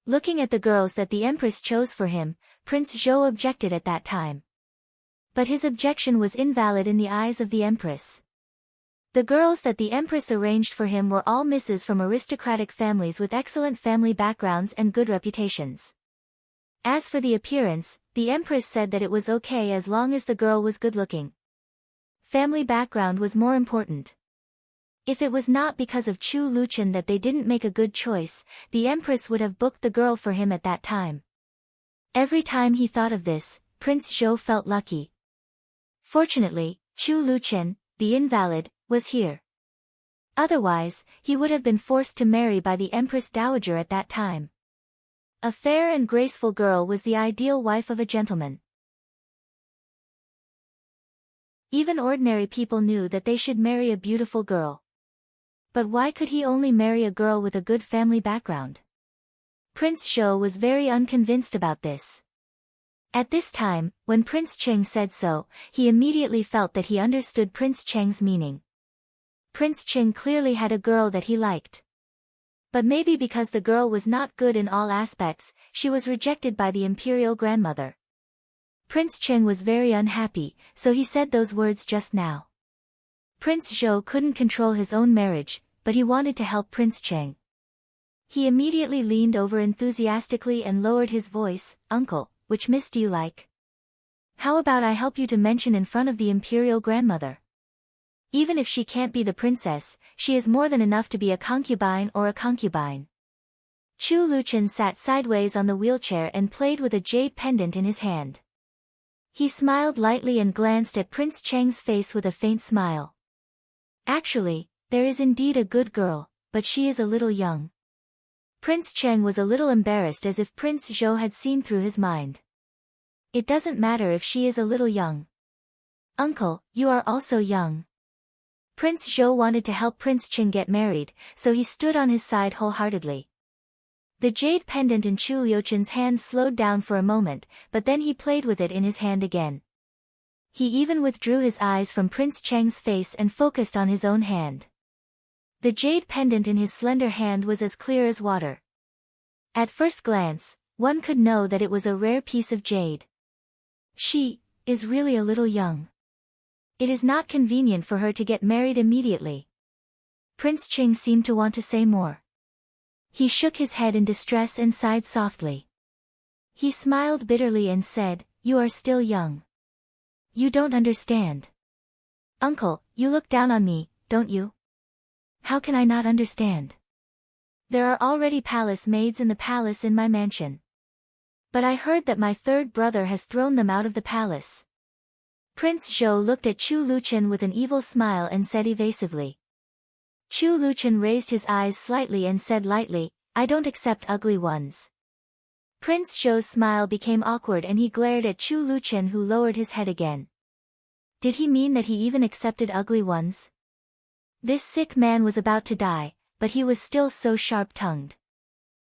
Looking at the girls that the Empress chose for him, Prince Zhou objected at that time. But his objection was invalid in the eyes of the Empress. The girls that the Empress arranged for him were all misses from aristocratic families with excellent family backgrounds and good reputations. As for the appearance, the Empress said that it was okay as long as the girl was good-looking. Family background was more important. If it was not because of Chu Luchen that they didn't make a good choice, the Empress would have booked the girl for him at that time. Every time he thought of this, Prince Zhou felt lucky. Fortunately, Chu Luchen, the invalid, was here. Otherwise, he would have been forced to marry by the Empress Dowager at that time. A fair and graceful girl was the ideal wife of a gentleman. Even ordinary people knew that they should marry a beautiful girl. But why could he only marry a girl with a good family background? Prince Zhou was very unconvinced about this. At this time, when Prince Cheng said so, he immediately felt that he understood Prince Cheng's meaning. Prince Cheng clearly had a girl that he liked. But maybe because the girl was not good in all aspects, she was rejected by the imperial grandmother. Prince Cheng was very unhappy, so he said those words just now. Prince Zhou couldn't control his own marriage, but he wanted to help Prince Cheng. He immediately leaned over enthusiastically and lowered his voice, "Uncle, which miss do you like? How about I help you to mention in front of the imperial grandmother? Even if she can't be the princess, she is more than enough to be a concubine or a concubine." Chu Luchen sat sideways on the wheelchair and played with a jade pendant in his hand. He smiled lightly and glanced at Prince Cheng's face with a faint smile. "Actually, there is indeed a good girl, but she is a little young." Prince Cheng was a little embarrassed as if Prince Zhou had seen through his mind. "It doesn't matter if she is a little young. Uncle, you are also young." Prince Zhou wanted to help Prince Cheng get married, so he stood on his side wholeheartedly. The jade pendant in Chu Liuchen's hand slowed down for a moment, but then he played with it in his hand again. He even withdrew his eyes from Prince Cheng's face and focused on his own hand. The jade pendant in his slender hand was as clear as water. At first glance, one could know that it was a rare piece of jade. She is really a little young. It is not convenient for her to get married immediately. Prince Cheng seemed to want to say more. He shook his head in distress and sighed softly. He smiled bitterly and said, "You are still young. You don't understand. Uncle, you look down on me, don't you? How can I not understand? There are already palace maids in the palace in my mansion. But I heard that my third brother has thrown them out of the palace." Prince Zhou looked at Chu Luchen with an evil smile and said evasively. Chu Luchen raised his eyes slightly and said lightly, "I don't accept ugly ones." Prince Zhou's smile became awkward and he glared at Chu Luchen, who lowered his head again. Did he mean that he even accepted ugly ones? This sick man was about to die, but he was still so sharp-tongued.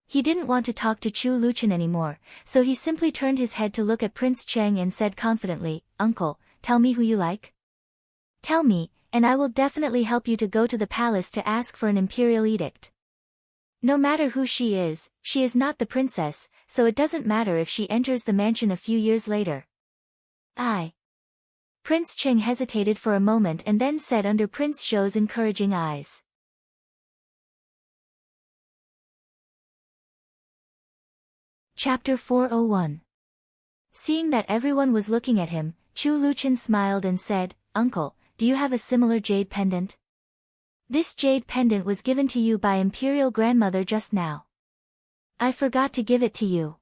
He didn't want to talk to Chu Luchen anymore, so he simply turned his head to look at Prince Cheng and said confidently, "Uncle, tell me who you like. Tell me, and I will definitely help you to go to the palace to ask for an imperial edict. No matter who she is not the princess, so it doesn't matter if she enters the mansion a few years later." Prince Cheng hesitated for a moment and then said under Prince Zhou's encouraging eyes. Chapter 401. Seeing that everyone was looking at him, Chu Luchen smiled and said, "Uncle, do you have a similar jade pendant? This jade pendant was given to you by Imperial Grandmother just now. I forgot to give it to you.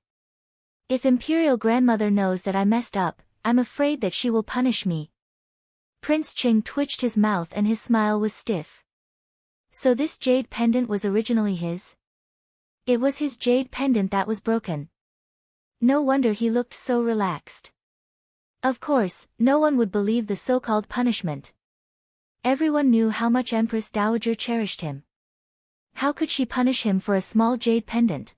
If Imperial Grandmother knows that I messed up, I'm afraid that she will punish me." Prince Cheng twitched his mouth and his smile was stiff. So this jade pendant was originally his? It was his jade pendant that was broken. No wonder he looked so relaxed. Of course, no one would believe the so-called punishment. Everyone knew how much Empress Dowager cherished him. How could she punish him for a small jade pendant?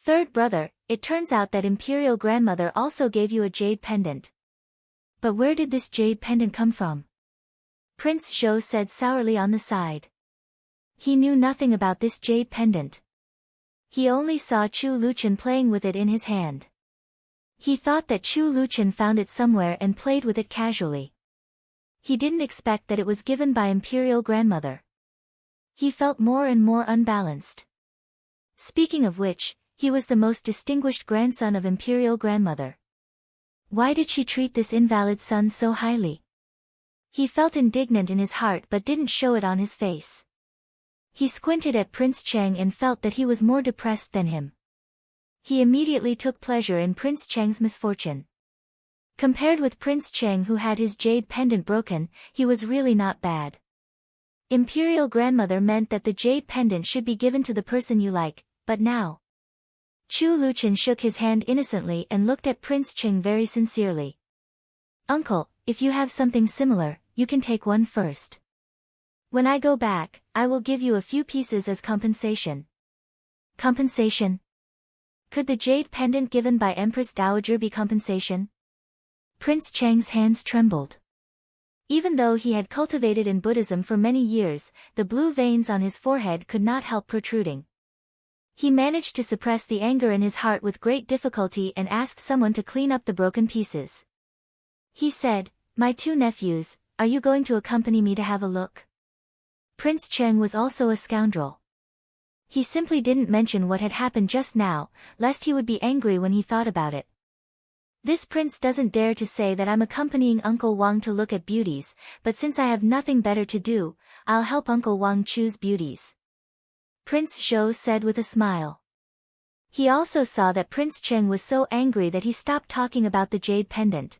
"Third brother, it turns out that Imperial Grandmother also gave you a jade pendant. But where did this jade pendant come from?" Prince Zhou said sourly on the side. He knew nothing about this jade pendant. He only saw Chu Luchen playing with it in his hand. He thought that Chu Luchen found it somewhere and played with it casually. He didn't expect that it was given by Imperial Grandmother. He felt more and more unbalanced. Speaking of which, he was the most distinguished grandson of Imperial Grandmother. Why did she treat this invalid son so highly? He felt indignant in his heart but didn't show it on his face. He squinted at Prince Chang and felt that he was more depressed than him. He immediately took pleasure in Prince Chang's misfortune. Compared with Prince Chang, who had his jade pendant broken, he was really not bad. Imperial Grandmother meant that the jade pendant should be given to the person you like, but now. Chu Luchen shook his hand innocently and looked at Prince Chang very sincerely. Uncle, if you have something similar, you can take one first. When I go back, I will give you a few pieces as compensation. Compensation? Could the jade pendant given by Empress Dowager be compensation? Prince Chang's hands trembled. Even though he had cultivated in Buddhism for many years, the blue veins on his forehead could not help protruding. He managed to suppress the anger in his heart with great difficulty and asked someone to clean up the broken pieces. He said, "My two nephews, are you going to accompany me to have a look?" Prince Chang was also a scoundrel. He simply didn't mention what had happened just now, lest he would be angry when he thought about it. This prince doesn't dare to say that I'm accompanying Uncle Wang to look at beauties, but since I have nothing better to do, I'll help Uncle Wang choose beauties. Prince Zhou said with a smile. He also saw that Prince Cheng was so angry that he stopped talking about the jade pendant.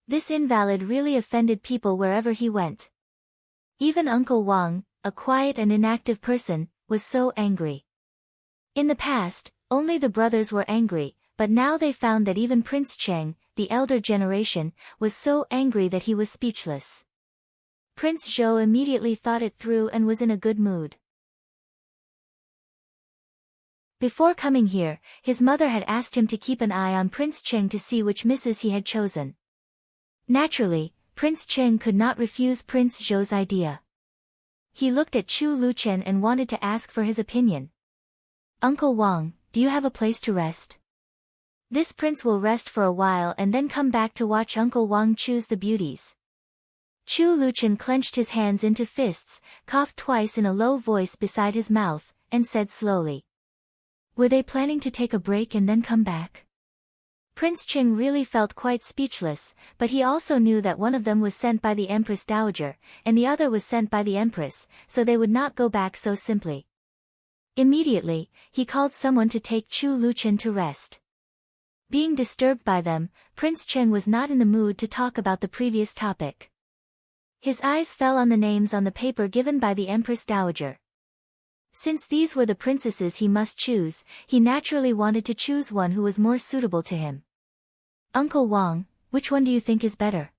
This invalid really offended people wherever he went. Even Uncle Wang, a quiet and inactive person, was so angry. In the past, only the brothers were angry, but now they found that even Prince Cheng, the elder generation, was so angry that he was speechless. Prince Zhou immediately thought it through and was in a good mood. Before coming here, his mother had asked him to keep an eye on Prince Cheng to see which misses he had chosen. Naturally, Prince Cheng could not refuse Prince Zhou's idea. He looked at Chu Luchen and wanted to ask for his opinion. Uncle Wang, do you have a place to rest? This prince will rest for a while and then come back to watch Uncle Wang choose the beauties. Chu Luchen clenched his hands into fists, coughed twice in a low voice beside his mouth, and said slowly. Were they planning to take a break and then come back? Prince Ching really felt quite speechless, but he also knew that one of them was sent by the Empress Dowager, and the other was sent by the Empress, so they would not go back so simply. Immediately, he called someone to take Chu Luchen to rest. Being disturbed by them, Prince Cheng was not in the mood to talk about the previous topic. His eyes fell on the names on the paper given by the Empress Dowager. Since these were the princesses he must choose, he naturally wanted to choose one who was more suitable to him. Uncle Wang, which one do you think is better?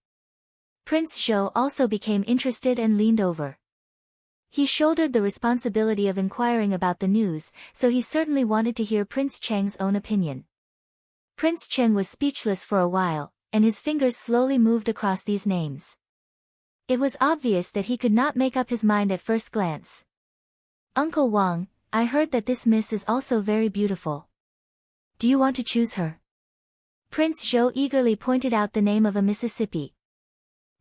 Prince Zhou also became interested and leaned over. He shouldered the responsibility of inquiring about the news, so he certainly wanted to hear Prince Cheng's own opinion. Prince Cheng was speechless for a while, and his fingers slowly moved across these names. It was obvious that he could not make up his mind at first glance. Uncle Wang, I heard that this miss is also very beautiful. Do you want to choose her? Prince Zhou eagerly pointed out the name of a Mississippi.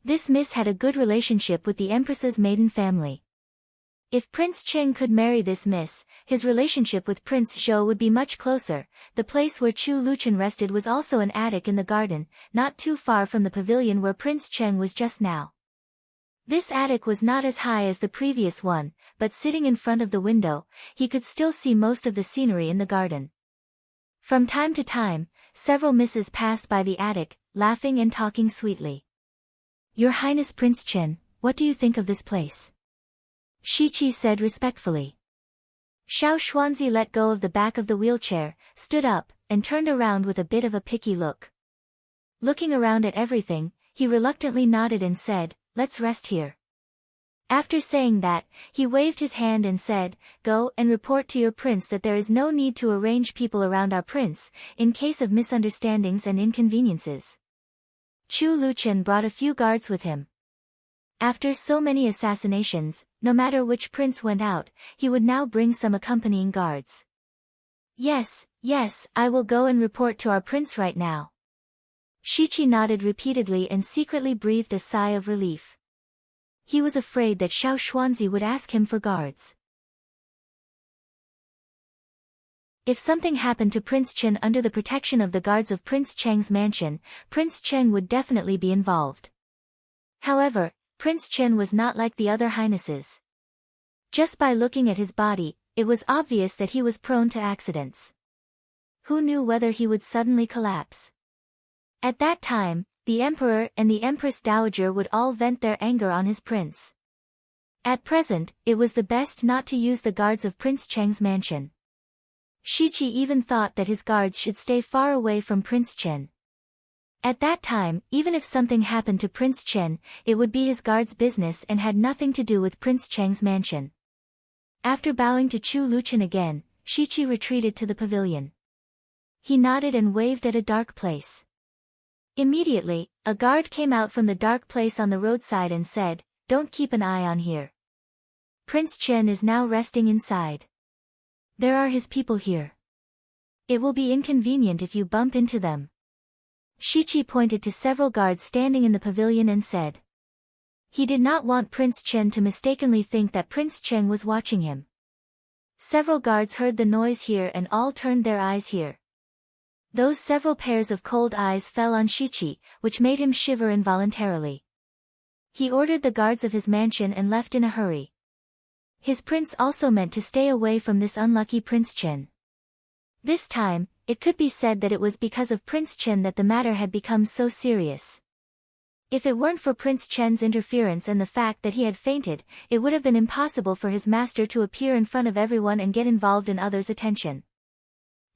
This miss had a good relationship with the Empress's maiden family. If Prince Cheng could marry this miss, his relationship with Prince Zhou would be much closer. The place where Chu Luchen rested was also an attic in the garden, not too far from the pavilion where Prince Cheng was just now. This attic was not as high as the previous one, but sitting in front of the window, he could still see most of the scenery in the garden. From time to time, several misses passed by the attic, laughing and talking sweetly. Your Highness Prince Chen, what do you think of this place? Shiqi said respectfully. Xiao Xuanzi let go of the back of the wheelchair, stood up, and turned around with a bit of a picky look. Looking around at everything, he reluctantly nodded and said, Let's rest here. After saying that, he waved his hand and said, Go and report to your prince that there is no need to arrange people around our prince, in case of misunderstandings and inconveniences. Chu Luchen brought a few guards with him. After so many assassinations, no matter which prince went out, he would now bring some accompanying guards. Yes, I will go and report to our prince right now. Shichi nodded repeatedly and secretly breathed a sigh of relief. He was afraid that Xiao Xuanzi would ask him for guards. If something happened to Prince Chen under the protection of the guards of Prince Cheng's mansion, Prince Chen would definitely be involved. However, Prince Chen was not like the other highnesses. Just by looking at his body, it was obvious that he was prone to accidents. Who knew whether he would suddenly collapse? At that time, the Emperor and the Empress Dowager would all vent their anger on his prince. At present, it was the best not to use the guards of Prince Cheng's mansion. Shichi even thought that his guards should stay far away from Prince Chen. At that time, even if something happened to Prince Chen, it would be his guards' business and had nothing to do with Prince Cheng's mansion. After bowing to Chu Luchen again, Shichi retreated to the pavilion. He nodded and waved at a dark place. Immediately, a guard came out from the dark place on the roadside and said, "Don't keep an eye on here. Prince Chen is now resting inside. There are his people here. It will be inconvenient if you bump into them." Shichi pointed to several guards standing in the pavilion and said. He did not want Prince Chen to mistakenly think that Prince Chen was watching him. Several guards heard the noise here and all turned their eyes here. Those several pairs of cold eyes fell on Shichi, which made him shiver involuntarily. He ordered the guards of his mansion and left in a hurry. His prince also meant to stay away from this unlucky Prince Chen. This time, it could be said that it was because of Prince Chen that the matter had become so serious. If it weren't for Prince Chen's interference and the fact that he had fainted, it would have been impossible for his master to appear in front of everyone and get involved in others' attention.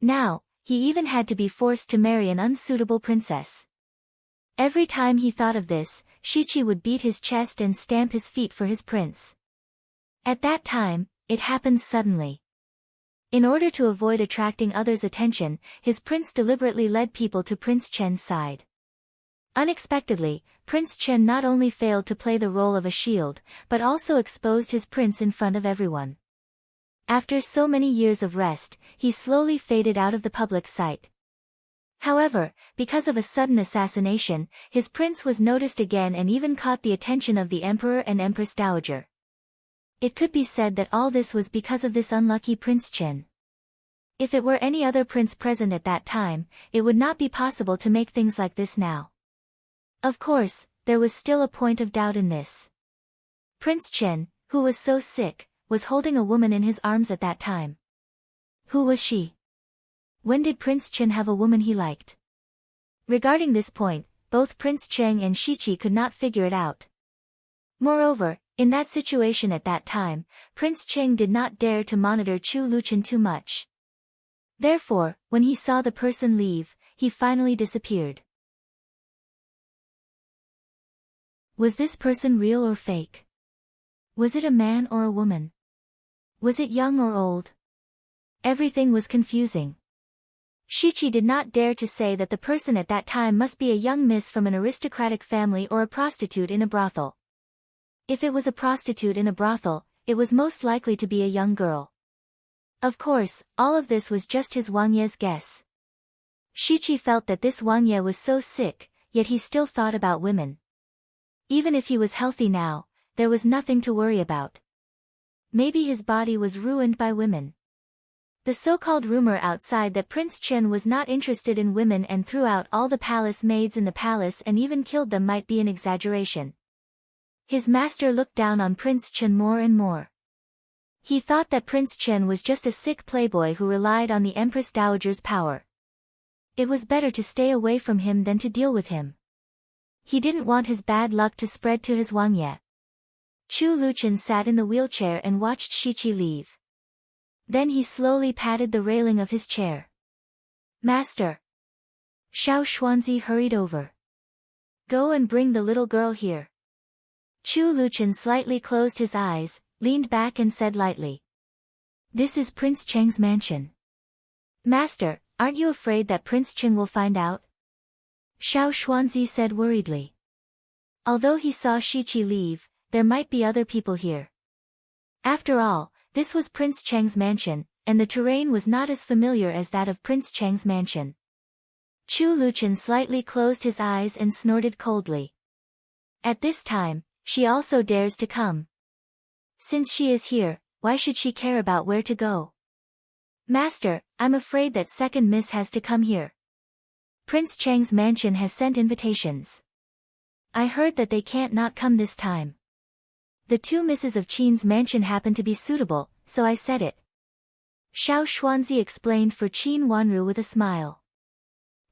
Now, he even had to be forced to marry an unsuitable princess. Every time he thought of this, Shichi would beat his chest and stamp his feet for his prince. At that time, it happened suddenly. In order to avoid attracting others' attention, his prince deliberately led people to Prince Chen's side. Unexpectedly, Prince Chen not only failed to play the role of a shield, but also exposed his prince in front of everyone. After so many years of rest, he slowly faded out of the public sight. However, because of a sudden assassination, his prince was noticed again and even caught the attention of the Emperor and Empress Dowager. It could be said that all this was because of this unlucky Prince Chen. If it were any other prince present at that time, it would not be possible to make things like this now. Of course, there was still a point of doubt in this. Prince Chen, who was so sick, was holding a woman in his arms at that time. Who was she? When did Prince Chen have a woman he liked? Regarding this point, both Prince Cheng and Shichi could not figure it out. Moreover, in that situation at that time, Prince Cheng did not dare to monitor Chu Luchen too much. Therefore, when he saw the person leave, he finally disappeared. Was this person real or fake? Was it a man or a woman? Was it young or old? Everything was confusing. Shichi did not dare to say that the person at that time must be a young miss from an aristocratic family or a prostitute in a brothel. If it was a prostitute in a brothel, it was most likely to be a young girl. Of course, all of this was just his Wang Ye's guess. Shichi felt that this Wang Ye was so sick, yet he still thought about women. Even if he was healthy now, there was nothing to worry about. Maybe his body was ruined by women. The so-called rumor outside that Prince Chen was not interested in women and threw out all the palace maids in the palace and even killed them might be an exaggeration. His master looked down on Prince Chen more and more. He thought that Prince Chen was just a sick playboy who relied on the Empress Dowager's power. It was better to stay away from him than to deal with him. He didn't want his bad luck to spread to his Wang Ye. Chu Luchen sat in the wheelchair and watched Shichi leave. Then he slowly patted the railing of his chair. "Master." Xiao Xuanzi hurried over. "Go and bring the little girl here." Chu Luchen slightly closed his eyes, leaned back and said lightly. "This is Prince Cheng's mansion." "Master, aren't you afraid that Prince Cheng will find out?" Xiao Xuanzi said worriedly. Although he saw Shichi leave, there might be other people here. After all, this was Prince Cheng's mansion, and the terrain was not as familiar as that of Prince Cheng's mansion. Chu Luchen slightly closed his eyes and snorted coldly. At this time, she also dares to come. Since she is here, why should she care about where to go? Master, I'm afraid that second miss has to come here. Prince Chang's mansion has sent invitations. I heard that they can't not come this time. The two misses of Qin's mansion happen to be suitable, so I said it. Xiao Xuanzi explained for Qin Wanru with a smile.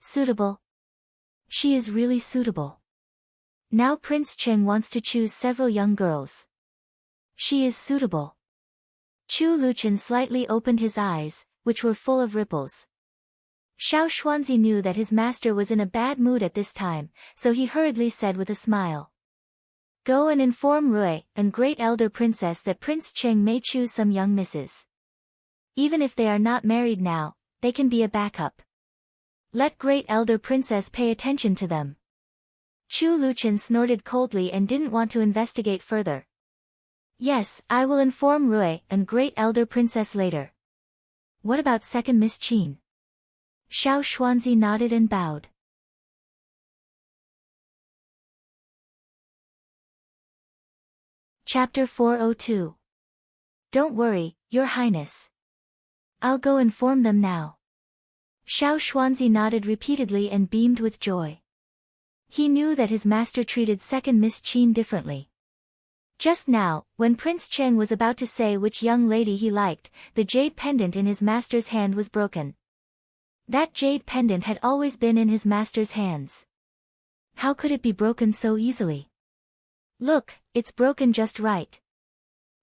Suitable? She is really suitable. Now Prince Cheng wants to choose several young girls. She is suitable. Chu Luchen slightly opened his eyes, which were full of ripples. Xiao Xuanzi knew that his master was in a bad mood at this time, so he hurriedly said with a smile. Go and inform Rui and Great Elder Princess that Prince Cheng may choose some young misses. Even if they are not married now, they can be a backup. Let Great Elder Princess pay attention to them. Chu Luchen snorted coldly and didn't want to investigate further. Yes, I will inform Rui and Great Elder Princess later. What about second Miss Qin? Xiao Xuanzi nodded and bowed. Chapter 402. Don't worry, Your Highness. I'll go inform them now. Xiao Xuanzi nodded repeatedly and beamed with joy. He knew that his master treated second Miss Qin differently. Just now, when Prince Cheng was about to say which young lady he liked, the jade pendant in his master's hand was broken. That jade pendant had always been in his master's hands. How could it be broken so easily? Look, it's broken just right.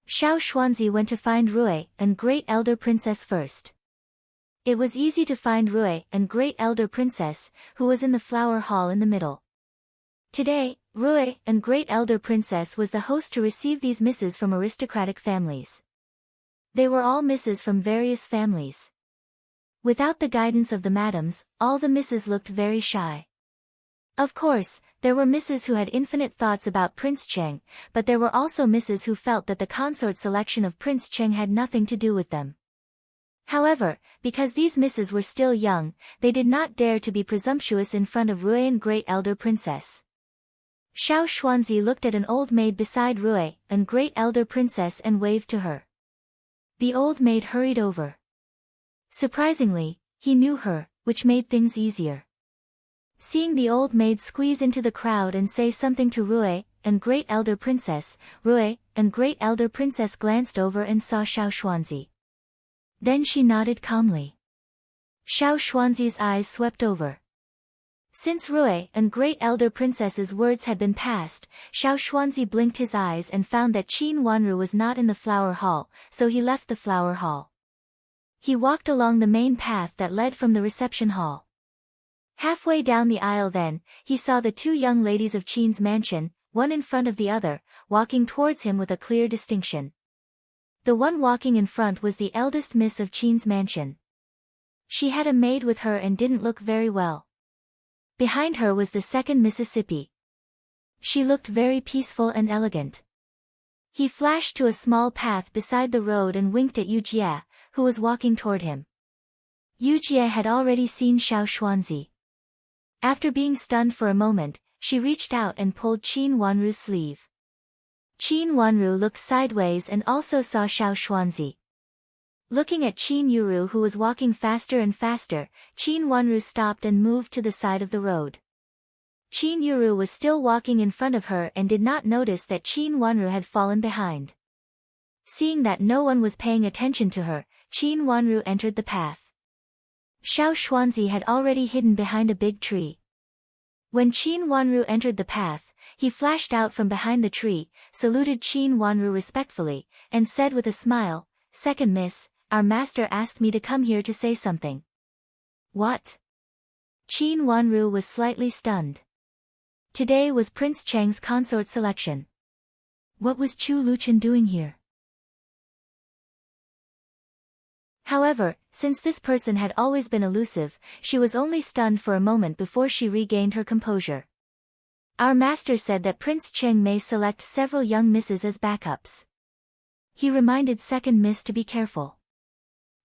Xiao Xuanzi went to find Rui and Great Elder Princess first. It was easy to find Rui and Great Elder Princess, who was in the flower hall in the middle. Today, Rui and Great Elder Princess was the host to receive these misses from aristocratic families. They were all misses from various families. Without the guidance of the madams, all the misses looked very shy. Of course, there were misses who had infinite thoughts about Prince Cheng, but there were also misses who felt that the consort selection of Prince Cheng had nothing to do with them. However, because these misses were still young, they did not dare to be presumptuous in front of Rui and Great Elder Princess. Xiao Xuanzi looked at an old maid beside Rui and Great Elder Princess and waved to her. The old maid hurried over. Surprisingly, he knew her, which made things easier. Seeing the old maid squeeze into the crowd and say something to Rui and Great Elder Princess, Rui and Great Elder Princess glanced over and saw Xiao Xuanzi. Then she nodded calmly. Xiao Xuanzi's eyes swept over. Since Rui and Great Elder Princess's words had been passed, Xiao Xuanzi blinked his eyes and found that Qin Wanru was not in the flower hall, so he left the flower hall. He walked along the main path that led from the reception hall. Halfway down the aisle then, he saw the two young ladies of Qin's mansion, one in front of the other, walking towards him with a clear distinction. The one walking in front was the eldest miss of Qin's mansion. She had a maid with her and didn't look very well. Behind her was the second Mississippi. She looked very peaceful and elegant. He flashed to a small path beside the road and winked at Yu Jie, who was walking toward him. Yu Jie had already seen Xiao Xuanzi. After being stunned for a moment, she reached out and pulled Qin Wanru's sleeve. Qin Wanru looked sideways and also saw Xiao Xuanzi. Looking at Qin Yuru who was walking faster and faster, Qin Wanru stopped and moved to the side of the road. Qin Yuru was still walking in front of her and did not notice that Qin Wanru had fallen behind. Seeing that no one was paying attention to her, Qin Wanru entered the path. Xiao Xuanzi had already hidden behind a big tree. When Qin Wanru entered the path, he flashed out from behind the tree, saluted Qin Wanru respectfully, and said with a smile, "Second miss, our master asked me to come here to say something." What? Qin Wanru was slightly stunned. Today was Prince Cheng's consort selection. What was Chu Luchen doing here? However, since this person had always been elusive, she was only stunned for a moment before she regained her composure. Our master said that Prince Cheng may select several young misses as backups. He reminded second miss to be careful.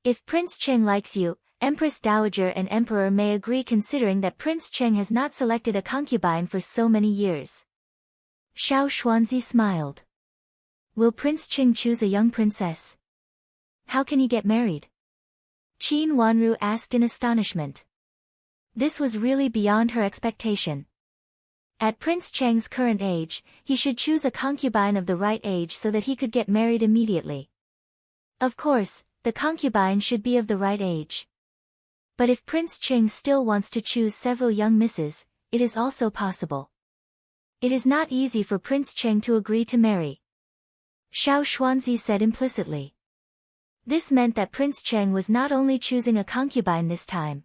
If Prince Cheng likes you, Empress Dowager and Emperor may agree considering that Prince Cheng has not selected a concubine for so many years. Xiao Xuanzi smiled. Will Prince Cheng choose a young princess? How can he get married? Qin Wanru asked in astonishment. This was really beyond her expectation. At Prince Cheng's current age, he should choose a concubine of the right age so that he could get married immediately. Of course, the concubine should be of the right age. But if Prince Cheng still wants to choose several young misses, it is also possible. It is not easy for Prince Cheng to agree to marry. Xiao Xuanzi said implicitly. This meant that Prince Cheng was not only choosing a concubine this time.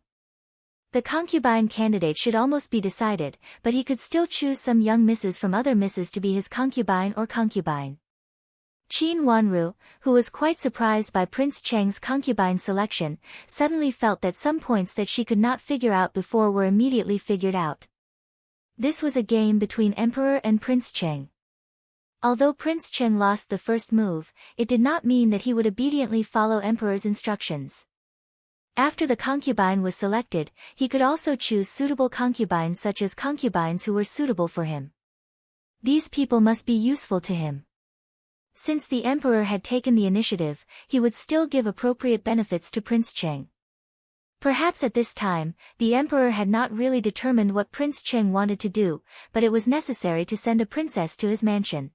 The concubine candidate should almost be decided, but he could still choose some young misses from other misses to be his concubine or concubine. Qin Wanru, who was quite surprised by Prince Cheng's concubine selection, suddenly felt that some points that she could not figure out before were immediately figured out. This was a game between Emperor and Prince Cheng. Although Prince Cheng lost the first move, it did not mean that he would obediently follow Emperor's instructions. After the concubine was selected, he could also choose suitable concubines such as concubines who were suitable for him. These people must be useful to him. Since the Emperor had taken the initiative, he would still give appropriate benefits to Prince Cheng. Perhaps at this time, the Emperor had not really determined what Prince Cheng wanted to do, but it was necessary to send a princess to his mansion.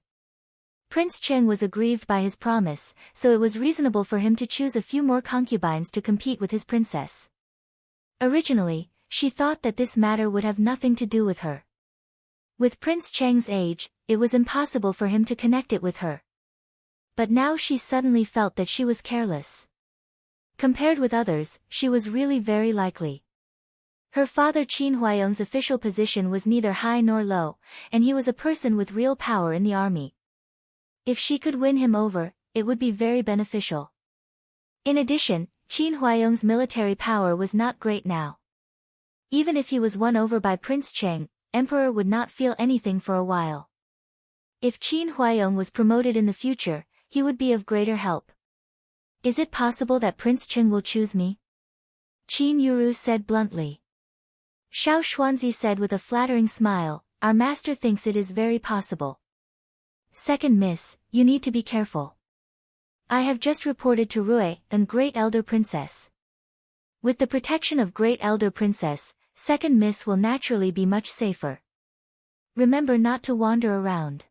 Prince Cheng was aggrieved by his promise, so it was reasonable for him to choose a few more concubines to compete with his princess. Originally, she thought that this matter would have nothing to do with her. With Prince Cheng's age, it was impossible for him to connect it with her. But now she suddenly felt that she was careless. Compared with others, she was really very likely. Her father Qin Huayong's official position was neither high nor low, and he was a person with real power in the army. If she could win him over, it would be very beneficial. In addition, Qin Huayong's military power was not great now. Even if he was won over by Prince Cheng, Emperor would not feel anything for a while. If Qin Huayong was promoted in the future, he would be of greater help. Is it possible that Prince Cheng will choose me? Qin Yuru said bluntly. Xiao Xuanzi said with a flattering smile, our master thinks it is very possible. Second miss, you need to be careful. I have just reported to Rui, and Great Elder Princess. With the protection of Great Elder Princess, second miss will naturally be much safer. Remember not to wander around.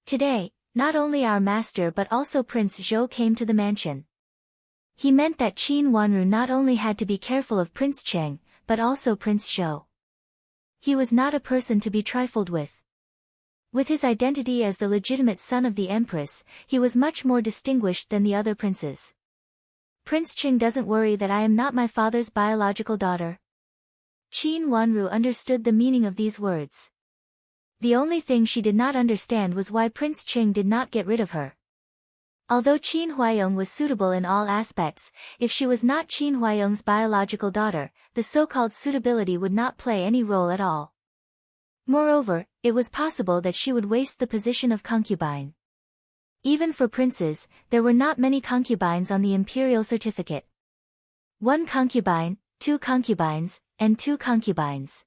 Today, not only our master but also Prince Zhou came to the mansion. He meant that Qin Wanru not only had to be careful of Prince Cheng, but also Prince Zhou. He was not a person to be trifled with. With his identity as the legitimate son of the Empress, he was much more distinguished than the other princes. Prince Cheng doesn't worry that I am not my father's biological daughter. Qin Wanru understood the meaning of these words. The only thing she did not understand was why Prince Cheng did not get rid of her. Although Qin Huayong was suitable in all aspects, if she was not Qin Huayong's biological daughter, the so-called suitability would not play any role at all. Moreover, it was possible that she would waste the position of concubine. Even for princes, there were not many concubines on the imperial certificate. 1 concubine, 2 concubines, and 2 concubines.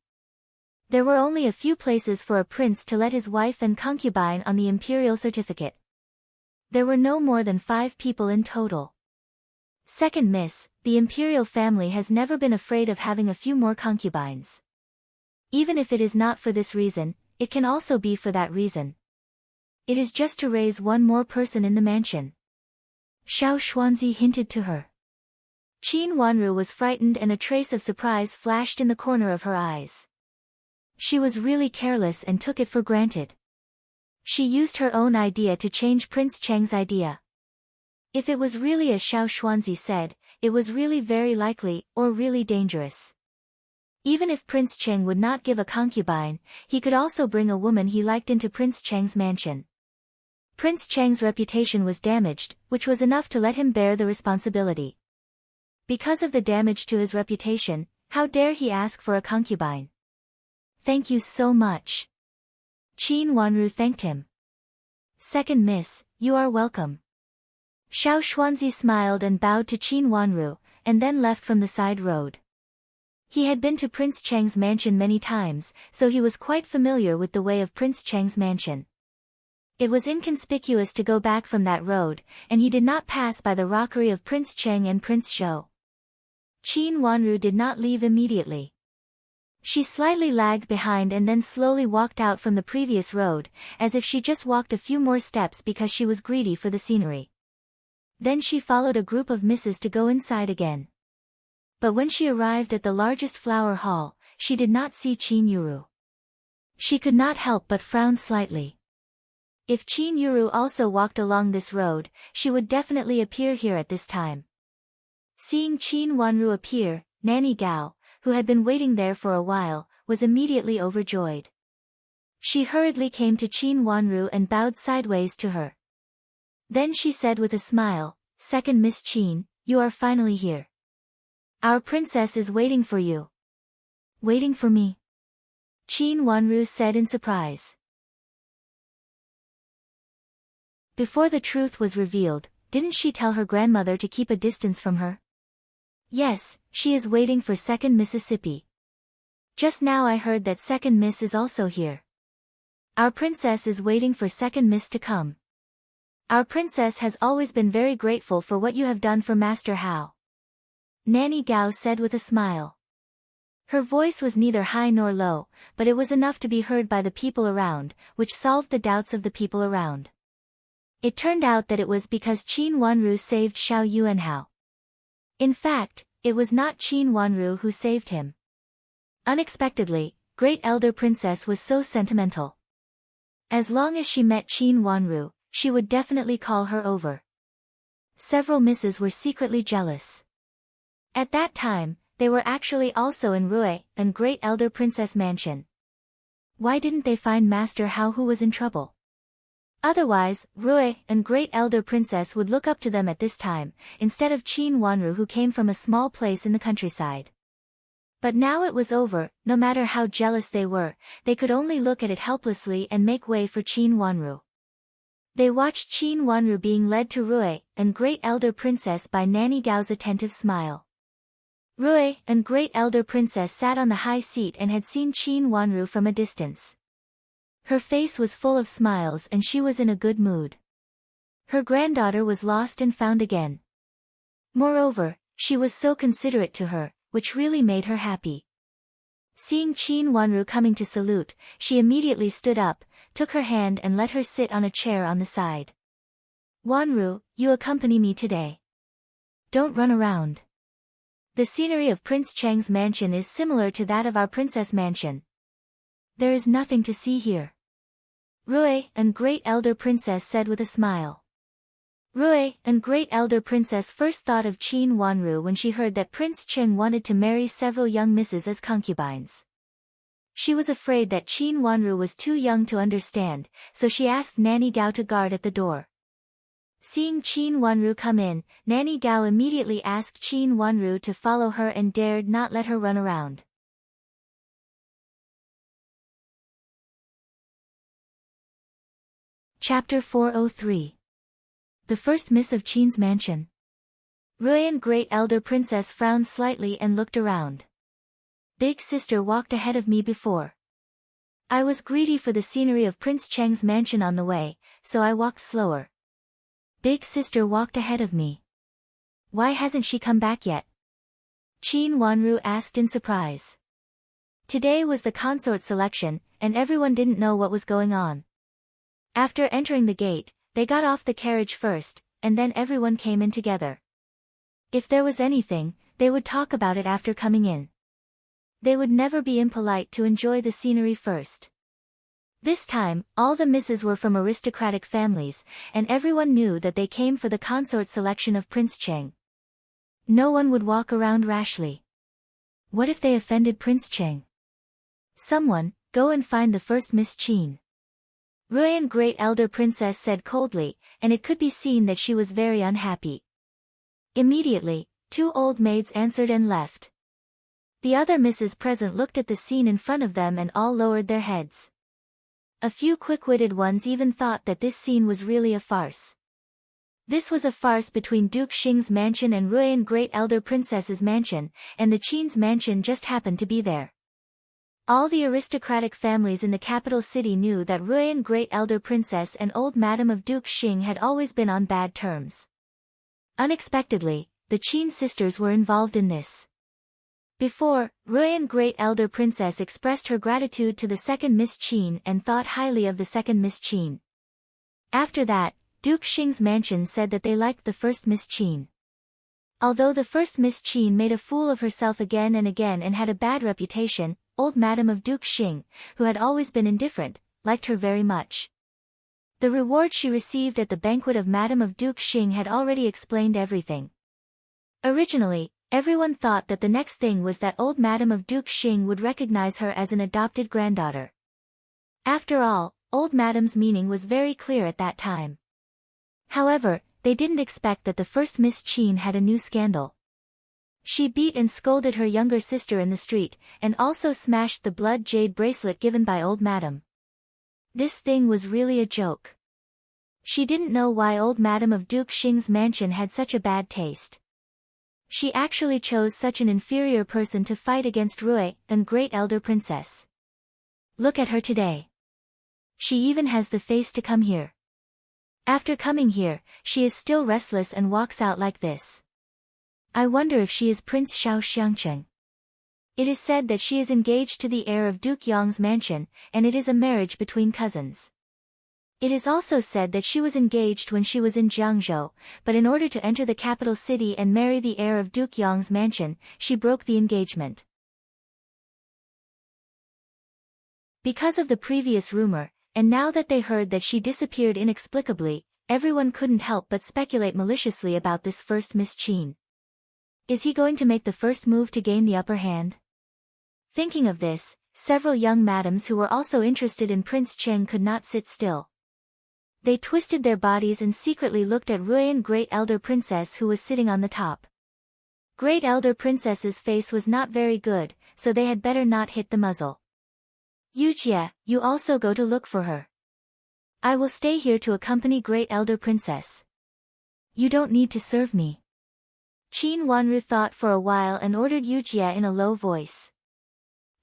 There were only a few places for a prince to let his wife and concubine on the imperial certificate. There were no more than 5 people in total. Second miss, the imperial family has never been afraid of having a few more concubines. Even if it is not for this reason, it can also be for that reason. It is just to raise one more person in the mansion. Xiao Xuanzi hinted to her. Qin Wanru was frightened and a trace of surprise flashed in the corner of her eyes. She was really careless and took it for granted. She used her own idea to change Prince Cheng's idea. If it was really as Xiao Xuanzi said, it was really very likely, or really dangerous. Even if Prince Cheng would not give a concubine, he could also bring a woman he liked into Prince Cheng's mansion. Prince Cheng's reputation was damaged, which was enough to let him bear the responsibility. Because of the damage to his reputation, how dare he ask for a concubine? Thank you so much. Qin Wanru thanked him. Second miss, you are welcome. Xiao Xuanzi smiled and bowed to Qin Wanru, and then left from the side road. He had been to Prince Cheng's mansion many times, so he was quite familiar with the way of Prince Cheng's mansion. It was inconspicuous to go back from that road, and he did not pass by the rockery of Prince Cheng and Prince Shou. Qin Wanru did not leave immediately. She slightly lagged behind and then slowly walked out from the previous road, as if she just walked a few more steps because she was greedy for the scenery. Then she followed a group of misses to go inside again. But when she arrived at the largest flower hall, she did not see Qin Yuru. She could not help but frown slightly. If Qin Yuru also walked along this road, she would definitely appear here at this time. Seeing Qin Wanru appear, Nanny Gao, who had been waiting there for a while, was immediately overjoyed. She hurriedly came to Qin Wanru and bowed sideways to her. Then she said with a smile, "Second Miss Qin, you are finally here. Our princess is waiting for you." "Waiting for me?" Qin Wanru said in surprise. Before the truth was revealed, didn't she tell her grandmother to keep a distance from her? "Yes, she is waiting for Second Mississippi. Just now I heard that Second Miss is also here. Our princess is waiting for Second Miss to come. Our princess has always been very grateful for what you have done for Master Hao," Nanny Gao said with a smile. Her voice was neither high nor low, but it was enough to be heard by the people around, which solved the doubts of the people around. It turned out that it was because Qin Wanru saved Xiao Yuanhao. In fact, it was not Qin Wanru who saved him. Unexpectedly, Great Elder Princess was so sentimental. As long as she met Qin Wanru, she would definitely call her over. Several misses were secretly jealous. At that time, they were actually also in Rui and Great Elder Princess Mansion. Why didn't they find Master Hao who was in trouble? Otherwise, Rui and Great Elder Princess would look up to them at this time, instead of Qin Wanru who came from a small place in the countryside. But now it was over, no matter how jealous they were, they could only look at it helplessly and make way for Qin Wanru. They watched Qin Wanru being led to Rui and Great Elder Princess by Nanny Gao's attentive smile. Rui and Great Elder Princess sat on the high seat and had seen Qin Wanru from a distance. Her face was full of smiles and she was in a good mood. Her granddaughter was lost and found again. Moreover, she was so considerate to her, which really made her happy. Seeing Qin Wanru coming to salute, she immediately stood up, took her hand and let her sit on a chair on the side. "Wanru, you accompany me today. Don't run around. The scenery of Prince Cheng's mansion is similar to that of our princess mansion. There is nothing to see here," Rui and Great Elder Princess said with a smile. Rui and Great Elder Princess first thought of Qin Wanru when she heard that Prince Cheng wanted to marry several young misses as concubines. She was afraid that Qin Wanru was too young to understand, so she asked Nanny Gao to guard at the door. Seeing Qin Wanru come in, Nanny Gao immediately asked Qin Wanru to follow her and dared not let her run around. Chapter 403. The First Miss of Qin's Mansion. Rui and Great Elder Princess frowned slightly and looked around. Big sister walked ahead of me before. I was greedy for the scenery of Prince Cheng's mansion on the way, so I walked slower. Big sister walked ahead of me. Why hasn't she come back yet? Qin Wanru asked in surprise. Today was the consort selection, and everyone didn't know what was going on. After entering the gate, they got off the carriage first, and then everyone came in together. If there was anything, they would talk about it after coming in. They would never be impolite to enjoy the scenery first. This time, all the misses were from aristocratic families, and everyone knew that they came for the consort selection of Prince Cheng. No one would walk around rashly. What if they offended Prince Cheng? Someone, go and find the first Miss Qin. Rui and Great Elder Princess said coldly, and it could be seen that she was very unhappy. Immediately, two old maids answered and left. The other misses present looked at the scene in front of them and all lowered their heads. A few quick-witted ones even thought that this scene was really a farce. This was a farce between Duke Xing's mansion and Ruyan Great Elder Princess's mansion, and the Qin's mansion just happened to be there. All the aristocratic families in the capital city knew that Ruyan Great Elder Princess and old Madam of Duke Xing had always been on bad terms. Unexpectedly, the Qin sisters were involved in this. Before, Ruyan Great Elder Princess expressed her gratitude to the second Miss Qin and thought highly of the second Miss Qin. After that, Duke Xing's mansion said that they liked the first Miss Qin. Although the first Miss Qin made a fool of herself again and again and had a bad reputation, old Madam of Duke Xing, who had always been indifferent, liked her very much. The reward she received at the banquet of Madam of Duke Xing had already explained everything. Originally, everyone thought that the next thing was that old Madam of Duke Xing would recognize her as an adopted granddaughter. After all, old Madam's meaning was very clear at that time. However, they didn't expect that the first Miss Qin had a new scandal. She beat and scolded her younger sister in the street, and also smashed the blood jade bracelet given by old Madam. This thing was really a joke. She didn't know why old Madam of Duke Xing's mansion had such a bad taste. She actually chose such an inferior person to fight against Ruyan Great Elder Princess. Look at her today. She even has the face to come here. After coming here, she is still restless and walks out like this. I wonder if she is Prince Xiao Xiangcheng. It is said that she is engaged to the heir of Duke Yong's mansion, and it is a marriage between cousins. It is also said that she was engaged when she was in Jiangzhou, but in order to enter the capital city and marry the heir of Duke Yong's mansion, she broke the engagement. Because of the previous rumor, and now that they heard that she disappeared inexplicably, everyone couldn't help but speculate maliciously about this first Miss Qin. Is he going to make the first move to gain the upper hand? Thinking of this, several young madams who were also interested in Prince Cheng could not sit still. They twisted their bodies and secretly looked at Ruyan Great Elder Princess who was sitting on the top. Great Elder Princess's face was not very good, so they had better not hit the muzzle. Yujie, you also go to look for her. I will stay here to accompany Great Elder Princess. You don't need to serve me. Qin Wanru thought for a while and ordered Yujie in a low voice.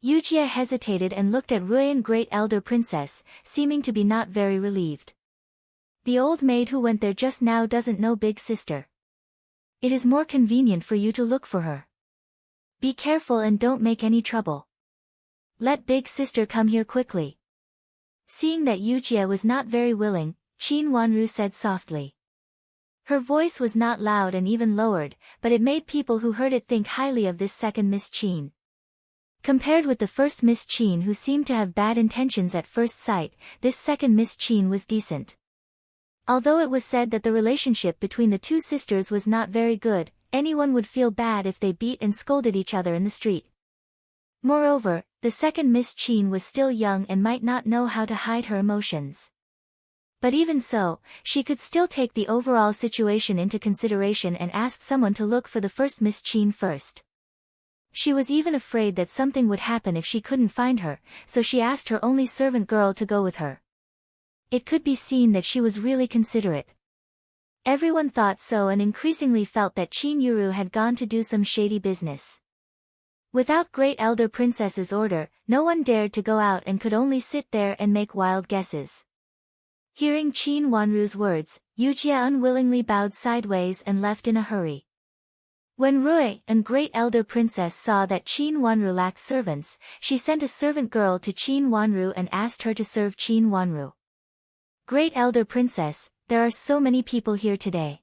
Yujie hesitated and looked at Ruyan Great Elder Princess, seeming to be not very relieved. The old maid who went there just now doesn't know big sister. It is more convenient for you to look for her. Be careful and don't make any trouble. Let big sister come here quickly. Seeing that Yujie was not very willing, Qin Wanru said softly. Her voice was not loud and even lowered, but it made people who heard it think highly of this second Miss Qin. Compared with the first Miss Qin who seemed to have bad intentions at first sight, this second Miss Qin was decent. Although it was said that the relationship between the two sisters was not very good, anyone would feel bad if they beat and scolded each other in the street. Moreover, the second Miss Qin was still young and might not know how to hide her emotions. But even so, she could still take the overall situation into consideration and ask someone to look for the first Miss Qin first. She was even afraid that something would happen if she couldn't find her, so she asked her only servant girl to go with her. It could be seen that she was really considerate. Everyone thought so and increasingly felt that Qin Yuru had gone to do some shady business. Without Great Elder Princess's order, no one dared to go out and could only sit there and make wild guesses. Hearing Qin Wanru's words, Yujie unwillingly bowed sideways and left in a hurry. When Ruyan Great Elder Princess saw that Qin Wanru lacked servants, she sent a servant girl to Qin Wanru and asked her to serve Qin Wanru. Great Elder Princess, there are so many people here today.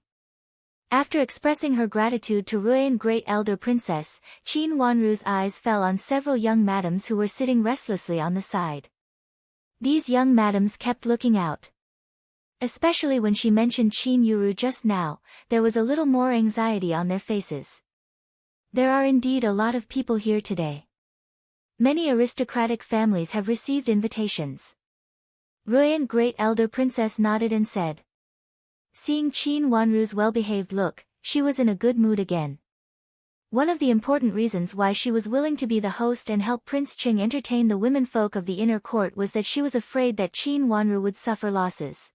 After expressing her gratitude to Ruyan Great Elder Princess, Qin Wanru's eyes fell on several young madams who were sitting restlessly on the side. These young madams kept looking out. Especially when she mentioned Qin Yuru just now, there was a little more anxiety on their faces. There are indeed a lot of people here today. Many aristocratic families have received invitations. Ruyan Great Elder Princess nodded and said. Seeing Qin Wanru's well-behaved look, she was in a good mood again. One of the important reasons why she was willing to be the host and help Prince Qing entertain the womenfolk of the inner court was that she was afraid that Qin Wanru would suffer losses.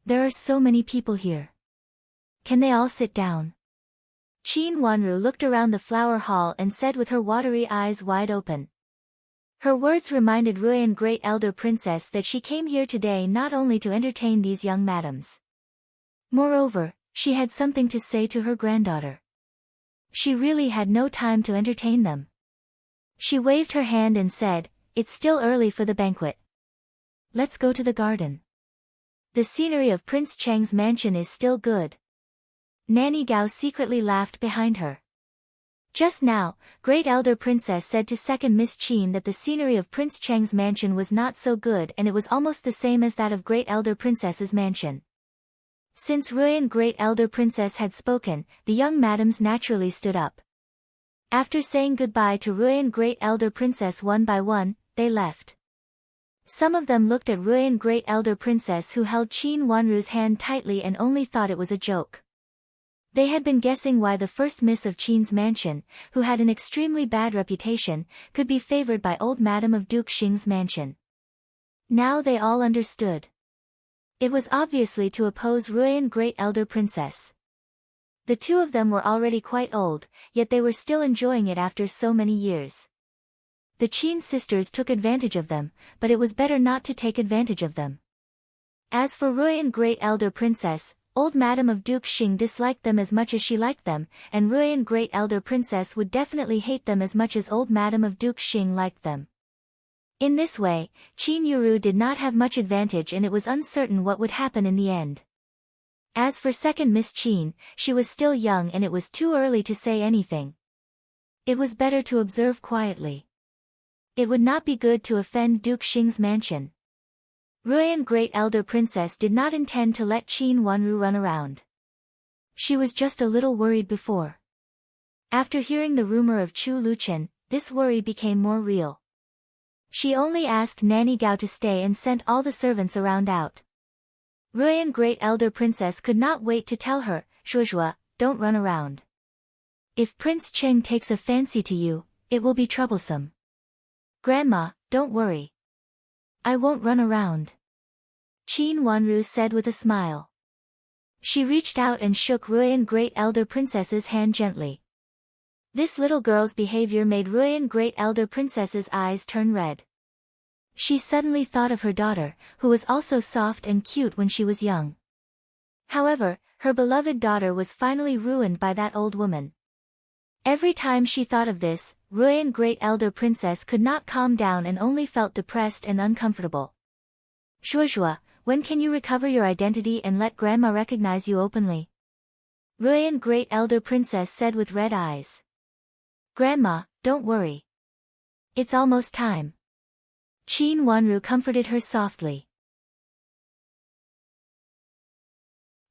There are so many people here. Can they all sit down? Qin Wanru looked around the flower hall and said with her watery eyes wide open. Her words reminded Ruyan Great Elder Princess that she came here today not only to entertain these young madams. Moreover, she had something to say to her granddaughter. She really had no time to entertain them. She waved her hand and said, "It's still early for the banquet. Let's go to the garden. The scenery of Prince Cheng's mansion is still good." Nanny Gao secretly laughed behind her. Just now, Great Elder Princess said to second Miss Qin that the scenery of Prince Cheng's mansion was not so good and it was almost the same as that of Great Elder Princess's mansion. Since Ruyan Great Elder Princess had spoken, the young madams naturally stood up. After saying goodbye to Ruyan Great Elder Princess one by one, they left. Some of them looked at Ruyan Great Elder Princess who held Qin Wanru's hand tightly and only thought it was a joke. They had been guessing why the first miss of Qin's mansion, who had an extremely bad reputation, could be favored by old Madam of Duke Xing's mansion. Now they all understood. It was obviously to oppose Ruyan Great Elder Princess. The two of them were already quite old, yet they were still enjoying it after so many years. The Qin sisters took advantage of them, but it was better not to take advantage of them. As for Ruyan Great Elder Princess, old Madam of Duke Xing disliked them as much as she liked them, and Ruyan Great Elder Princess would definitely hate them as much as old Madam of Duke Xing liked them. In this way, Qin Yuru did not have much advantage and it was uncertain what would happen in the end. As for second Miss Qin, she was still young and it was too early to say anything. It was better to observe quietly. It would not be good to offend Duke Xing's mansion. Ruyan Great Elder Princess did not intend to let Qin Wanru run around. She was just a little worried before. After hearing the rumor of Chu Luchen, this worry became more real. She only asked Nanny Gao to stay and sent all the servants around out. Ruyan Great Elder Princess could not wait to tell her, "Shuozhua, don't run around. If Prince Cheng takes a fancy to you, it will be troublesome." "Grandma, don't worry. I won't run around," Qin Wanru said with a smile. She reached out and shook Ruyan Great Elder Princess's hand gently. This little girl's behavior made Ruyan Great Elder Princess's eyes turn red. She suddenly thought of her daughter, who was also soft and cute when she was young. However, her beloved daughter was finally ruined by that old woman. Every time she thought of this, Ruyan Great Elder Princess could not calm down and only felt depressed and uncomfortable. "Shuozhua, when can you recover your identity and let Grandma recognize you openly?" Ruyan Great Elder Princess said with red eyes. "Grandma, don't worry. It's almost time." Qin Wanru comforted her softly.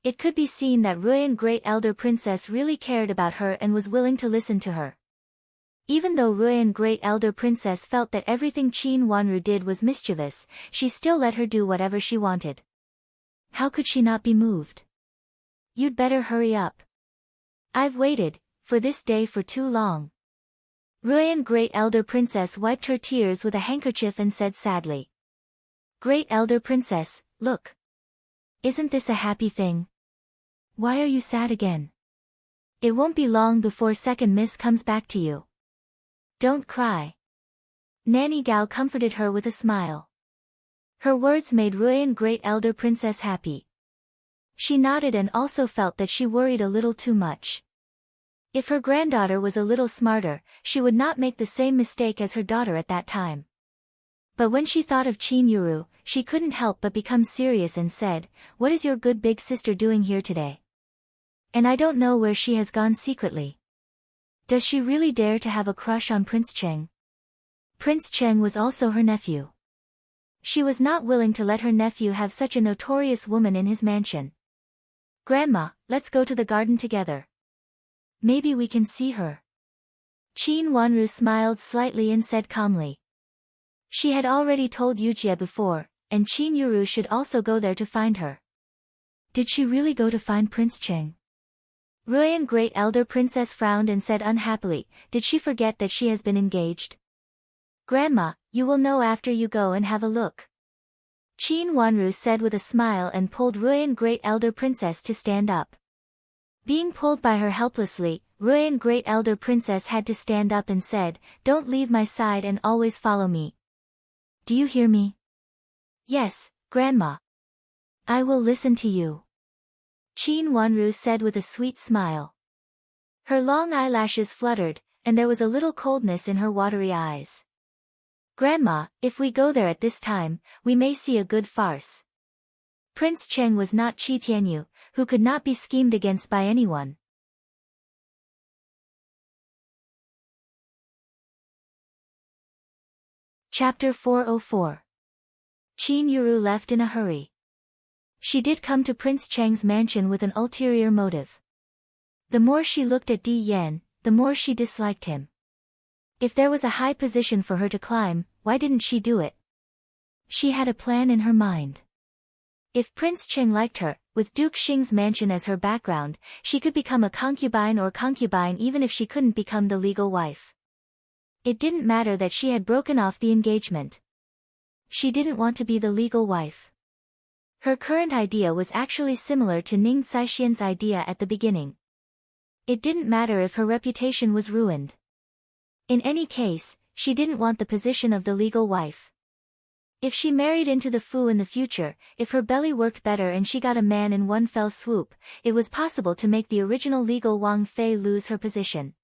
It could be seen that Ruyan Great Elder Princess really cared about her and was willing to listen to her. Even though Ruyan Great Elder Princess felt that everything Qin Wanru did was mischievous, she still let her do whatever she wanted. How could she not be moved? "You'd better hurry up. I've waited for this day for too long." Ruyan Great Elder Princess wiped her tears with a handkerchief and said sadly. "Great Elder Princess, look. Isn't this a happy thing? Why are you sad again? It won't be long before second Miss comes back to you. Don't cry." Nanny Gao comforted her with a smile. Her words made Ruyan Great Elder Princess happy. She nodded and also felt that she worried a little too much. If her granddaughter was a little smarter, she would not make the same mistake as her daughter at that time. But when she thought of Qin Yuru, she couldn't help but become serious and said, "What is your good big sister doing here today? And I don't know where she has gone secretly. Does she really dare to have a crush on Prince Cheng?" Prince Cheng was also her nephew. She was not willing to let her nephew have such a notorious woman in his mansion. "Grandma, let's go to the garden together. Maybe we can see her." Qin Wanru smiled slightly and said calmly. She had already told Yujie before, and Qin Yuru should also go there to find her. Did she really go to find Prince Cheng? Ruyan Great Elder Princess frowned and said unhappily, "Did she forget that she has been engaged?" "Grandma, you will know after you go and have a look." Qin Wanru said with a smile and pulled Ruyan Great Elder Princess to stand up. Being pulled by her helplessly, Ruyan Great Elder Princess had to stand up and said, "Don't leave my side and always follow me. Do you hear me?" "Yes, Grandma. I will listen to you," Qin Wanru said with a sweet smile. Her long eyelashes fluttered, and there was a little coldness in her watery eyes. "Grandma, if we go there at this time, we may see a good farce." Prince Cheng was not Qi Tianyu, who could not be schemed against by anyone. Chapter 404. Qin Yuru left in a hurry. She did come to Prince Cheng's mansion with an ulterior motive. The more she looked at Di Yan, the more she disliked him. If there was a high position for her to climb, why didn't she do it? She had a plan in her mind. If Prince Cheng liked her, with Duke Xing's mansion as her background, she could become a concubine even if she couldn't become the legal wife. It didn't matter that she had broken off the engagement. She didn't want to be the legal wife. Her current idea was actually similar to Ning Caishian's idea at the beginning. It didn't matter if her reputation was ruined. In any case, she didn't want the position of the legal wife. If she married into the Fu in the future, if her belly worked better and she got a man in one fell swoop, it was possible to make the original legal Wang Fei lose her position.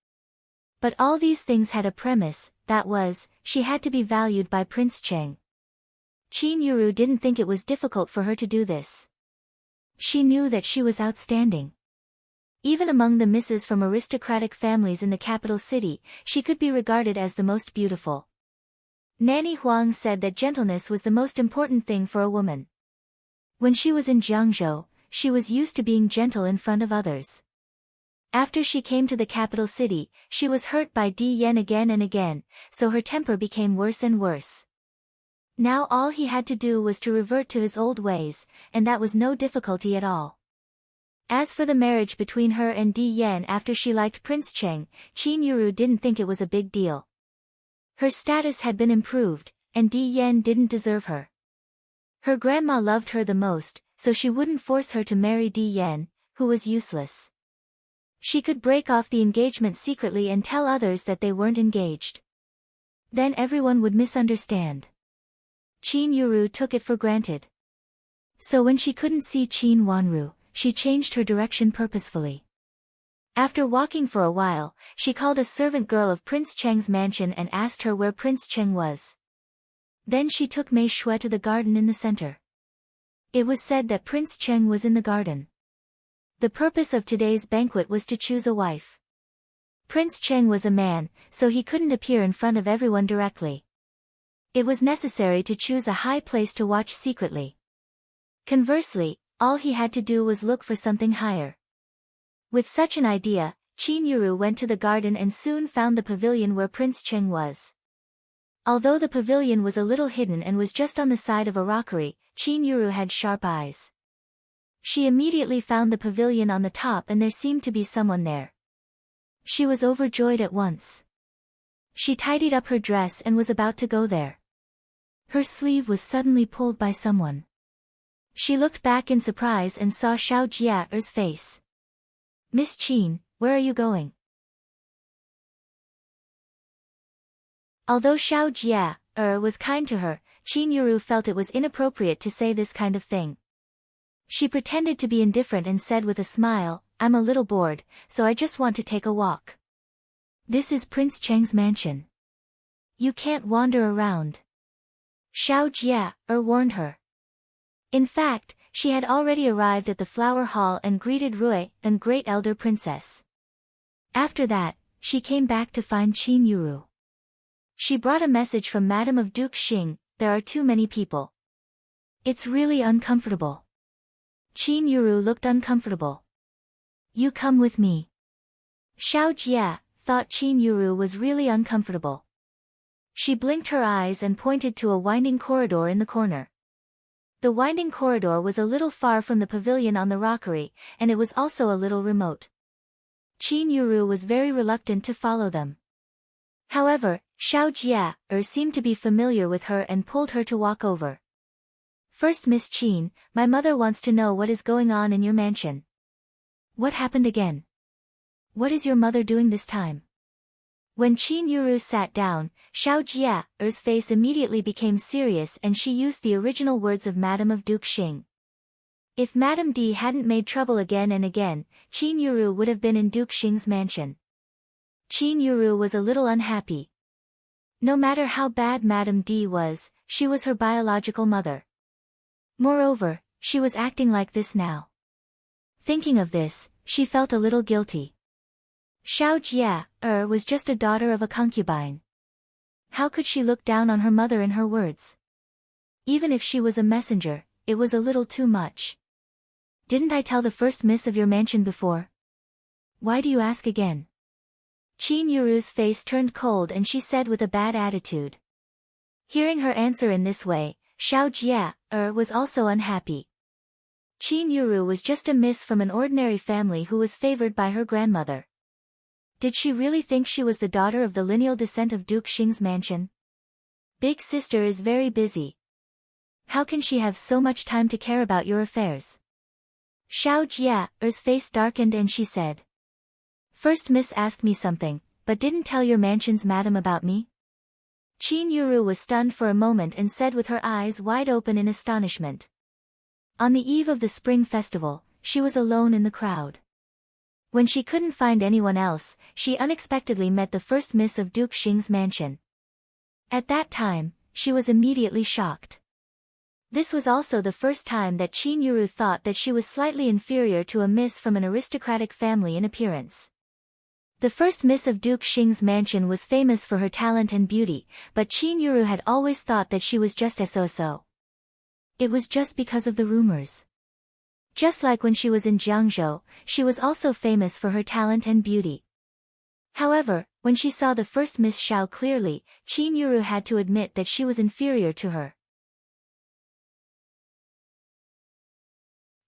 But all these things had a premise, that was, she had to be valued by Prince Cheng. Qin Yuru didn't think it was difficult for her to do this. She knew that she was outstanding. Even among the misses from aristocratic families in the capital city, she could be regarded as the most beautiful. Nanny Huang said that gentleness was the most important thing for a woman. When she was in Jiangzhou, she was used to being gentle in front of others. After she came to the capital city, she was hurt by Di Yan again and again, so her temper became worse and worse. Now all he had to do was to revert to his old ways, and that was no difficulty at all. As for the marriage between her and Di Yan after she liked Prince Cheng, Qin Yuru didn't think it was a big deal. Her status had been improved, and Di Yan didn't deserve her. Her grandma loved her the most, so she wouldn't force her to marry Di Yan, who was useless. She could break off the engagement secretly and tell others that they weren't engaged. Then everyone would misunderstand. Qin Yuru took it for granted. So when she couldn't see Qin Wanru, she changed her direction purposefully. After walking for a while, she called a servant girl of Prince Cheng's mansion and asked her where Prince Cheng was. Then she took Mei Shui to the garden in the center. It was said that Prince Cheng was in the garden. The purpose of today's banquet was to choose a wife. Prince Cheng was a man, so he couldn't appear in front of everyone directly. It was necessary to choose a high place to watch secretly. Conversely, all he had to do was look for something higher. With such an idea, Qin Yuru went to the garden and soon found the pavilion where Prince Cheng was. Although the pavilion was a little hidden and was just on the side of a rockery, Qin Yuru had sharp eyes. She immediately found the pavilion on the top and there seemed to be someone there. She was overjoyed at once. She tidied up her dress and was about to go there. Her sleeve was suddenly pulled by someone. She looked back in surprise and saw Xiao Jiaer's face. "Miss Qin, where are you going?" Although Xiao Jiaer was kind to her, Qin Yuru felt it was inappropriate to say this kind of thing. She pretended to be indifferent and said with a smile, "I'm a little bored, so I just want to take a walk." "This is Prince Cheng's mansion. You can't wander around," Xiao Jiaer warned her. In fact, she had already arrived at the flower hall and greeted Rui, the great elder princess. After that, she came back to find Qin Yuru. She brought a message from Madame of Duke Xing, "There are too many people. It's really uncomfortable." Qin Yuru looked uncomfortable. "You come with me." Xiao Jia thought Qin Yuru was really uncomfortable. She blinked her eyes and pointed to a winding corridor in the corner. The winding corridor was a little far from the pavilion on the rockery, and it was also a little remote. Qin Yuru was very reluctant to follow them. However, Xiao Jia seemed to be familiar with her and pulled her to walk over. First Miss Qin, my mother wants to know what is going on in your mansion. What happened again? What is your mother doing this time? When Qin Yuru sat down, Xiao Jie's face immediately became serious and she used the original words of Madame of Duke Xing. If Madame D hadn't made trouble again and again, Qin Yuru would have been in Duke Xing's mansion. Qin Yuru was a little unhappy. No matter how bad Madame D was, she was her biological mother. Moreover, she was acting like this now. Thinking of this, she felt a little guilty. Xiao Jie was just a daughter of a concubine. How could she look down on her mother in her words? Even if she was a messenger, it was a little too much. Didn't I tell the first miss of your mansion before? Why do you ask again? Qin Yuru's face turned cold and she said with a bad attitude. Hearing her answer in this way, Xiao Jie was also unhappy. Qin Yuru was just a miss from an ordinary family who was favored by her grandmother. Did she really think she was the daughter of the lineal descent of Duke Xing's mansion? Big sister is very busy. How can she have so much time to care about your affairs? Xiao Jie's face darkened and she said. First miss asked me something, but didn't tell your mansion's madam about me? Qin Yuru was stunned for a moment and said with her eyes wide open in astonishment. On the eve of the spring festival, she was alone in the crowd. When she couldn't find anyone else, she unexpectedly met the first miss of Duke Xing's mansion. At that time, she was immediately shocked. This was also the first time that Qin Yuru thought that she was slightly inferior to a miss from an aristocratic family in appearance. The first miss of Duke Xing's mansion was famous for her talent and beauty, but Qin Yuru had always thought that she was just so-so. It was just because of the rumors. Just like when she was in Jiangzhou, she was also famous for her talent and beauty. However, when she saw the first Miss Xiao clearly, Qin Yuru had to admit that she was inferior to her.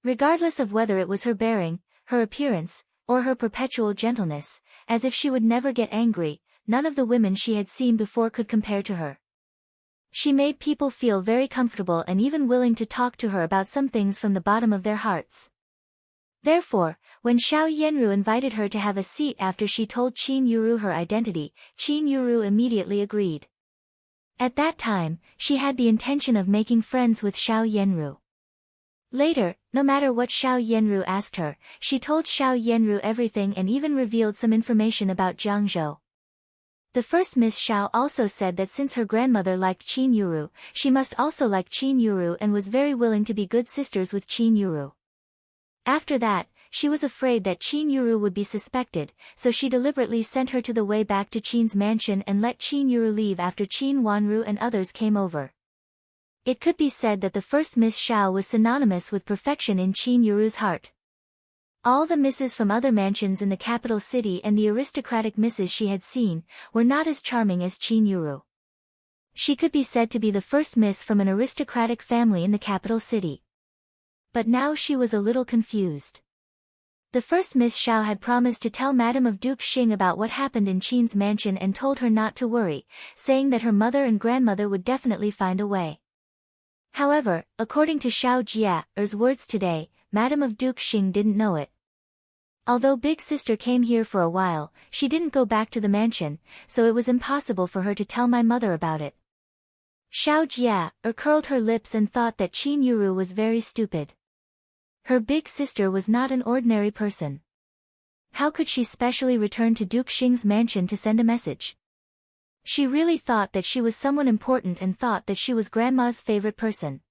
Regardless of whether it was her bearing, her appearance, or her perpetual gentleness, as if she would never get angry, none of the women she had seen before could compare to her. She made people feel very comfortable and even willing to talk to her about some things from the bottom of their hearts. Therefore, when Xiao Yenru invited her to have a seat after she told Qin Yuru her identity, Qin Yuru immediately agreed. At that time, she had the intention of making friends with Xiao Yenru. Later, no matter what Xiao Yenru asked her, she told Xiao Yenru everything and even revealed some information about Jiangzhou. The first Miss Xiao also said that since her grandmother liked Qin Yuru, she must also like Qin Yuru and was very willing to be good sisters with Qin Yuru. After that, she was afraid that Qin Yuru would be suspected, so she deliberately sent her to the way back to Qin's mansion and let Qin Yuru leave after Qin Wanru and others came over. It could be said that the first Miss Xiao was synonymous with perfection in Qin Yuru's heart. All the misses from other mansions in the capital city and the aristocratic misses she had seen, were not as charming as Qin Yuru. She could be said to be the first miss from an aristocratic family in the capital city. But now she was a little confused. The first Miss Xiao had promised to tell Madame of Duke Xing about what happened in Qin's mansion and told her not to worry, saying that her mother and grandmother would definitely find a way. However, according to Xiao Jie's words today, Madame of Duke Xing didn't know it. Although Big Sister came here for a while, she didn't go back to the mansion, so it was impossible for her to tell my mother about it. Xiao Jie curled her lips and thought that Qin Yuru was very stupid. Her big sister was not an ordinary person. How could she specially return to Duke Xing's mansion to send a message? She really thought that she was someone important and thought that she was Grandma's favorite person.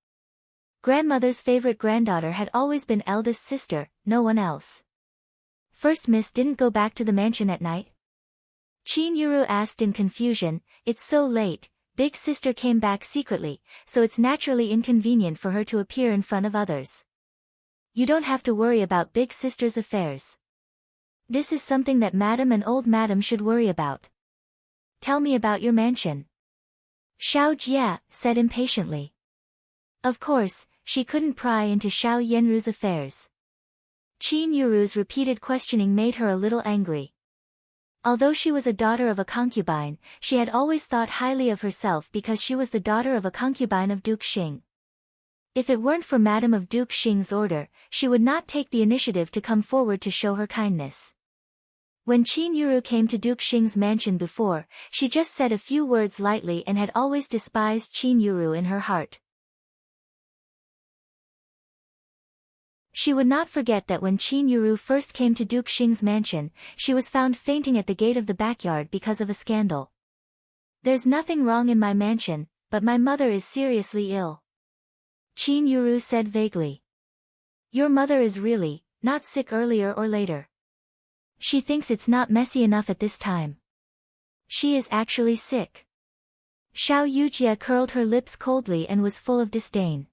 Grandmother's favorite granddaughter had always been eldest sister, no one else. First Miss didn't go back to the mansion at night? Qin Yuru asked in confusion. It's so late, Big Sister came back secretly, so it's naturally inconvenient for her to appear in front of others. You don't have to worry about Big Sister's affairs. This is something that Madam and Old Madam should worry about. Tell me about your mansion. Xiao Jie said impatiently. Of course, she couldn't pry into Xiao Yenru's affairs. Qin Yuru's repeated questioning made her a little angry. Although she was a daughter of a concubine, she had always thought highly of herself because she was the daughter of a concubine of Duke Xing. If it weren't for Madame of Duke Xing's order, she would not take the initiative to come forward to show her kindness. When Qin Yuru came to Duke Xing's mansion before, she just said a few words lightly and had always despised Qin Yuru in her heart. She would not forget that when Qin Yuru first came to Duke Xing's mansion, she was found fainting at the gate of the backyard because of a scandal. "There's nothing wrong in my mansion, but my mother is seriously ill," Qin Yuru said vaguely. "Your mother is really not sick earlier or later. She thinks it's not messy enough at this time. She is actually sick." Xiao Yujie curled her lips coldly and was full of disdain.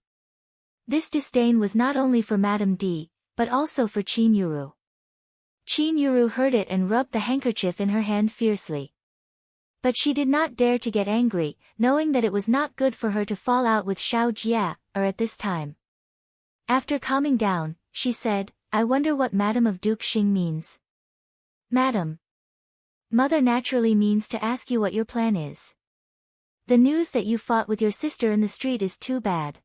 This disdain was not only for Madame D, but also for Qin Yuru. Qin Yuru heard it and rubbed the handkerchief in her hand fiercely. But she did not dare to get angry, knowing that it was not good for her to fall out with Xiao Jia, at this time. After calming down, she said, "I wonder what Madame of Duke Xing means." "Madam. Mother naturally means to ask you what your plan is. The news that you fought with your sister in the street is too bad.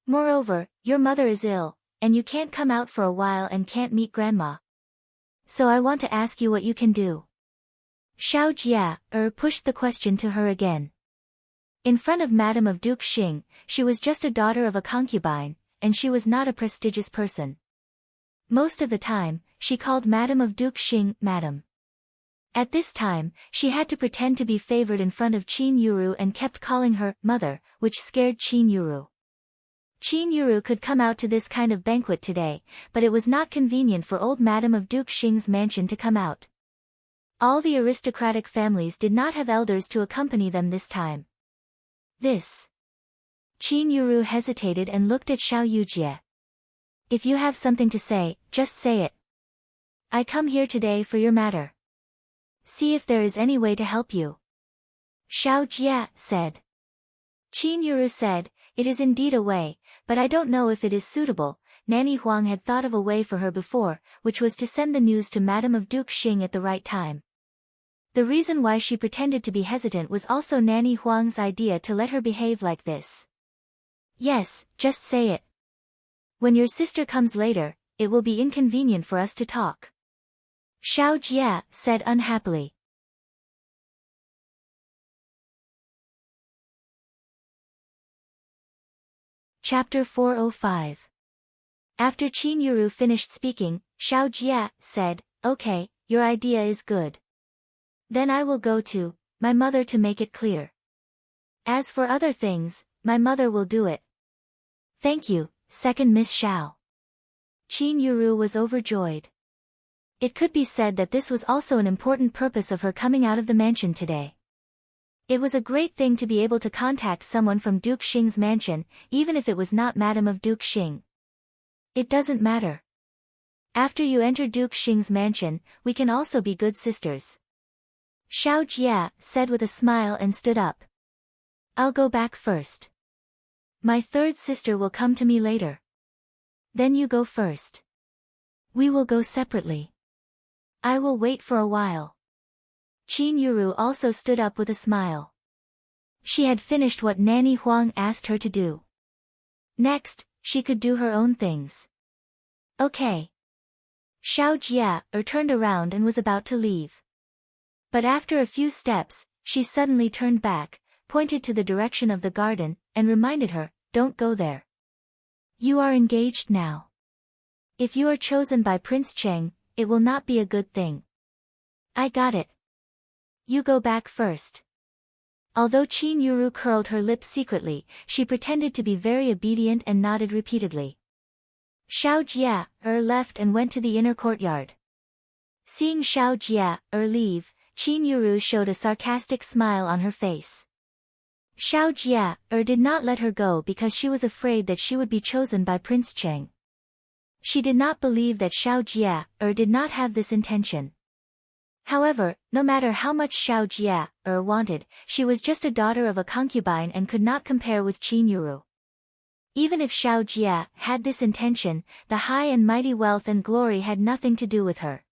Moreover, your mother is ill, and you can't come out for a while and can't meet grandma. So I want to ask you what you can do." Xiao Jia, pushed the question to her again. In front of Madame of Duke Xing, she was just a daughter of a concubine, and she was not a prestigious person. Most of the time, she called Madame of Duke Xing, Madam. At this time, she had to pretend to be favored in front of Qin Yuru and kept calling her mother, which scared Qin Yuru. Qin Yuru could come out to this kind of banquet today, but it was not convenient for old Madame of Duke Xing's mansion to come out. All the aristocratic families did not have elders to accompany them this time. Qin Yuru hesitated and looked at Xiao Yujie. "If you have something to say, just say it. I come here today for your matter. See if there is any way to help you," Xiao Jia said. Qin Yuru said, "It is indeed a way, but I don't know if it is suitable." Nanny Huang had thought of a way for her before, which was to send the news to Madame of Duke Xing at the right time. The reason why she pretended to be hesitant was also Nanny Huang's idea to let her behave like this. "Yes, just say it. When your sister comes later, it will be inconvenient for us to talk," Xiao Jia said unhappily. Chapter 405. After Qin Yuru finished speaking, Xiao Jia said, "Okay, your idea is good. Then I will go to my mother to make it clear. As for other things, my mother will do it." "Thank you, second Miss Xiao." Qin Yuru was overjoyed. It could be said that this was also an important purpose of her coming out of the mansion today. It was a great thing to be able to contact someone from Duke Xing's mansion, even if it was not Madame of Duke Xing. "It doesn't matter. After you enter Duke Xing's mansion, we can also be good sisters," Xiao Jia said with a smile and stood up. "I'll go back first. My third sister will come to me later. Then you go first. We will go separately. I will wait for a while." Qin Yuru also stood up with a smile. She had finished what Nanny Huang asked her to do. Next, she could do her own things. "Okay." Xiao Jia turned around and was about to leave. But after a few steps, she suddenly turned back, pointed to the direction of the garden, and reminded her, "Don't go there. You are engaged now. If you are chosen by Prince Cheng, it will not be a good thing." "I got it. You go back first." Although Qin Yuru curled her lips secretly, she pretended to be very obedient and nodded repeatedly. Xiao Jia left and went to the inner courtyard. Seeing Xiao Jia leave, Qin Yuru showed a sarcastic smile on her face. Xiao Jia did not let her go because she was afraid that she would be chosen by Prince Cheng. She did not believe that Xiao Jia did not have this intention. However, no matter how much Xiao Jia wanted, she was just a daughter of a concubine and could not compare with Qin Yuru. Even if Xiao Jia had this intention, the high and mighty wealth and glory had nothing to do with her.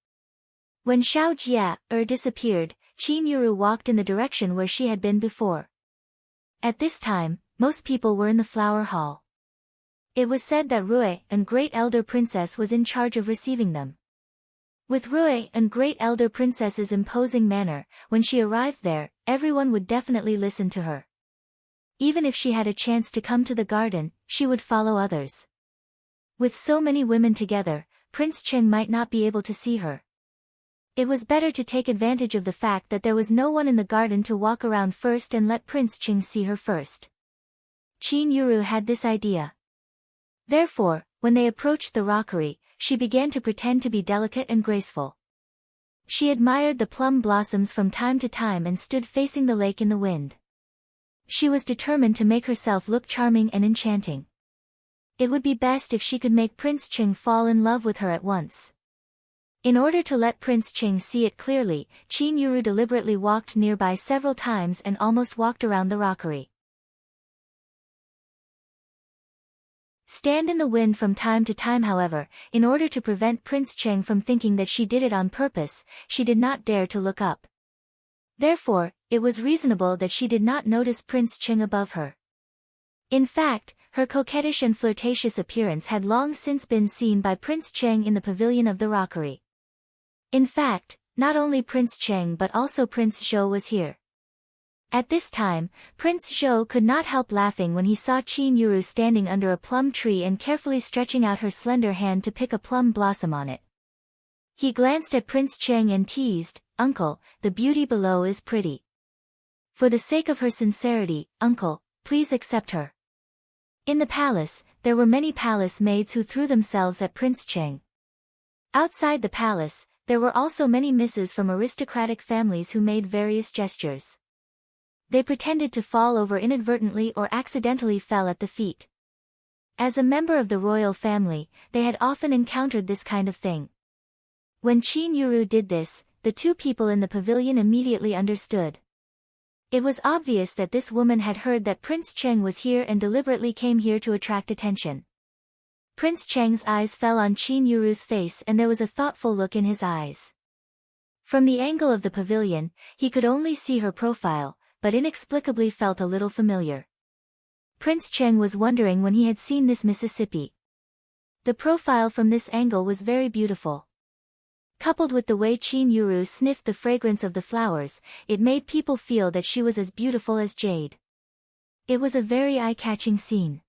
When Xiao Jia disappeared, Qin Yuru walked in the direction where she had been before. At this time, most people were in the flower hall. It was said that Rui, and great elder princess, was in charge of receiving them. With Rui, and great elder princess's imposing manner, when she arrived there, everyone would definitely listen to her. Even if she had a chance to come to the garden, she would follow others. With so many women together, Prince Cheng might not be able to see her. It was better to take advantage of the fact that there was no one in the garden to walk around first and let Prince Cheng see her first. Qin Yuru had this idea. Therefore, when they approached the rockery, she began to pretend to be delicate and graceful. She admired the plum blossoms from time to time and stood facing the lake in the wind. She was determined to make herself look charming and enchanting. It would be best if she could make Prince Cheng fall in love with her at once. In order to let Prince Cheng see it clearly, Qin Yuru deliberately walked nearby several times and almost walked around the rockery. Stand in the wind from time to time, however, in order to prevent Prince Cheng from thinking that she did it on purpose, she did not dare to look up. Therefore, it was reasonable that she did not notice Prince Cheng above her. In fact, her coquettish and flirtatious appearance had long since been seen by Prince Cheng in the pavilion of the rockery. In fact, not only Prince Cheng but also Prince Zhou was here. At this time, Prince Zhou could not help laughing when he saw Qin Yuru standing under a plum tree and carefully stretching out her slender hand to pick a plum blossom on it. He glanced at Prince Cheng and teased, "Uncle, the beauty below is pretty. For the sake of her sincerity, uncle, please accept her." In the palace, there were many palace maids who threw themselves at Prince Cheng. Outside the palace, there were also many misses from aristocratic families who made various gestures. They pretended to fall over inadvertently or accidentally fell at the feet. As a member of the royal family, they had often encountered this kind of thing. When Qin Yuru did this, the two people in the pavilion immediately understood. It was obvious that this woman had heard that Prince Cheng was here and deliberately came here to attract attention. Prince Cheng's eyes fell on Qin Yuru's face and there was a thoughtful look in his eyes. From the angle of the pavilion, he could only see her profile, but inexplicably felt a little familiar. Prince Cheng was wondering when he had seen this Mississippi. The profile from this angle was very beautiful. Coupled with the way Qin Yuru sniffed the fragrance of the flowers, it made people feel that she was as beautiful as jade. It was a very eye-catching scene.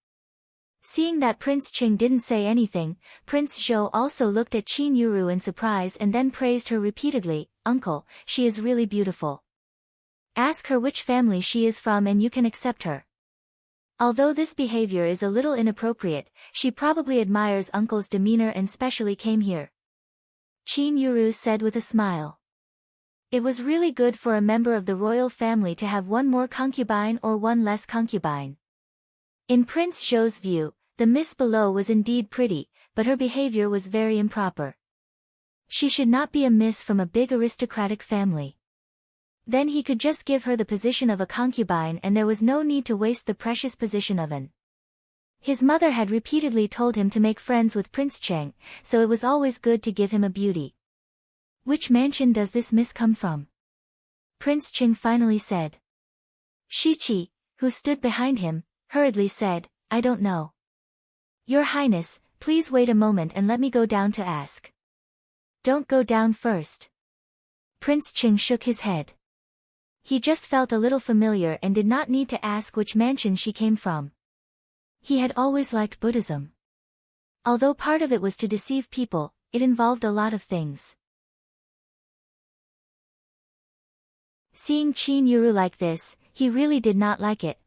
Seeing that Prince Cheng didn't say anything, Prince Zhou also looked at Qin Yuru in surprise and then praised her repeatedly, "Uncle, she is really beautiful. Ask her which family she is from and you can accept her." Although this behavior is a little inappropriate, she probably admires uncle's demeanor and specially came here. Qin Yuru said with a smile. It was really good for a member of the royal family to have one more concubine or one less concubine. In Prince Zhou's view, the miss below was indeed pretty, but her behavior was very improper. She should not be a miss from a big aristocratic family. Then he could just give her the position of a concubine and there was no need to waste the precious position of an. His mother had repeatedly told him to make friends with Prince Cheng, so it was always good to give him a beauty. "Which mansion does this miss come from?" Prince Cheng finally said. Shichi, who stood behind him, hurriedly said, "I don't know. Your Highness, please wait a moment and let me go down to ask." "Don't go down first." Prince Cheng shook his head. He just felt a little familiar and did not need to ask which mansion she came from. He had always liked Buddhism. Although part of it was to deceive people, it involved a lot of things. Seeing Qin Yuru like this, he really did not like it.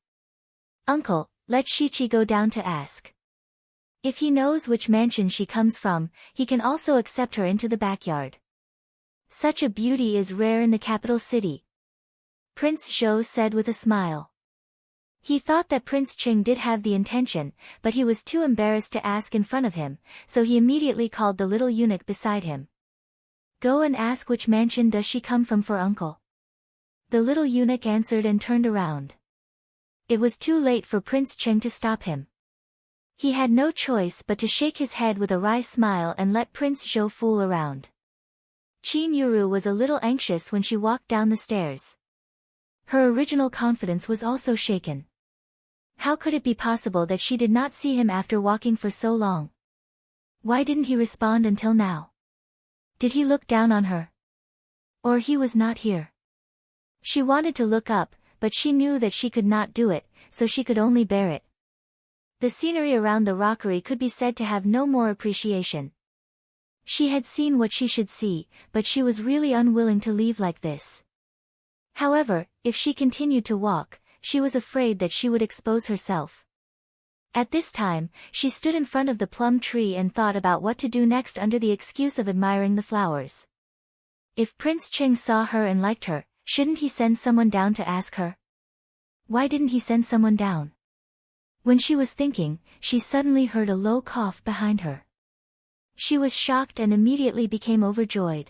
"Uncle, let Shichi go down to ask. If he knows which mansion she comes from, he can also accept her into the backyard. Such a beauty is rare in the capital city," Prince Zhou said with a smile. He thought that Prince Cheng did have the intention, but he was too embarrassed to ask in front of him, so he immediately called the little eunuch beside him. "Go and ask which mansion does she come from for uncle." The little eunuch answered and turned around. It was too late for Prince Cheng to stop him. He had no choice but to shake his head with a wry smile and let Prince Zhou fool around. Qin Yuru was a little anxious when she walked down the stairs. Her original confidence was also shaken. How could it be possible that she did not see him after walking for so long? Why didn't he respond until now? Did he look down on her? Or he was not here? She wanted to look up, but she knew that she could not do it, so she could only bear it. The scenery around the rockery could be said to have no more appreciation. She had seen what she should see, but she was really unwilling to leave like this. However, if she continued to walk, she was afraid that she would expose herself. At this time, she stood in front of the plum tree and thought about what to do next under the excuse of admiring the flowers. If Prince Cheng saw her and liked her, shouldn't he send someone down to ask her? Why didn't he send someone down? When she was thinking, she suddenly heard a low cough behind her. She was shocked and immediately became overjoyed.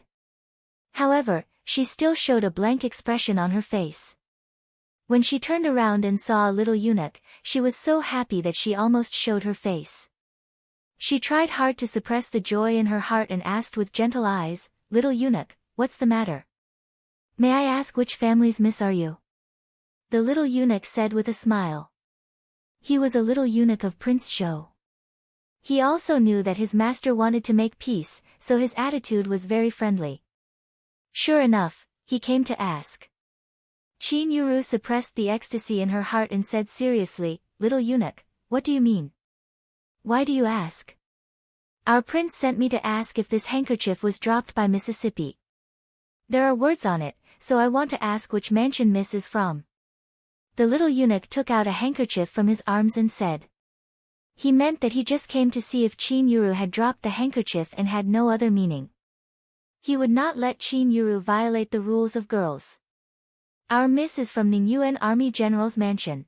However, she still showed a blank expression on her face. When she turned around and saw a little eunuch, she was so happy that she almost showed her face. She tried hard to suppress the joy in her heart and asked with gentle eyes, "Little eunuch, what's the matter? May I ask which family's miss are you?" The little eunuch said with a smile. He was a little eunuch of Prince Shou. He also knew that his master wanted to make peace, so his attitude was very friendly. Sure enough, he came to ask. Qin Yuru suppressed the ecstasy in her heart and said seriously, "Little eunuch, what do you mean? Why do you ask?" "Our prince sent me to ask if this handkerchief was dropped by Mississippi. There are words on it, so I want to ask which mansion Miss is from." The little eunuch took out a handkerchief from his arms and said. He meant that he just came to see if Qin Yuru had dropped the handkerchief and had no other meaning. He would not let Qin Yuru violate the rules of girls. "Our miss is from Ningyuan Army General's mansion."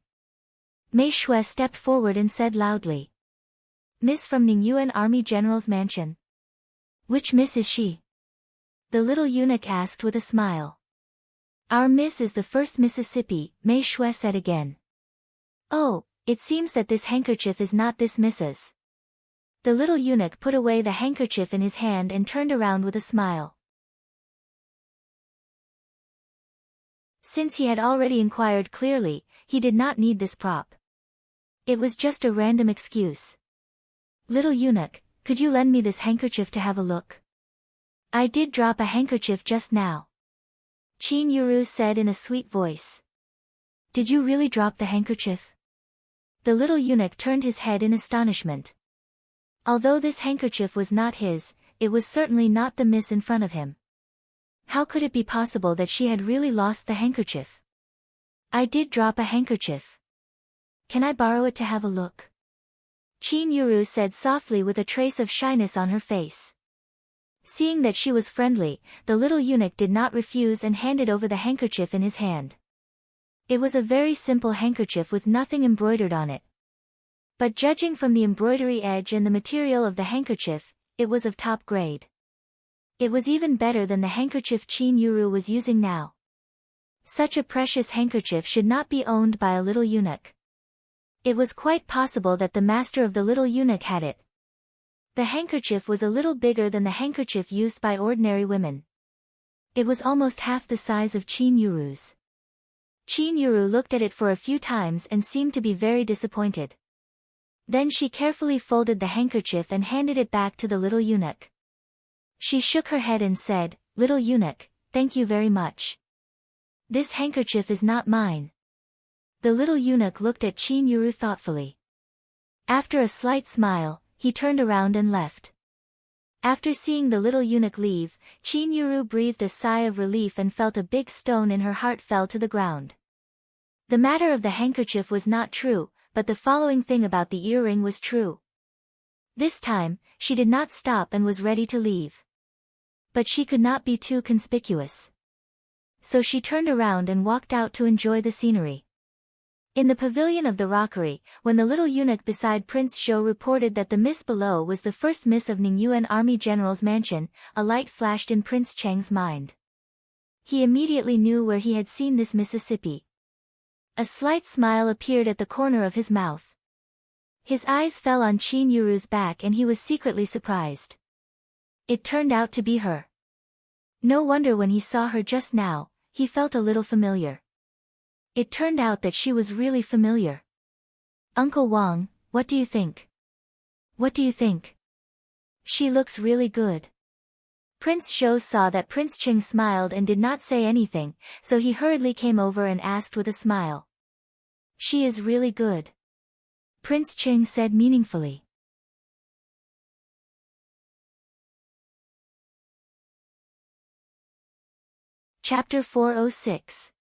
Mei Shui stepped forward and said loudly. "Miss from Ningyuan Army General's mansion? Which miss is she?" The little eunuch asked with a smile. "Our miss is the first Mississippi," Mei Shui said again. "Oh, it seems that this handkerchief is not this miss's." The little eunuch put away the handkerchief in his hand and turned around with a smile. Since he had already inquired clearly, he did not need this prop. It was just a random excuse. "Little eunuch, could you lend me this handkerchief to have a look? I did drop a handkerchief just now," Qin Yuru said in a sweet voice. "Did you really drop the handkerchief?" The little eunuch turned his head in astonishment. Although this handkerchief was not his, it was certainly not the miss in front of him. How could it be possible that she had really lost the handkerchief? "I did drop a handkerchief. Can I borrow it to have a look?" Qin Yuru said softly with a trace of shyness on her face. Seeing that she was friendly, the little eunuch did not refuse and handed over the handkerchief in his hand. It was a very simple handkerchief with nothing embroidered on it. But judging from the embroidery edge and the material of the handkerchief, it was of top grade. It was even better than the handkerchief Qin Yuru was using now. Such a precious handkerchief should not be owned by a little eunuch. It was quite possible that the master of the little eunuch had it. The handkerchief was a little bigger than the handkerchief used by ordinary women. It was almost half the size of Qin Yuru's. Qin Yuru looked at it for a few times and seemed to be very disappointed. Then she carefully folded the handkerchief and handed it back to the little eunuch. She shook her head and said, "Little eunuch, thank you very much. This handkerchief is not mine." The little eunuch looked at Qin Yuru thoughtfully. After a slight smile, he turned around and left. After seeing the little eunuch leave, Qin Yuru breathed a sigh of relief and felt a big stone in her heart fell to the ground. The matter of the handkerchief was not true, but the following thing about the earring was true. This time, she did not stop and was ready to leave. But she could not be too conspicuous. So she turned around and walked out to enjoy the scenery. In the pavilion of the rockery, when the little eunuch beside Prince Shou reported that the miss below was the first miss of Ningyuan Army General's mansion, a light flashed in Prince Cheng's mind. He immediately knew where he had seen this Mississippi. A slight smile appeared at the corner of his mouth. His eyes fell on Qin Yuru's back and he was secretly surprised. It turned out to be her. No wonder when he saw her just now, he felt a little familiar. It turned out that she was really familiar. Uncle Wang, what do you think? What do you think? She looks really good. Prince Zhou saw that Prince Ching smiled and did not say anything, so he hurriedly came over and asked with a smile. She is really good. Prince Ching said meaningfully. Chapter 406.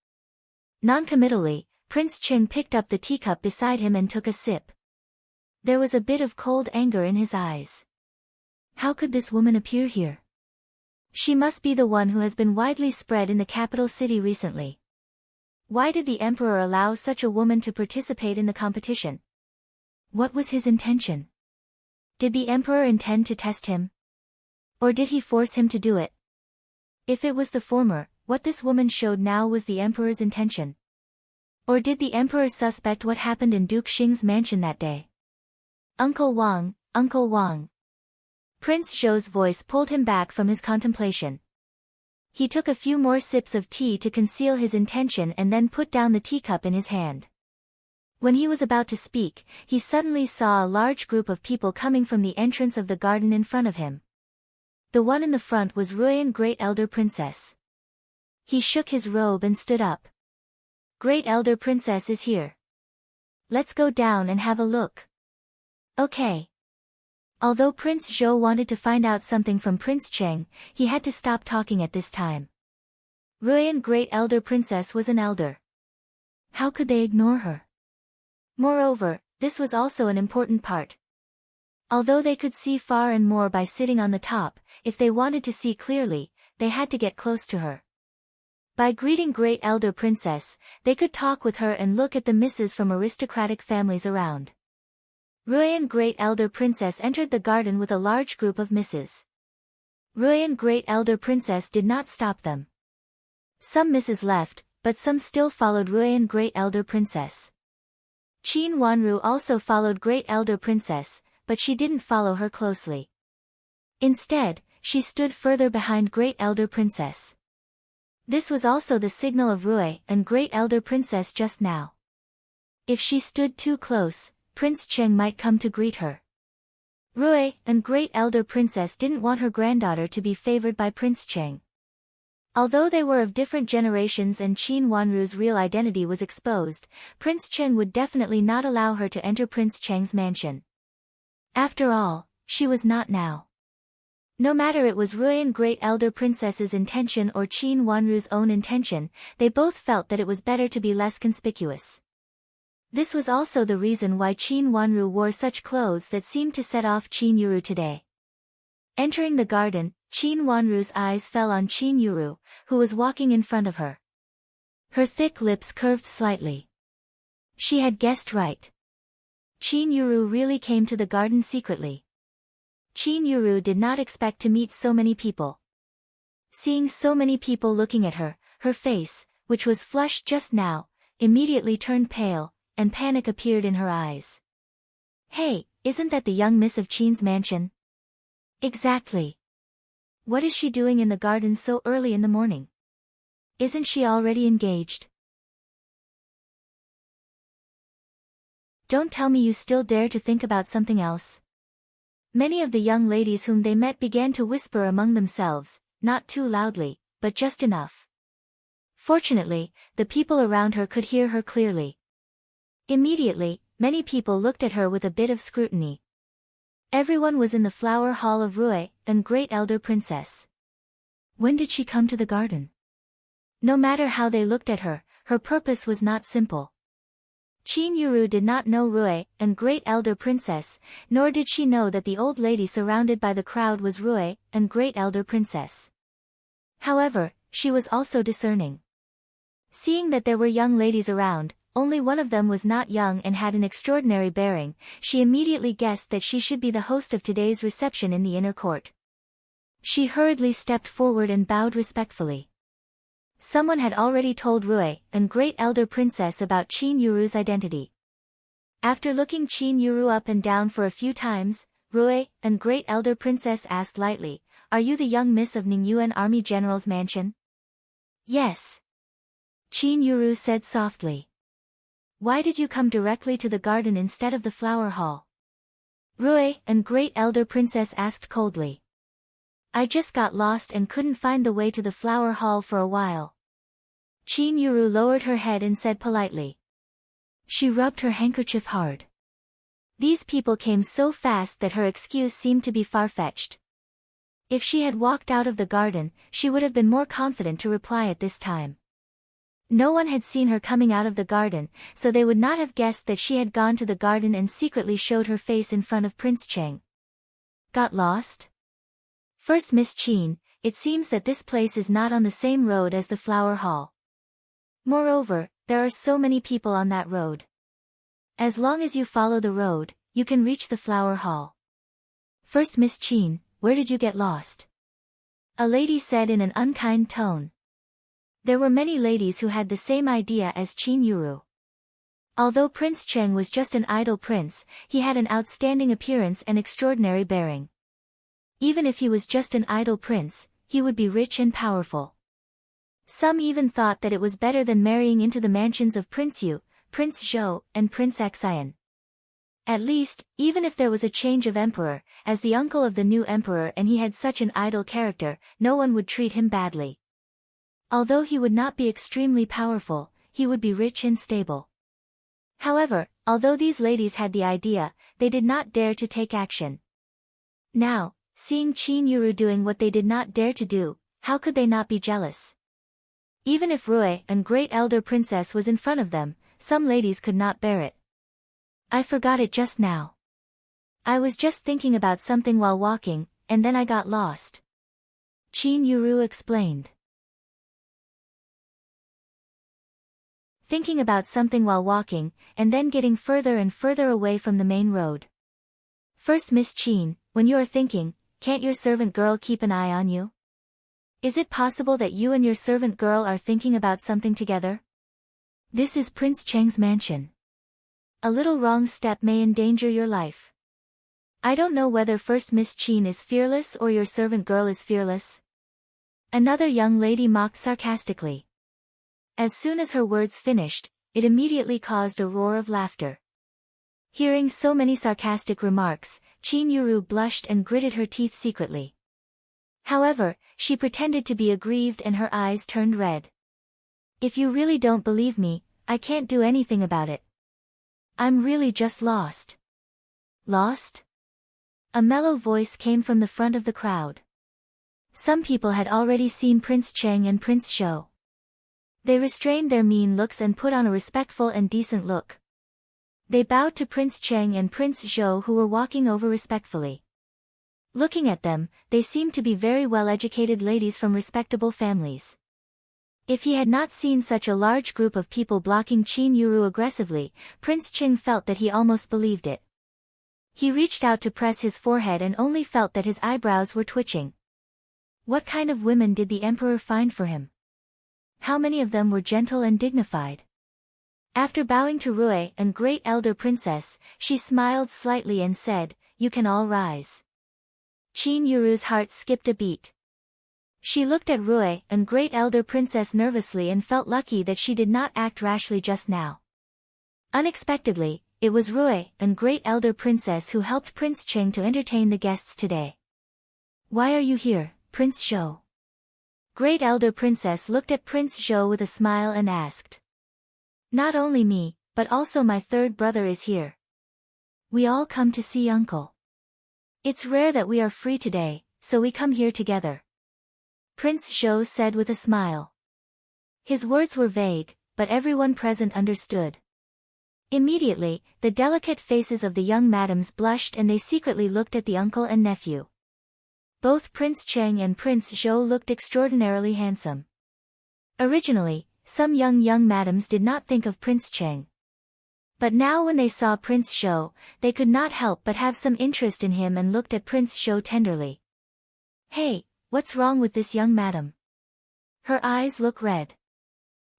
Noncommittally, Prince Ching picked up the teacup beside him and took a sip. There was a bit of cold anger in his eyes. How could this woman appear here? She must be the one who has been widely spread in the capital city recently. Why did the emperor allow such a woman to participate in the competition? What was his intention? Did the emperor intend to test him? Or did he force him to do it? If it was the former, what this woman showed now was the emperor's intention. Or did the emperor suspect what happened in Duke Xing's mansion that day? Uncle Wang, Uncle Wang. Prince Zhou's voice pulled him back from his contemplation. He took a few more sips of tea to conceal his intention and then put down the teacup in his hand. When he was about to speak, he suddenly saw a large group of people coming from the entrance of the garden in front of him. The one in the front was Ruyan, Great Elder Princess. He shook his robe and stood up. Great Elder Princess is here. Let's go down and have a look. Okay. Although Prince Zhou wanted to find out something from Prince Cheng, he had to stop talking at this time. Ruyan, Great Elder Princess was an elder. How could they ignore her? Moreover, this was also an important part. Although they could see far and more by sitting on the top, if they wanted to see clearly, they had to get close to her. By greeting Great Elder Princess, they could talk with her and look at the misses from aristocratic families around. Ruyan, Great Elder Princess entered the garden with a large group of misses. Ruyan, Great Elder Princess did not stop them. Some misses left, but some still followed Ruyan, Great Elder Princess. Qin Wanru also followed Great Elder Princess, but she didn't follow her closely. Instead, she stood further behind Great Elder Princess. This was also the signal of Rui and Great Elder Princess just now. If she stood too close, Prince Cheng might come to greet her. Rui and Great Elder Princess didn't want her granddaughter to be favored by Prince Cheng. Although they were of different generations and Qin Wanru's real identity was exposed, Prince Cheng would definitely not allow her to enter Prince Cheng's mansion. After all, she was not now. No matter it was Ruyan, Great Elder Princess's intention or Qin Wanru's own intention, they both felt that it was better to be less conspicuous. This was also the reason why Qin Wanru wore such clothes that seemed to set off Qin Yuru today. Entering the garden, Qin Wanru's eyes fell on Qin Yuru, who was walking in front of her. Her thick lips curved slightly. She had guessed right. Qin Yuru really came to the garden secretly. Qin Yuru did not expect to meet so many people. Seeing so many people looking at her, her face, which was flushed just now, immediately turned pale, and panic appeared in her eyes. Hey, isn't that the young miss of Qin's mansion? Exactly. What is she doing in the garden so early in the morning? Isn't she already engaged? Don't tell me you still dare to think about something else. Many of the young ladies whom they met began to whisper among themselves, not too loudly, but just enough. Fortunately, the people around her could hear her clearly. Immediately, many people looked at her with a bit of scrutiny. Everyone was in the flower hall of Rui and Great Elder Princess. When did she come to the garden? No matter how they looked at her, her purpose was not simple. Qin Yuru did not know Rui and Great Elder Princess, nor did she know that the old lady surrounded by the crowd was Rui and Great Elder Princess. However, she was also discerning. Seeing that there were young ladies around, only one of them was not young and had an extraordinary bearing, she immediately guessed that she should be the host of today's reception in the inner court. She hurriedly stepped forward and bowed respectfully. Someone had already told Rui and Great Elder Princess about Qin Yuru's identity. After looking Qin Yuru up and down for a few times, Rui and Great Elder Princess asked lightly, "Are you the young miss of Ningyuan Army General's mansion?" "Yes," Qin Yuru said softly. Why did you come directly to the garden instead of the flower hall? Rue and Great Elder Princess asked coldly. I just got lost and couldn't find the way to the flower hall for a while. Qin Yuru lowered her head and said politely. She rubbed her handkerchief hard. These people came so fast that her excuse seemed to be far-fetched. If she had walked out of the garden, she would have been more confident to reply at this time. No one had seen her coming out of the garden, so they would not have guessed that she had gone to the garden and secretly showed her face in front of Prince Cheng. Got lost? First Miss Qin, it seems that this place is not on the same road as the flower hall. Moreover, there are so many people on that road. As long as you follow the road, you can reach the flower hall. First Miss Qin, where did you get lost? A lady said in an unkind tone. There were many ladies who had the same idea as Qin Yuru. Although Prince Cheng was just an idle prince, he had an outstanding appearance and extraordinary bearing. Even if he was just an idle prince, he would be rich and powerful. Some even thought that it was better than marrying into the mansions of Prince Yu, Prince Zhou, and Prince Xian. At least, even if there was a change of emperor, as the uncle of the new emperor and he had such an idle character, no one would treat him badly. Although he would not be extremely powerful, he would be rich and stable. However, although these ladies had the idea, they did not dare to take action. Now, seeing Qin Yuru doing what they did not dare to do, how could they not be jealous? Even if Rue and Great Elder Princess was in front of them, some ladies could not bear it. I forgot it just now. I was just thinking about something while walking, and then I got lost. Qin Yuru explained. Thinking about something while walking, and then getting further and further away from the main road. First Miss Qin, when you are thinking, can't your servant girl keep an eye on you? Is it possible that you and your servant girl are thinking about something together? This is Prince Cheng's mansion. A little wrong step may endanger your life. I don't know whether First Miss Qin is fearless or your servant girl is fearless. Another young lady mocked sarcastically. As soon as her words finished, it immediately caused a roar of laughter. Hearing so many sarcastic remarks, Qin Yuru blushed and gritted her teeth secretly. However, she pretended to be aggrieved and her eyes turned red. If you really don't believe me, I can't do anything about it. I'm really just lost. Lost? A mellow voice came from the front of the crowd. Some people had already seen Prince Cheng and Prince Zhou. They restrained their mean looks and put on a respectful and decent look. They bowed to Prince Cheng and Prince Zhou who were walking over respectfully. Looking at them, they seemed to be very well-educated ladies from respectable families. If he had not seen such a large group of people blocking Qin Yuru aggressively, Prince Cheng felt that he almost believed it. He reached out to press his forehead and only felt that his eyebrows were twitching. What kind of women did the emperor find for him? How many of them were gentle and dignified? After bowing to Rue and Great Elder Princess, she smiled slightly and said, "You can all rise." Qin Yuru's heart skipped a beat. She looked at Rue and Great Elder Princess nervously and felt lucky that she did not act rashly just now. Unexpectedly, it was Rue and Great Elder Princess who helped Prince Cheng to entertain the guests today. "Why are you here, Prince Zhou?" Great Elder Princess looked at Prince Zhou with a smile and asked. "Not only me, but also my third brother is here. We all come to see Uncle. It's rare that we are free today, so we come here together," Prince Zhou said with a smile. His words were vague, but everyone present understood. Immediately, the delicate faces of the young madams blushed and they secretly looked at the uncle and nephew. Both Prince Cheng and Prince Zhou looked extraordinarily handsome. Originally, some young madams did not think of Prince Cheng. But now when they saw Prince Zhou, they could not help but have some interest in him and looked at Prince Zhou tenderly. "Hey, what's wrong with this young madam? Her eyes look red.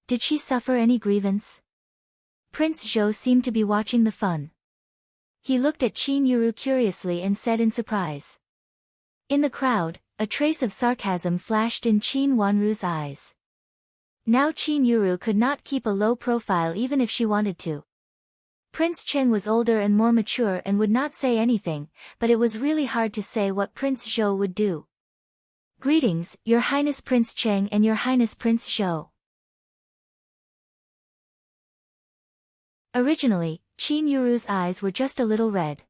Did she suffer any grievance?" Prince Zhou seemed to be watching the fun. He looked at Qin Yuru curiously and said in surprise. In the crowd, a trace of sarcasm flashed in Qin Wanru's eyes. Now Qin Yuru could not keep a low profile even if she wanted to. Prince Cheng was older and more mature and would not say anything, but it was really hard to say what Prince Zhou would do. Greetings, Your Highness Prince Cheng and Your Highness Prince Zhou. Originally, Qin Yuru's eyes were just a little red.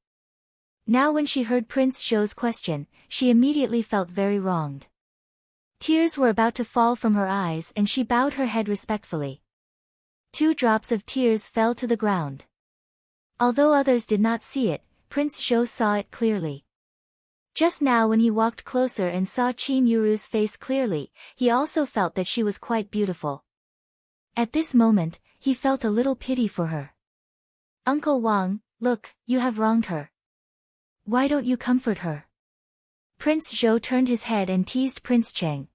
Now when she heard Prince Zhou's question, she immediately felt very wronged. Tears were about to fall from her eyes and she bowed her head respectfully. 2 drops of tears fell to the ground. Although others did not see it, Prince Zhou saw it clearly. Just now when he walked closer and saw Qin Yuru's face clearly, he also felt that she was quite beautiful. At this moment, he felt a little pity for her. Uncle Wang, look, you have wronged her. Why don't you comfort her? Prince Zhou turned his head and teased Prince Cheng.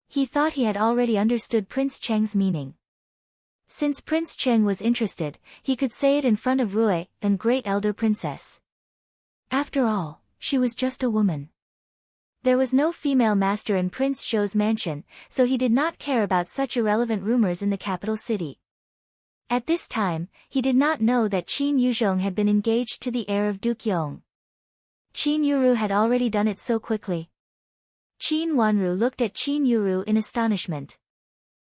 He thought he had already understood Prince Cheng's meaning. Since Prince Cheng was interested, he could say it in front of Rui, and great elder princess. After all, she was just a woman. There was no female master in Prince Zhou's mansion, so he did not care about such irrelevant rumors in the capital city. At this time, he did not know that Qin Yuzhong had been engaged to the heir of Duke Yong. Qin Yuru had already done it so quickly. Qin Wanru looked at Qin Yuru in astonishment.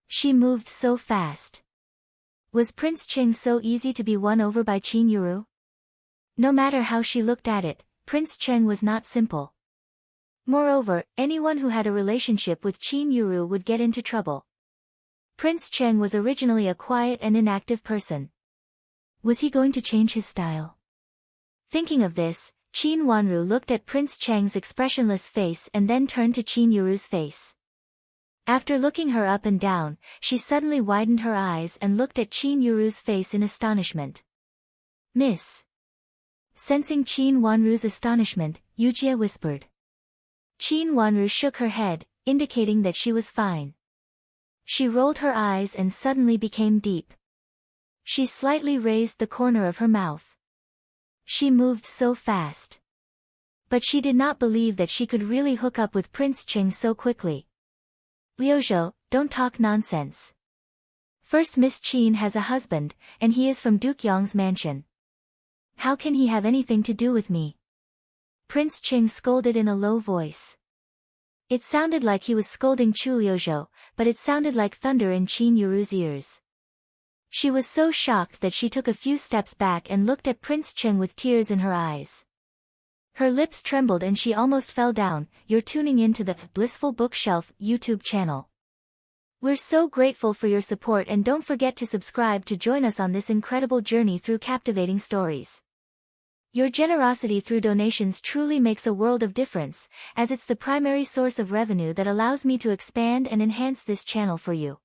She moved so fast. Was Prince Cheng so easy to be won over by Qin Yuru? No matter how she looked at it, Prince Cheng was not simple. Moreover, anyone who had a relationship with Qin Yuru would get into trouble. Prince Cheng was originally a quiet and inactive person. Was he going to change his style? Thinking of this, Qin Wanru looked at Prince Cheng's expressionless face and then turned to Qin Yuru's face. After looking her up and down, she suddenly widened her eyes and looked at Qin Yuru's face in astonishment. Miss. Sensing Qin Wanru's astonishment, Yujie whispered. Qin Wanru shook her head, indicating that she was fine. She rolled her eyes and suddenly became deep. She slightly raised the corner of her mouth. She moved so fast. But she did not believe that she could really hook up with Prince Cheng so quickly. Liuzhou, don't talk nonsense. First, Miss Qin has a husband, and he is from Duke Yong's mansion. How can he have anything to do with me? Prince Cheng scolded in a low voice. It sounded like he was scolding Chu Liuzhou, but it sounded like thunder in Qin Yuru's ears. She was so shocked that she took a few steps back and looked at Prince Cheng with tears in her eyes. Her lips trembled and she almost fell down. You're tuning in to the Blissful Bookshelf YouTube channel. We're so grateful for your support and don't forget to subscribe to join us on this incredible journey through captivating stories. Your generosity through donations truly makes a world of difference, as it's the primary source of revenue that allows me to expand and enhance this channel for you.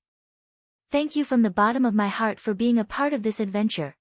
Thank you from the bottom of my heart for being a part of this adventure.